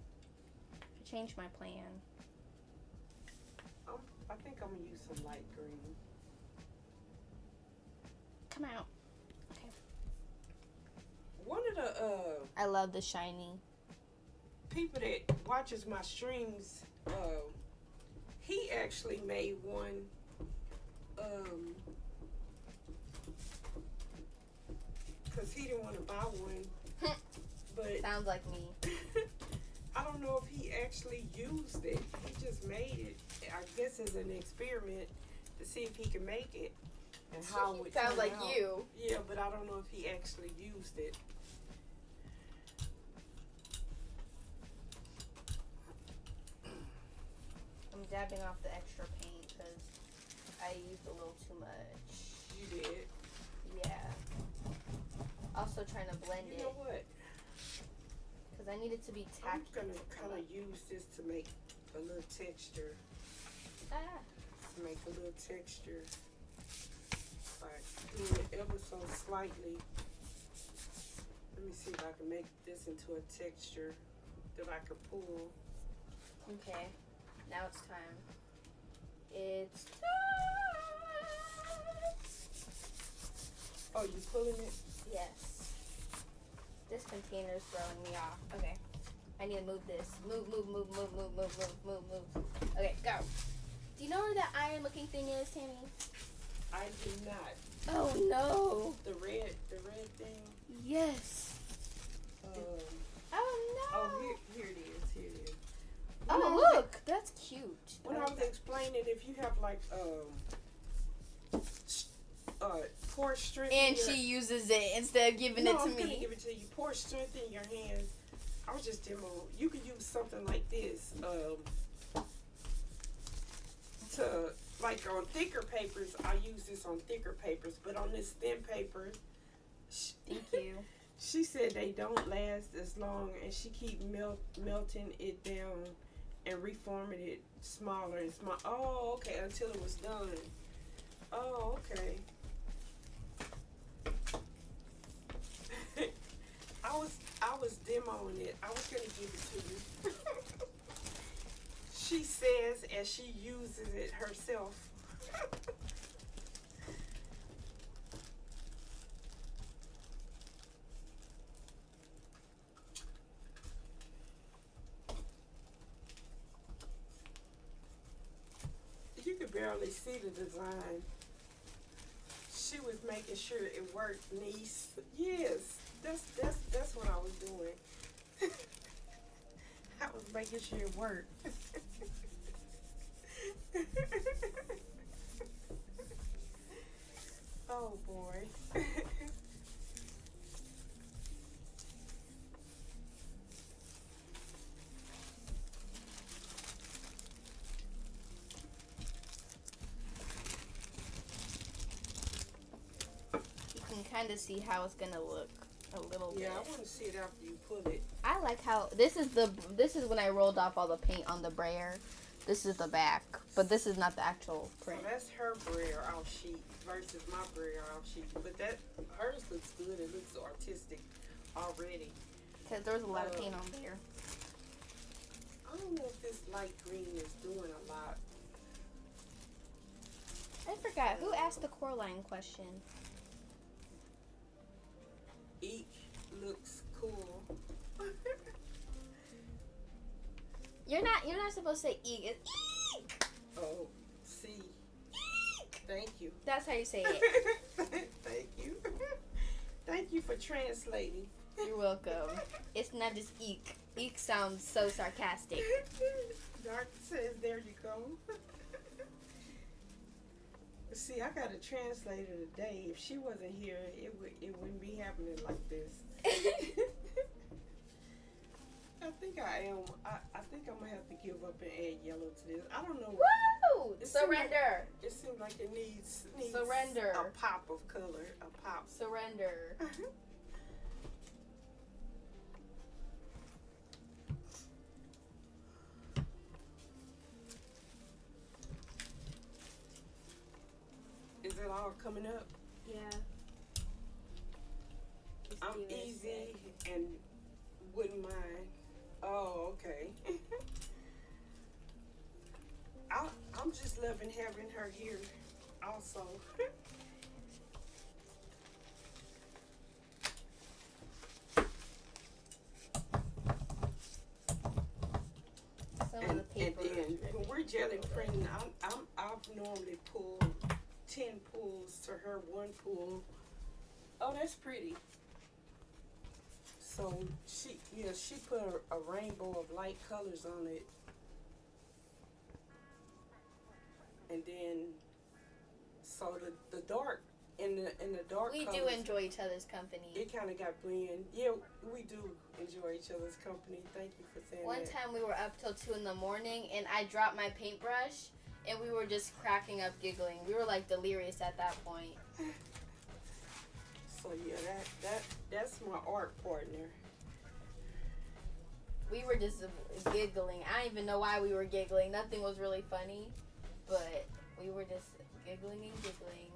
Change my plan. I think I'm gonna use some light green. Come out. Okay. One of the I love the shiny. people that watches my streams, he actually made one. Cause he didn't want to buy one, but Sounds like me. I don't know if he actually used it. He just made it, I guess, as an experiment to see if he could make it and how it would Sounds turn like out. you. Yeah, but I don't know if he actually used it. I'm dabbing off the extra paint because I used a little too much. You did. Yeah. Also trying to blend You it know what? because I need it to be I'm tacky. gonna kind of use this to make a little texture. Ah. To make a little texture by doing it ever so slightly. Let me see if I can make this into a texture that I could pull. Okay. Now it's time. It's time. Oh, you pulling it? Yes. This container's throwing me off. Okay. I need to move this. Move. Okay, go. Do you know where that iron looking thing is, Tammy? I do not. Oh no. The red thing. Yes. Um, Oh no. oh, here it is. Here it is. Oh look, that's cute. When I was explaining, if you have like pour strength, And she uses it instead of giving it to I'm gonna me. give it to you. Pour strength in your hands. I was just demoing. You could use something like this to, like on thicker papers. I use this on thicker papers, but on this thin paper, Thank you. she said they don't last as long, and she keep melting it down and reforming it smaller and smaller. Oh, okay, until it was done. Oh, okay. I was demoing it. I was gonna give it to you. She says as she uses it herself. You could barely see the design. She was making sure it worked, niece. Yes, that's what I was doing. I was making sure it worked. Oh boy. You can kind of see how it's gonna look a little bit. Yeah, I want to see it after you put it. I like how this is when I rolled off all the paint on the brayer. This is the back, but this is not the actual So print. that's her brayer off sheet versus my brayer off sheet. But that hers looks good. It looks artistic already. Because there was a lot of paint on there. I don't know if this light green is doing a lot. I forgot who asked the core line question. Eek looks cool. You're not supposed to say eek. It's eek. Oh, see. Eek. Thank you. That's how you say it. Thank you. Thank you for translating. You're welcome. It's not just eek. Eek sounds so sarcastic. Dark says, there you go. See, I got a translator today. If she wasn't here, it wouldn't be happening like this. I think I am. I think I'm gonna have to give up and add yellow to this. I don't know. Woo! It Surrender. It seems like it needs Surrender. a pop of color. A pop. Surrender. Is it all coming up? Yeah. I'm easy and wouldn't mind. Oh, okay. I'm just loving having her here also. Some of the paper. And then when we're jelly printing, I've normally pulled 10 pulls to her 1 pull. Oh, that's pretty. So she put a rainbow of light colors on it, and then so the dark in the dark. We colors, do enjoy each other's company. It kind of got blend. Yeah, we do enjoy each other's company. Thank you for saying One that. time we were up till 2 in the morning and I dropped my paintbrush and we were just cracking up giggling. We were like delirious at that point. So yeah, that's my art partner. We were just giggling. I don't even know why we were giggling. Nothing was really funny, but we were just giggling and giggling.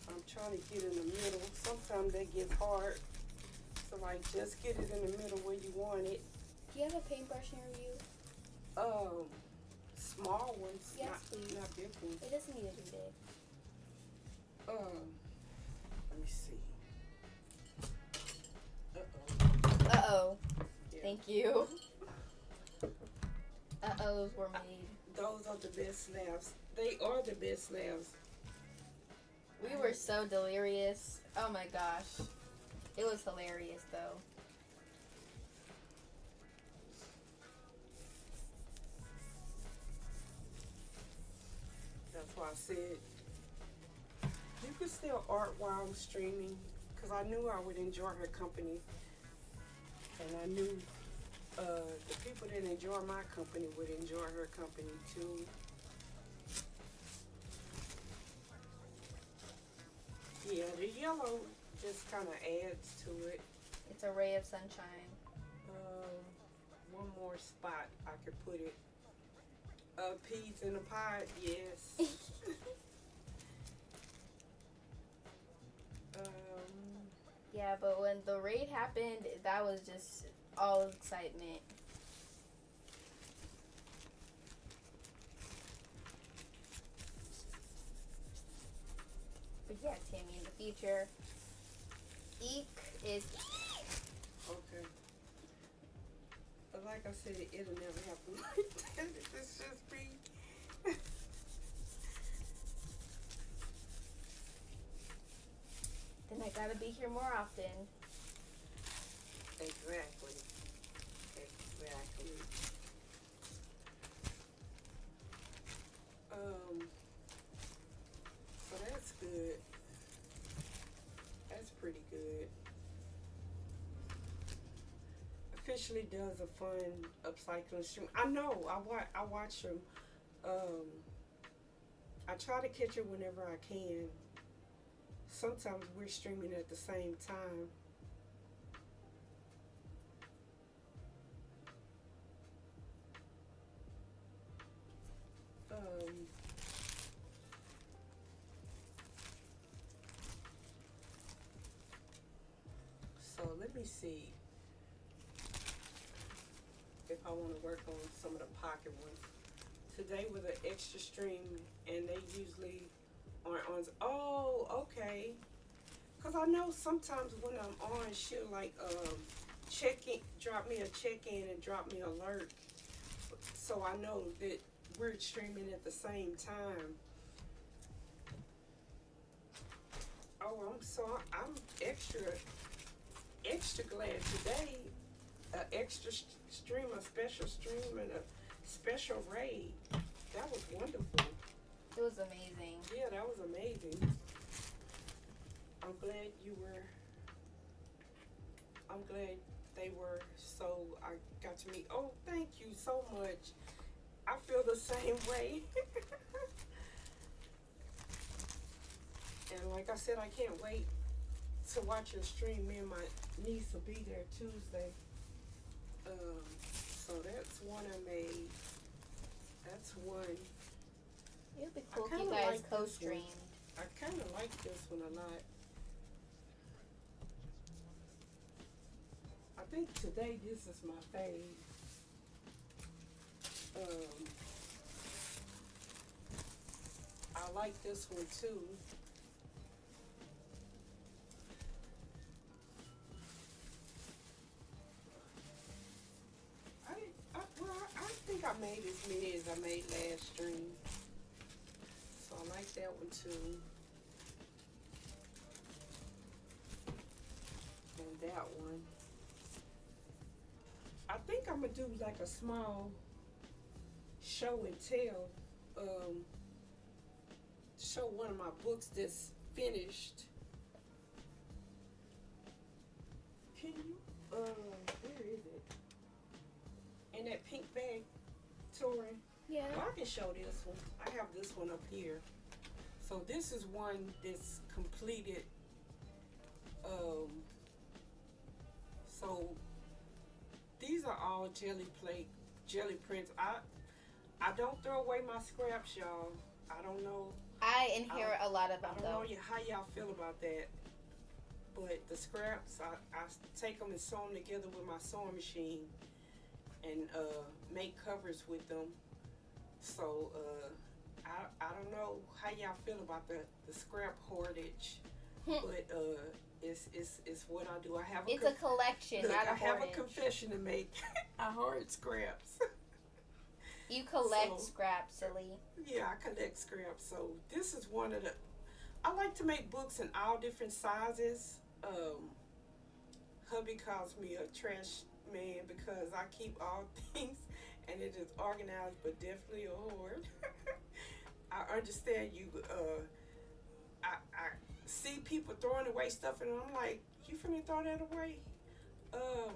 I'm trying to get in the middle. Sometimes that gets hard. So like just get it in the middle where you want it. Do you have a paintbrush near you? Small ones, Yes, please. not big ones. It doesn't need to be big. Let me see. Uh-oh. Uh-oh. Yeah. Thank you. Uh-ohs were made. Those are the best slabs. They are the best slabs. We were so delirious. Oh my gosh. It was hilarious though. That's why I said you could still art while I'm streaming, because I knew I would enjoy her company, and I knew the people that enjoy my company would enjoy her company too. Yeah, the yellow just kind of adds to it. It's a ray of sunshine. One more spot I could put it. Peas in a pot, yes. Yeah, but when the raid happened, that was just all excitement. But yeah, Tammy, in the future, eek is Okay. But like I said, it'll never happen like that. It's just me. then I gotta be here more often. Exactly. Exactly. So that's good. That's pretty good. Officially does a fun upcycling stream. I know. I watch them. I try to catch it whenever I can. Sometimes we're streaming at the same time. So let me see if I want to work on some of the pocket ones. Today was an extra stream, and they usually aren't on. Oh, okay. Cause I know sometimes when I'm on, she'll like check in, drop me a check in, and drop me alert, so I know that we're streaming at the same time. Oh, I'm extra glad today. An extra stream, a special stream, and a special raid. That was wonderful. It was amazing. Yeah, that was amazing. I'm glad they were, so I got to meet. Oh, thank you so much. I feel the same way. And like I said, I can't wait to watch your stream. Me and my niece will be there Tuesday. So that's one I made. That's one. It would be cool I if you kinda guys like this one. co-streamed. I kind of like this one a lot. I think today this is my fave. I like this one too. I think I made as many as I made last stream. So I like that one too. And that one. I think I'm gonna do like a small show and tell. Show one of my books that's finished. Can you? Where is it? In that pink bag, Torin. Yeah. Well, I can show this one. I have this one up here. So this is one that's completed. So these are all jelly prints. I don't throw away my scraps, y'all. I don't know. I inherit a lot of them, I don't though. know how y'all feel about that. But the scraps, I take them and sew them together with my sewing machine and make covers with them. So I I don't know how y'all feel about the scrap hoardage, but it's what I do. I have It's a collection, look, not a I have a hoardage. confession to make. I hoard scraps. You collect So- scraps, silly. Yeah, I collect scraps. So this is one of the. I like to make books in all different sizes. Hubby calls me a trash man because I keep all things and it is organized, but definitely a hoard. I understand you. I see people throwing away stuff, and I'm like, you finna throw that away? No,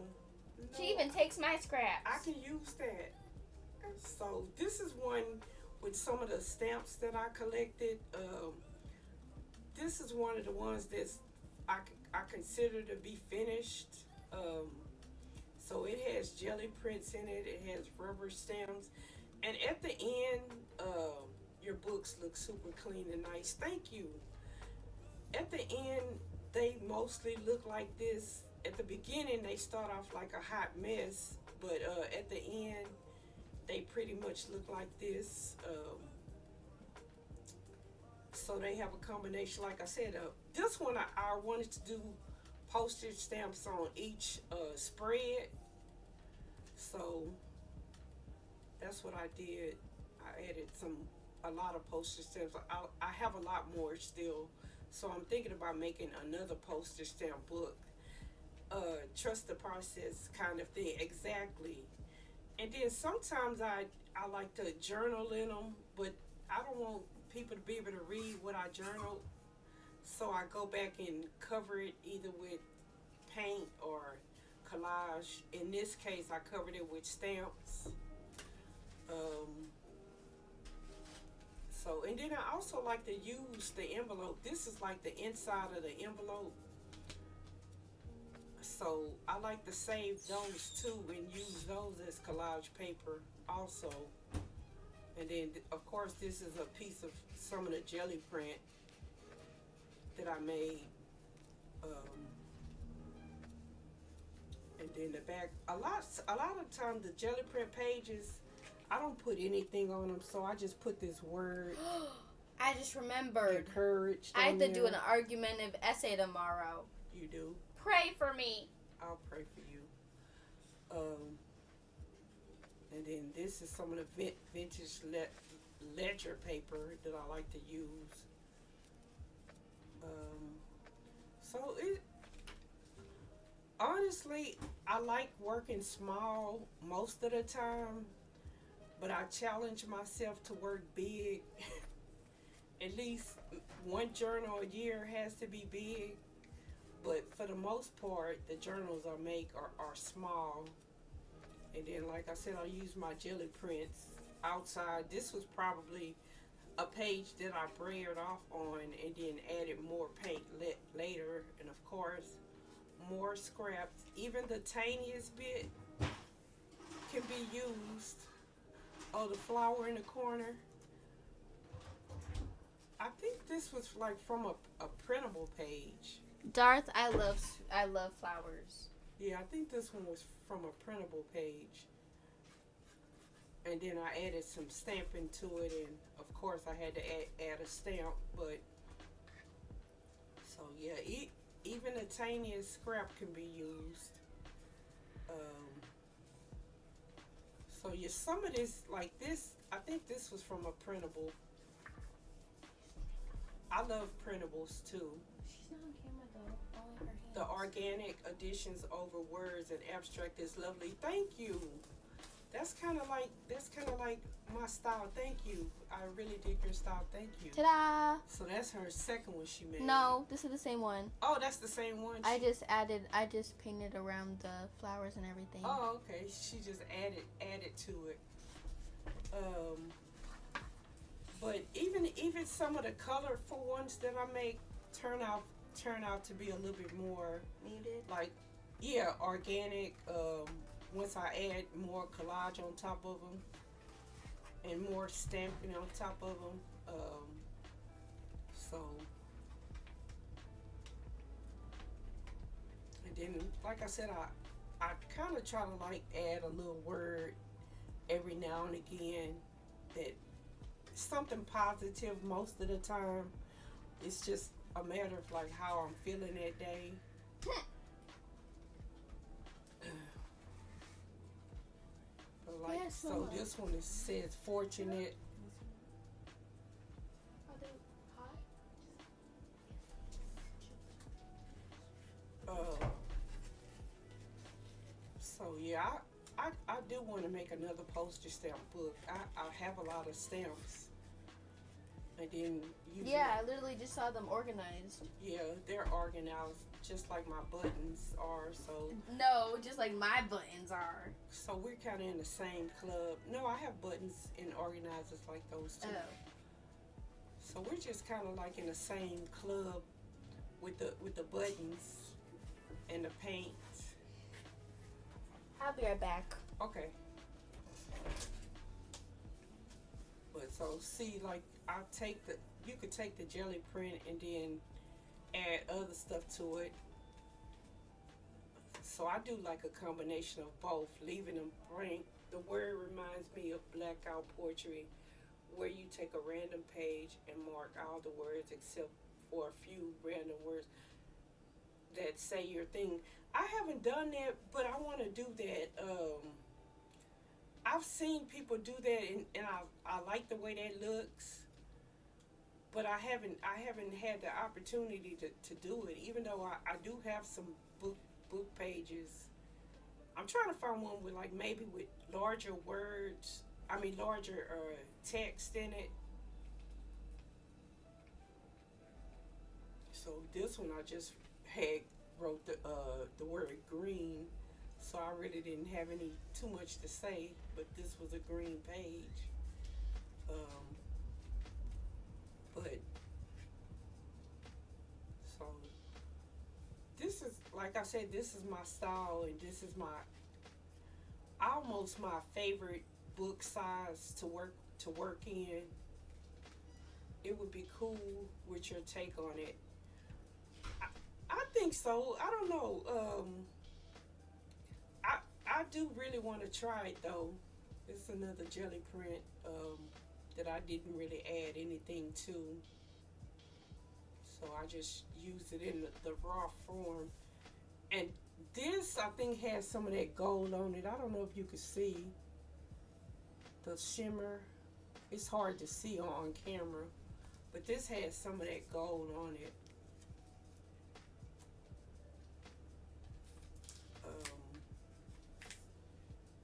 She even takes my scraps. I can use that. So this is one with some of the stamps that I collected. This is one of the ones that's I consider to be finished. So it has jelly prints in it. It has rubber stamps, and at the end, your books look super clean and nice. Thank you. At the end, they mostly look like this. At the beginning, they start off like a hot mess, but at the end, they pretty much look like this. So they have a combination. Like I said, this one I wanted to do postage stamps on each spread. So that's what I did. I added a lot of postage stamps. I have a lot more still. So I'm thinking about making another postage stamp book. Trust the process kind of thing. Exactly. And then sometimes I like to journal in them, but I don't want people to be able to read what I journal. So I go back and cover it either with paint or collage. In this case, I covered it with stamps. So, and then I also like to use the envelope. This is like the inside of the envelope. So I like to save those too and use those as collage paper also. And then of course this is a piece of some of the jelly print that I made. And then the back, a lot of times the jelly print pages, I don't put anything on them, so I just put this word. I just remembered. Encouraged. I have to do an argumentative essay tomorrow. You do? Pray for me. I'll pray for you. And then this is some of the vintage ledger paper that I like to use. So it honestly, I like working small most of the time, but I challenge myself to work big. At least one journal a year has to be big, but for the most part, the journals I make are small. And then, like I said, I use my jelly prints outside. This was probably a page that I braided off on and then added more paint later. And of course, more scraps. Even the tiniest bit can be used. Oh, the flower in the corner. I think this was like from a printable page. Darth, I love flowers. Yeah, I think this one was from a printable page. And then I added some stamping to it, and of course I had to add a stamp, but so yeah, even the tiniest scrap can be used. So yeah, some of this, like this, I think this was from a printable. I love printables too. She's not on camera though, only her hands. The organic additions over words and abstract is lovely. Thank you. That's kind of like my style. Thank you. I really dig your style. Thank you. Ta-da! So that's her second one she made. No, this is the same one. Oh, that's the same one. I just painted around the flowers and everything. Oh, okay. She just added to it. But even some of the colorful ones that I make turn out to be a little bit more Muted. like, yeah, organic. Once I add more collage on top of them and more stamping on top of them, so, and then like I said, I kind of try to like add a little word every now and again that something positive most of the time. It's just a matter of like how I'm feeling that day. But like, Yes, so Mama. this one it says fortunate. Are they hot? So yeah, I do want to make another postage stamp book. I have a lot of stamps, and then usually, Yeah, I literally just saw them organized. yeah, they're organized just like my buttons are. No, just like my buttons are. So we're kind of in the same club. No, I have buttons and organizers like those too. Oh. So we're just kind of like in the same club with the buttons and the paint. I'll be right back. Okay. But so see, like you could take the jelly print and then add other stuff to it. So I do like a combination of both, leaving them blank. The word reminds me of blackout poetry, where you take a random page and mark all the words except for a few random words that say your thing. I haven't done that, but I want to do that. I've seen people do that, and I like the way that looks, but I haven't had the opportunity to do it. Even though I do have some book pages, I'm trying to find one with like maybe with larger words. I mean larger text in it. So this one I just wrote the word green, so I really didn't have too much to say, but this was a green page. But so this is, like I said, this is my style, and this is almost my favorite book size to work in. It would be cool with your take on it. I think so. I don't know. I do really want to try it though. It's another jelly print that I didn't really add anything to. So I just used it in the raw form. And this, I think, has some of that gold on it. I don't know if you can see the shimmer. It's hard to see on camera, but this has some of that gold on it.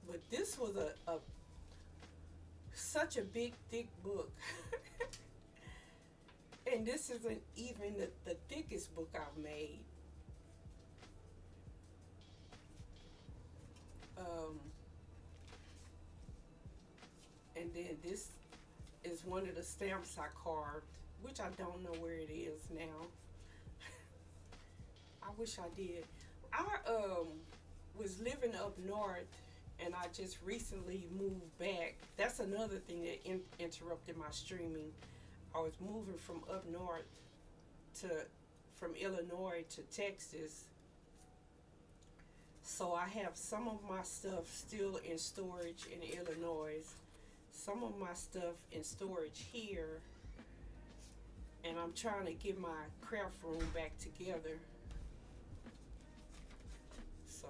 But this was such a big, thick book. And this isn't even the thickest book I've made. And then this is one of the stamps I carved, which I don't know where it is now. I wish I did. I was living up north, and I just recently moved back. That's another thing that interrupted my streaming. I was moving from up north from Illinois to Texas. So I have some of my stuff still in storage in Illinois, some of my stuff in storage here, and I'm trying to get my craft room back together. So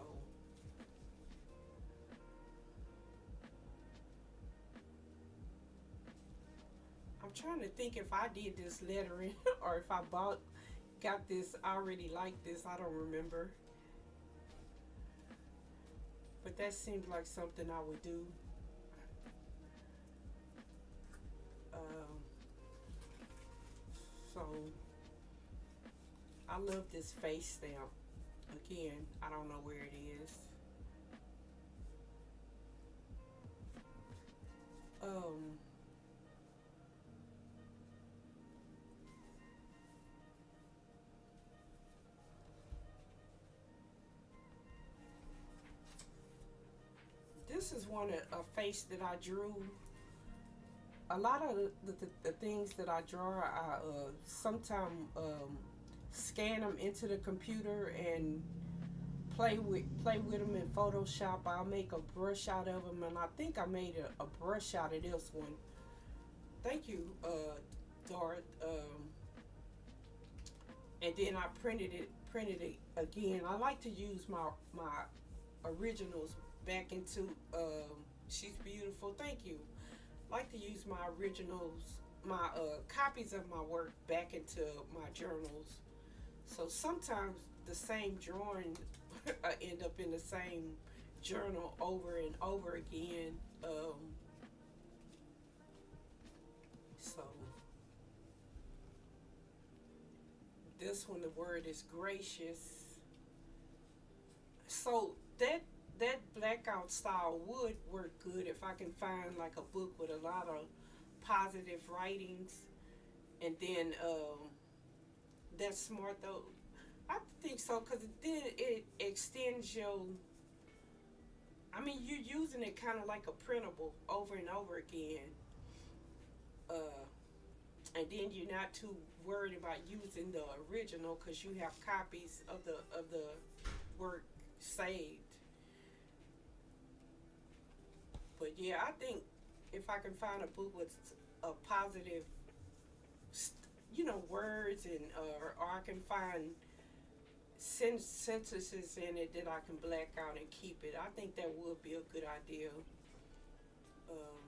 I'm trying to think if I did this lettering or if I got this, I already like this, I don't remember. But that seems like something I would do. So I love this face stamp. Again, I don't know where it is. This is a face that I drew. A lot of the things that I draw, I sometimes scan them into the computer and play with them in Photoshop. I'll make a brush out of them, and I think I made a brush out of this one. Thank you, Dart. And then I printed it again. I like to use my originals back into. She's beautiful. Thank you. Like to use my originals, my copies of my work back into my journals. So sometimes the same drawing end up in the same journal over and over again. So this one, the word is gracious. So that blackout style would work good if I can find like a book with a lot of positive writings, and then that's smart though. I think so because then it extends your. I mean, you're using it kind of like a printable over and over again, uh, and then you're not too worried about using the original because you have copies of the work saved. But yeah, I think if I can find a book with a positive, words and or I can find sentences in it that I can black out and keep it, I think that would be a good idea. Um,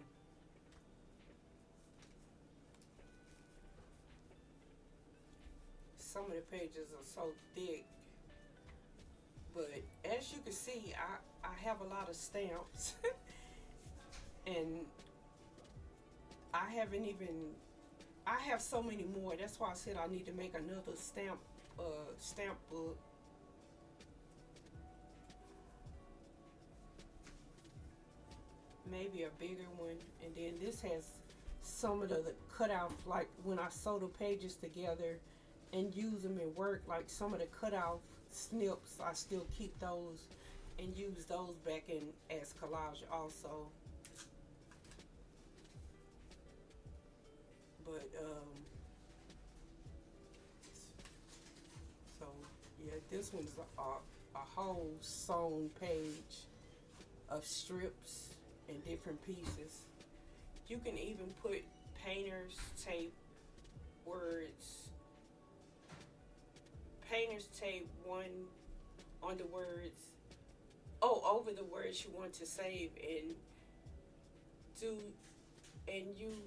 some of the pages are so thick, but as you can see, I have a lot of stamps, and I haven't even. I have so many more. That's why I said I need to make another stamp book. Maybe a bigger one. And then this has some of the cutout, like when I sew the pages together and use them in work, like some of the cutout snips, I still keep those and use those back in as collage also. But so yeah, this one's a whole sewn page of strips and different pieces. You can even put painter's tape words, painter's tape one on the words, over the words you want to save, and do you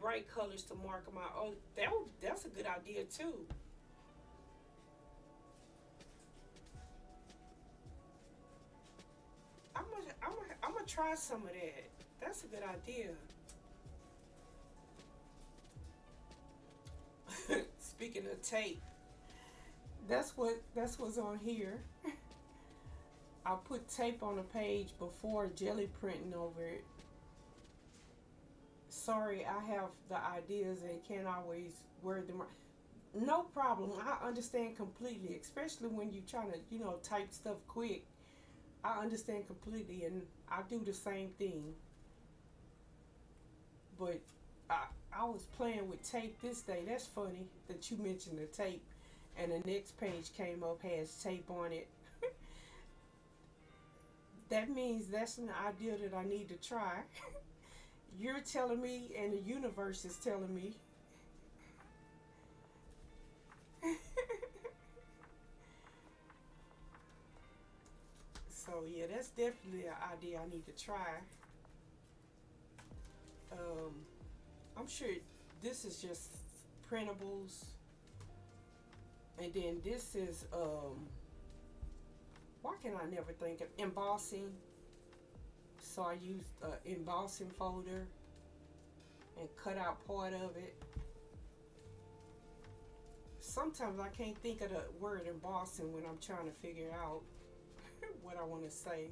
bright colors to mark them out. That's a good idea too. I'm gonna try some of that. That's a good idea. Speaking of tape, that's what's on here. I put tape on a page before jelly printing over it. Sorry, I have the ideas and can't always word them right. No problem. I understand completely, especially when you're trying to, type stuff quick. I understand completely, and I do the same thing. But I was playing with tape this day. That's funny that you mentioned the tape, and the next page came up has tape on it. That means that's an idea that I need to try. You're telling me, and the universe is telling me. So yeah, that's definitely an idea I need to try. Um, I'm sure this is just printables, and then this is why can I never think of embossing? So I used an embossing folder and cut out part of it. Sometimes I can't think of the word embossing when I'm trying to figure out what I want to say.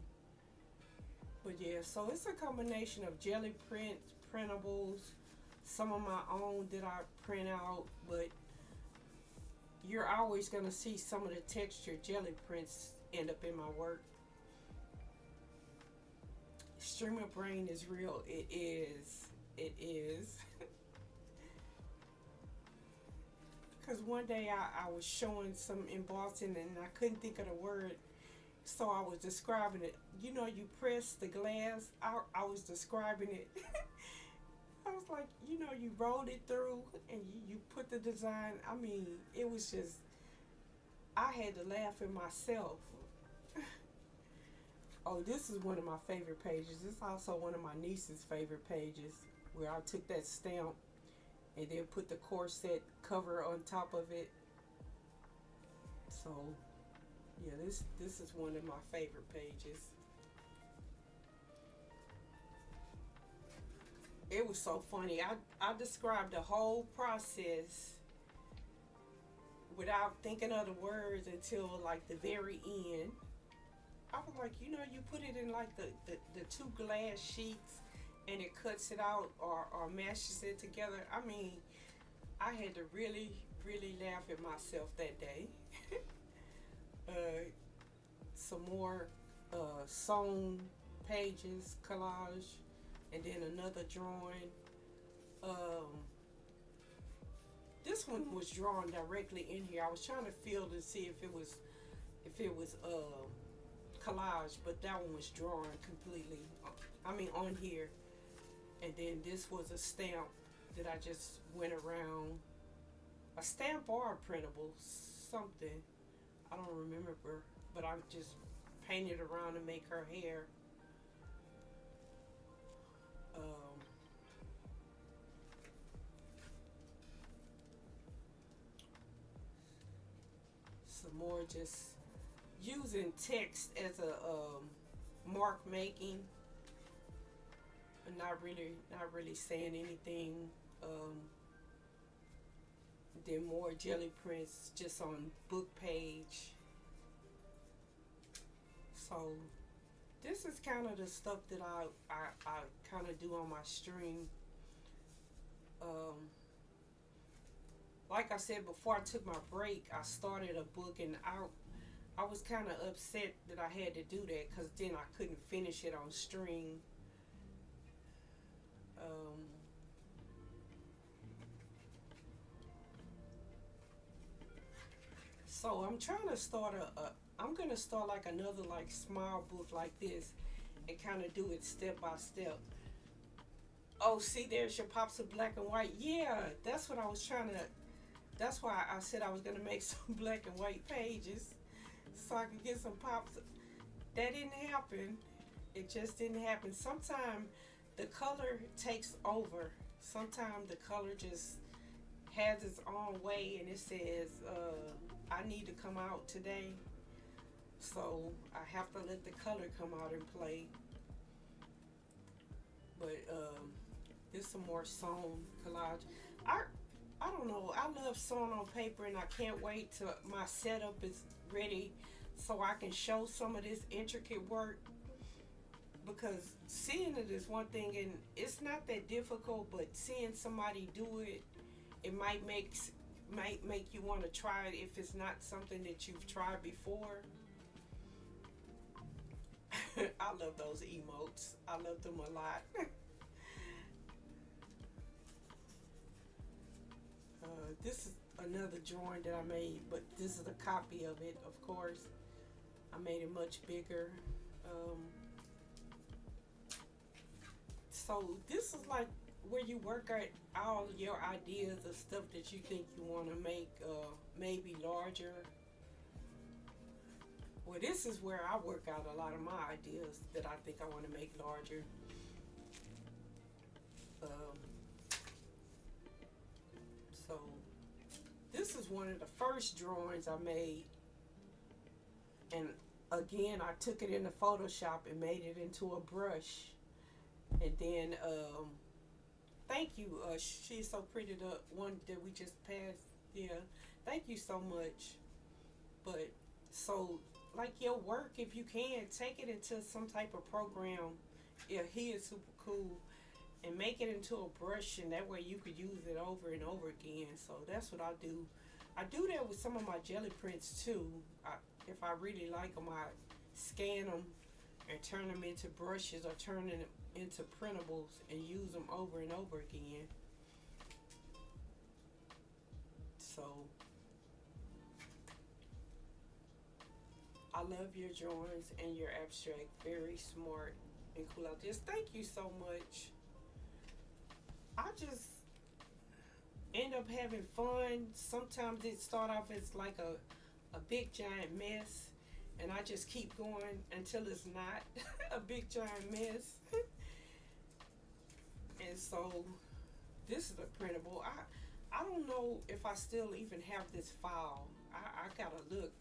But yeah, so it's a combination of jelly prints, printables, some of my own that I print out, but you're always going to see some of the textured jelly prints end up in my work. Streamer brain is real. It is. It is. Because one day I was showing some embossing and I couldn't think of the word. So I was describing it. You press the glass. I was describing it. I was like, you know, you rolled it through and you put the design. I mean, it was just, I had to laugh at myself. Oh, this is one of my favorite pages. It's also one of my niece's favorite pages where I took that stamp and then put the corset cover on top of it. So, yeah, this is one of my favorite pages. It was so funny. I described the whole process without thinking of the words until like the very end. I was like, you know, you put it in like the two glass sheets and it cuts it out or mashes it together. I mean, I had to really, really laugh at myself that day. Some more sewn pages, collage, and then another drawing. This one was drawn directly in here. I was trying to feel to see if it was collage, but that one was drawn completely. I mean on here. And then this was a stamp that I just went around. A stamp or a printable, something. I don't remember, but I just painted around to make her hair. Some more just using text as a mark making, and not really saying anything. Then more jelly prints just on book page. So this is kind of the stuff that I kind of do on my stream. Like I said before, I took my break. I started a book, and I was kind of upset that I had to do that because then I couldn't finish it on stream. So I'm trying to start I'm gonna start like another like small book like this, and kind of do it step by step. Oh, see, there's your pops of black and white. Yeah, that's what I was trying to. That's why I said I was gonna make some black and white pages, so I could get some pops. That didn't happen. It just didn't happen. Sometimes the color takes over. Sometimes the color just has its own way, and it says, I need to come out today. So I have to let the color come out and play. But there's some more sewn collage. I don't know. I love sewing on paper, and I can't wait till my setup is ready so I can show some of this intricate work. Because seeing it is one thing, and it's not that difficult, but seeing somebody do it, it might make you want to try it if it's not something that you've tried before. I love those emotes. I love them a lot. This is another drawing that I made, but this is a copy of it, of course. I made it much bigger. So this is like where you work out all your ideas of stuff that you think you want to make maybe larger. Well, this is where I work out a lot of my ideas that I think I want to make larger. So this is one of the first drawings I made, and again I took it into Photoshop and made it into a brush. And then thank you, she's so pretty, the one that we just passed. Yeah, thank you so much. But so like your work, if you can take it into some type of program, yeah, he is super cool, and make it into a brush, and that way you could use it over and over again. So that's what I do. I do that with some of my jelly prints too. If I really like them, I scan them and turn them into brushes, or turn them into printables and use them over and over again. So I love your drawings and your abstract. Very smart and cool out. Just thank you so much. I just end up having fun. Sometimes it start off as like a big giant mess, and I just keep going until it's not a big giant mess. And so this is a printable. I don't know if I still even have this file. I gotta look,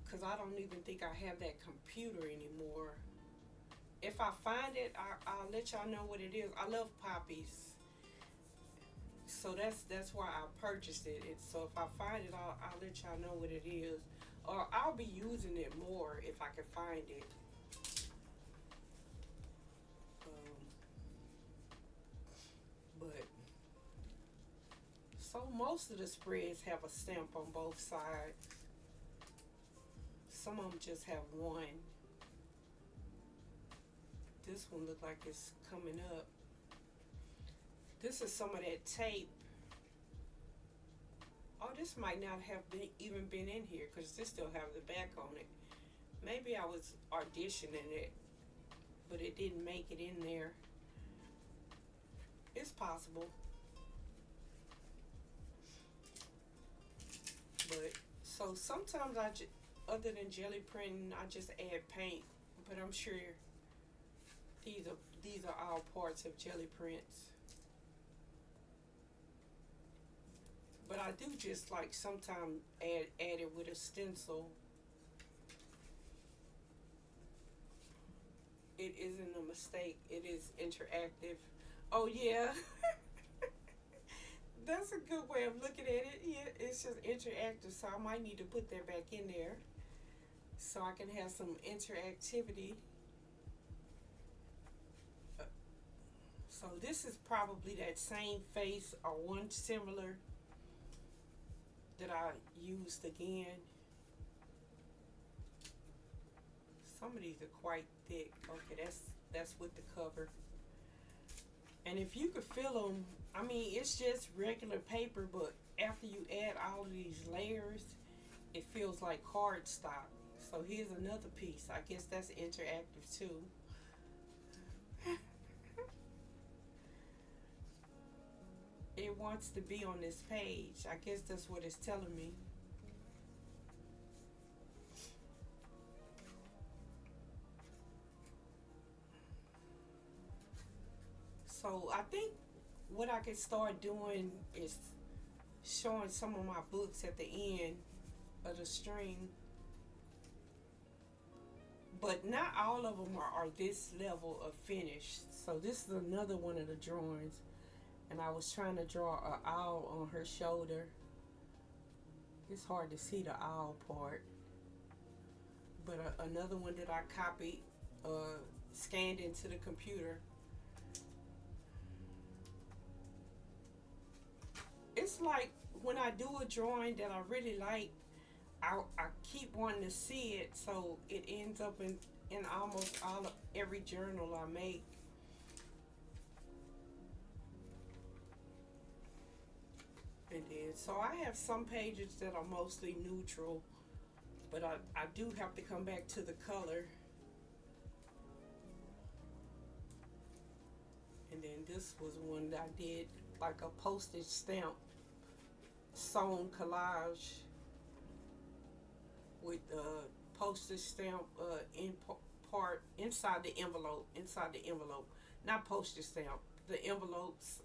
because I don't even think I have that computer anymore. If I find it, I'll let y'all know what it is. I love poppies, so that's why I purchased it. So if I find it, I'll let y'all know what it is, or I'll be using it more if I can find it. But so most of the spreads have a stamp on both sides. Some of them just have one. This one look like it's coming up. This is some of that tape. Oh, this might not have even been in here, because this still have the back on it. Maybe I was auditioning it, but it didn't make it in there. It's possible. But so sometimes other than jelly printing, I just add paint. But I'm sure these are all parts of jelly prints. But I do just like sometimes add it with a stencil. It isn't a mistake. It is interactive. Oh yeah. That's a good way of looking at it. Yeah, it's just interactive, so I might need to put that back in there so I can have some interactivity. So this is probably that same face or one similar that I used again. Some of these are quite thick. Okay, that's with the cover. And if you could feel them, I mean, it's just regular paper, but after you add all of these layers, it feels like cardstock. So here's another piece. I guess that's interactive too. It wants to be on this page. I guess that's what it's telling me. So I think what I could start doing is showing some of my books at the end of the string. But not all of them are this level of finish. So this is another one of the drawings. And I was trying to draw an owl on her shoulder. It's hard to see the owl part. But another one that I copied, scanned into the computer. It's like when I do a drawing that I really like, I keep wanting to see it, so it ends up in almost every journal I make. And then, so I have some pages that are mostly neutral, but I do have to come back to the color. And then this was one that I did like a postage stamp sewn collage with postage stamp inside the envelope, not postage stamp, the envelopes.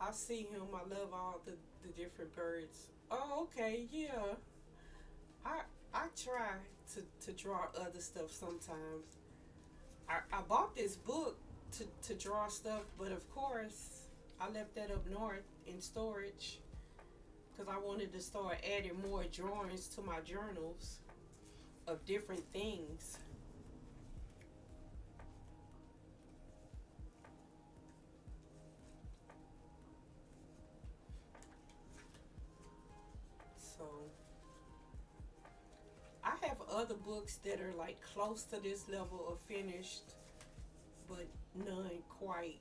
I see him. I love all the different birds. Oh, okay, yeah. I try to draw other stuff sometimes. I bought this book to draw stuff, but of course I left that up north in storage because I wanted to start adding more drawings to my journals of different things. So I have other books that are like close to this level of finished, but none quite.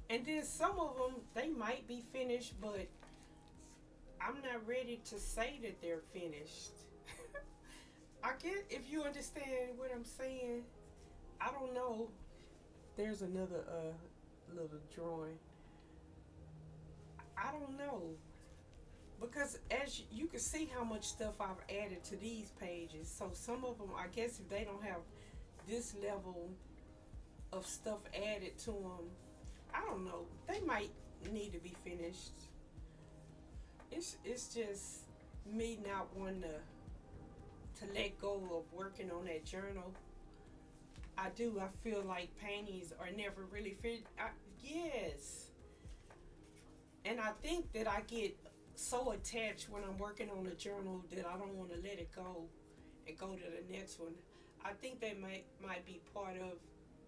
And then some of them, they might be finished, but I'm not ready to say that they're finished. I get if you understand what I'm saying. I don't know there's another little drawing. I don't know because as you can see how much stuff I've added to these pages. So some of them, I guess, if they don't have this level of stuff added to them, I don't know. They might need to be finished. It's just me not wanting to let go of working on that journal. I do. I feel like paintings are never really finished. Yes, and I think that I get so attached when I'm working on a journal that I don't want to let it go and go to the next one. I think that might be part of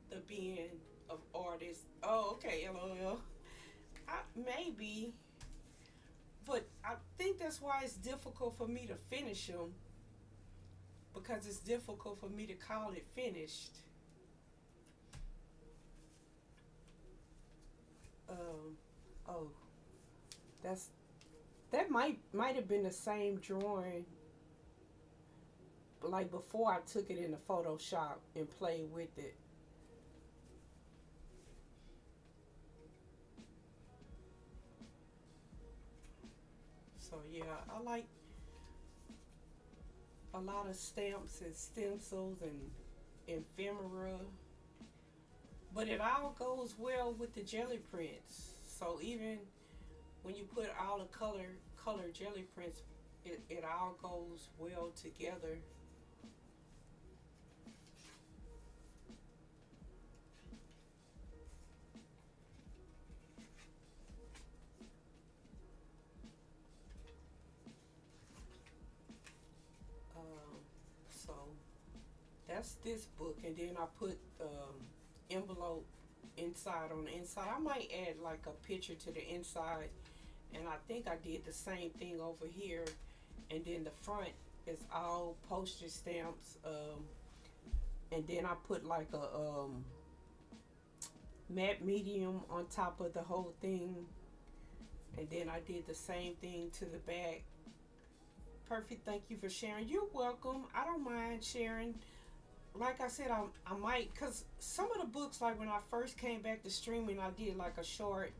the being of artist. Oh, okay, LOL. Maybe, but I think that's why it's difficult for me to finish them because it's difficult for me to call it finished. Oh, that might have been the same drawing, like before I took it into Photoshop and played with it. So yeah, I like a lot of stamps and stencils and ephemera, but it all goes well with the jelly prints. So even when you put all the color jelly prints, it all goes well together. So that's this book, and then I put envelope inside on the inside. I might add like a picture to the inside, and I think I did the same thing over here. And then the front is all postage stamps, and then I put like a matte medium on top of the whole thing, and then I did the same thing to the back. Perfect. Thank you for sharing. You're welcome. I don't mind sharing. Like I said, I might, because some of the books, like when I first came back to streaming, I did like a short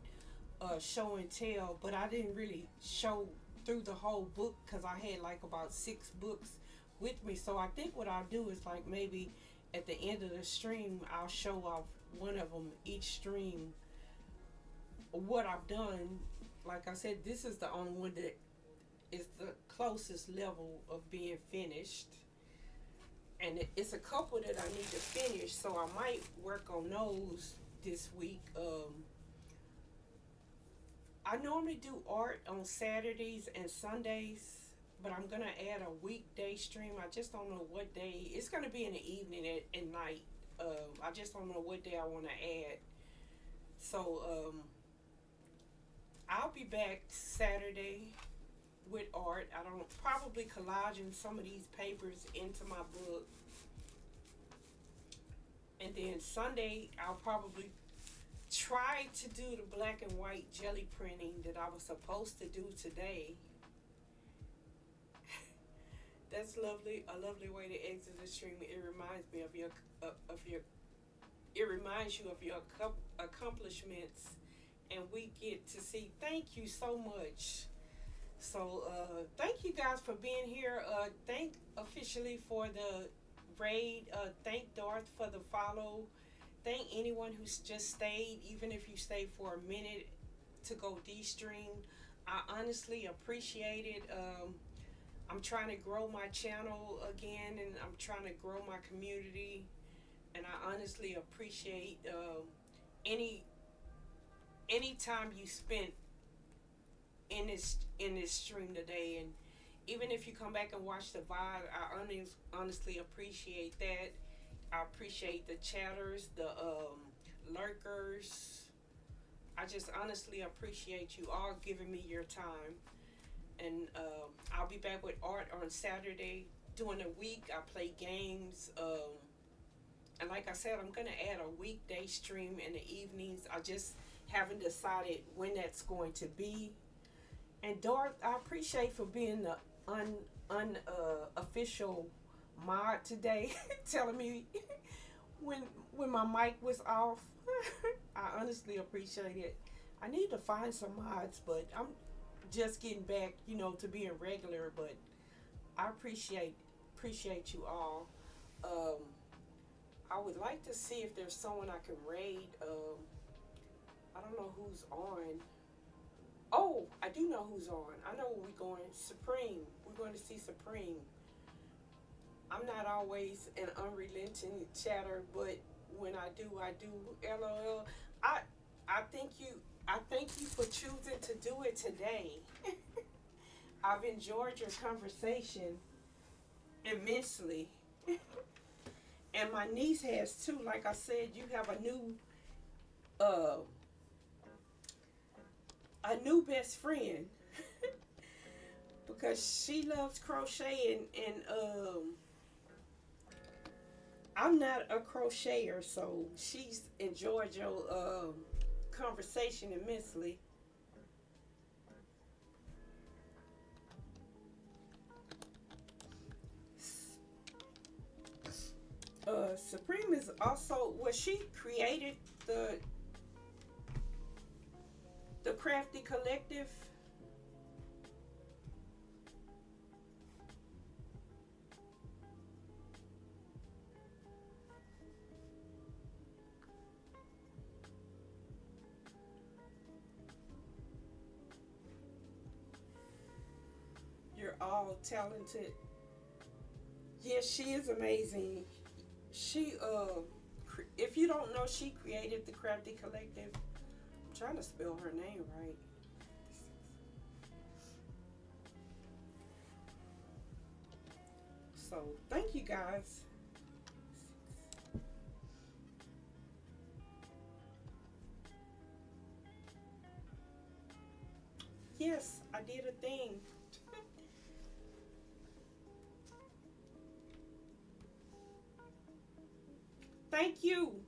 show and tell, but I didn't really show through the whole book because I had like about 6 books with me. So I think what I'll do is like maybe at the end of the stream, I'll show off one of them each stream, what I've done. Like I said, this is the only one that is the closest level of being finished. And it's a couple that I need to finish, so I might work on those this week. I normally do art on Saturdays and Sundays, but I'm gonna add a weekday stream. I just don't know what day. It's gonna be in the evening and night. I just don't know what day I want to add. So I'll be back Saturday with art. I don't probably collaging some of these papers into my book, and then Sunday I'll probably try to do the black and white jelly printing that I was supposed to do today. That's lovely, a lovely way to exit the stream. It reminds me of your it reminds you of your accomplishments, and we get to see. Thank you so much. So thank you guys for being here. Thank officially for the raid. Thank Darth for the follow. Thank anyone who's just stayed, even if you stayed for a minute to go de-stream. I honestly appreciate it. I'm trying to grow my channel again, and I'm trying to grow my community. And I honestly appreciate any time you spent in this stream today. And even if you come back and watch the VOD, I honestly appreciate that. I appreciate the chatters, the lurkers. I just honestly appreciate you all giving me your time. And I'll be back with art on Saturday. During the week, I play games. And like I said, I'm going to add a weekday stream in the evenings. I just haven't decided when that's going to be. And Darth, I appreciate for being the unofficial mod today, telling me when my mic was off. I honestly appreciate it. I need to find some mods, but I'm just getting back, to being regular. But I appreciate you all. Um, I would like to see if there's someone I can raid. I don't know who's on. Oh, I do know who's on. I know where we're going. Supreme. We're going to see Supreme. I'm not always an unrelenting chatter, but when I do, I do. LOL. I I thank you. I thank you for choosing to do it today. I've enjoyed your conversation immensely, and my niece has too. Like I said, you have uh, a new best friend because she loves crocheting, and I'm not a crocheter, so she's enjoyed your conversation immensely. Supreme is also, well, she created the Crafty Collective. You're all talented. Yes, she is amazing. She if you don't know, she created the Crafty Collective. I'm trying to spell her name right. So thank you guys. Yes, I did a thing. Thank you.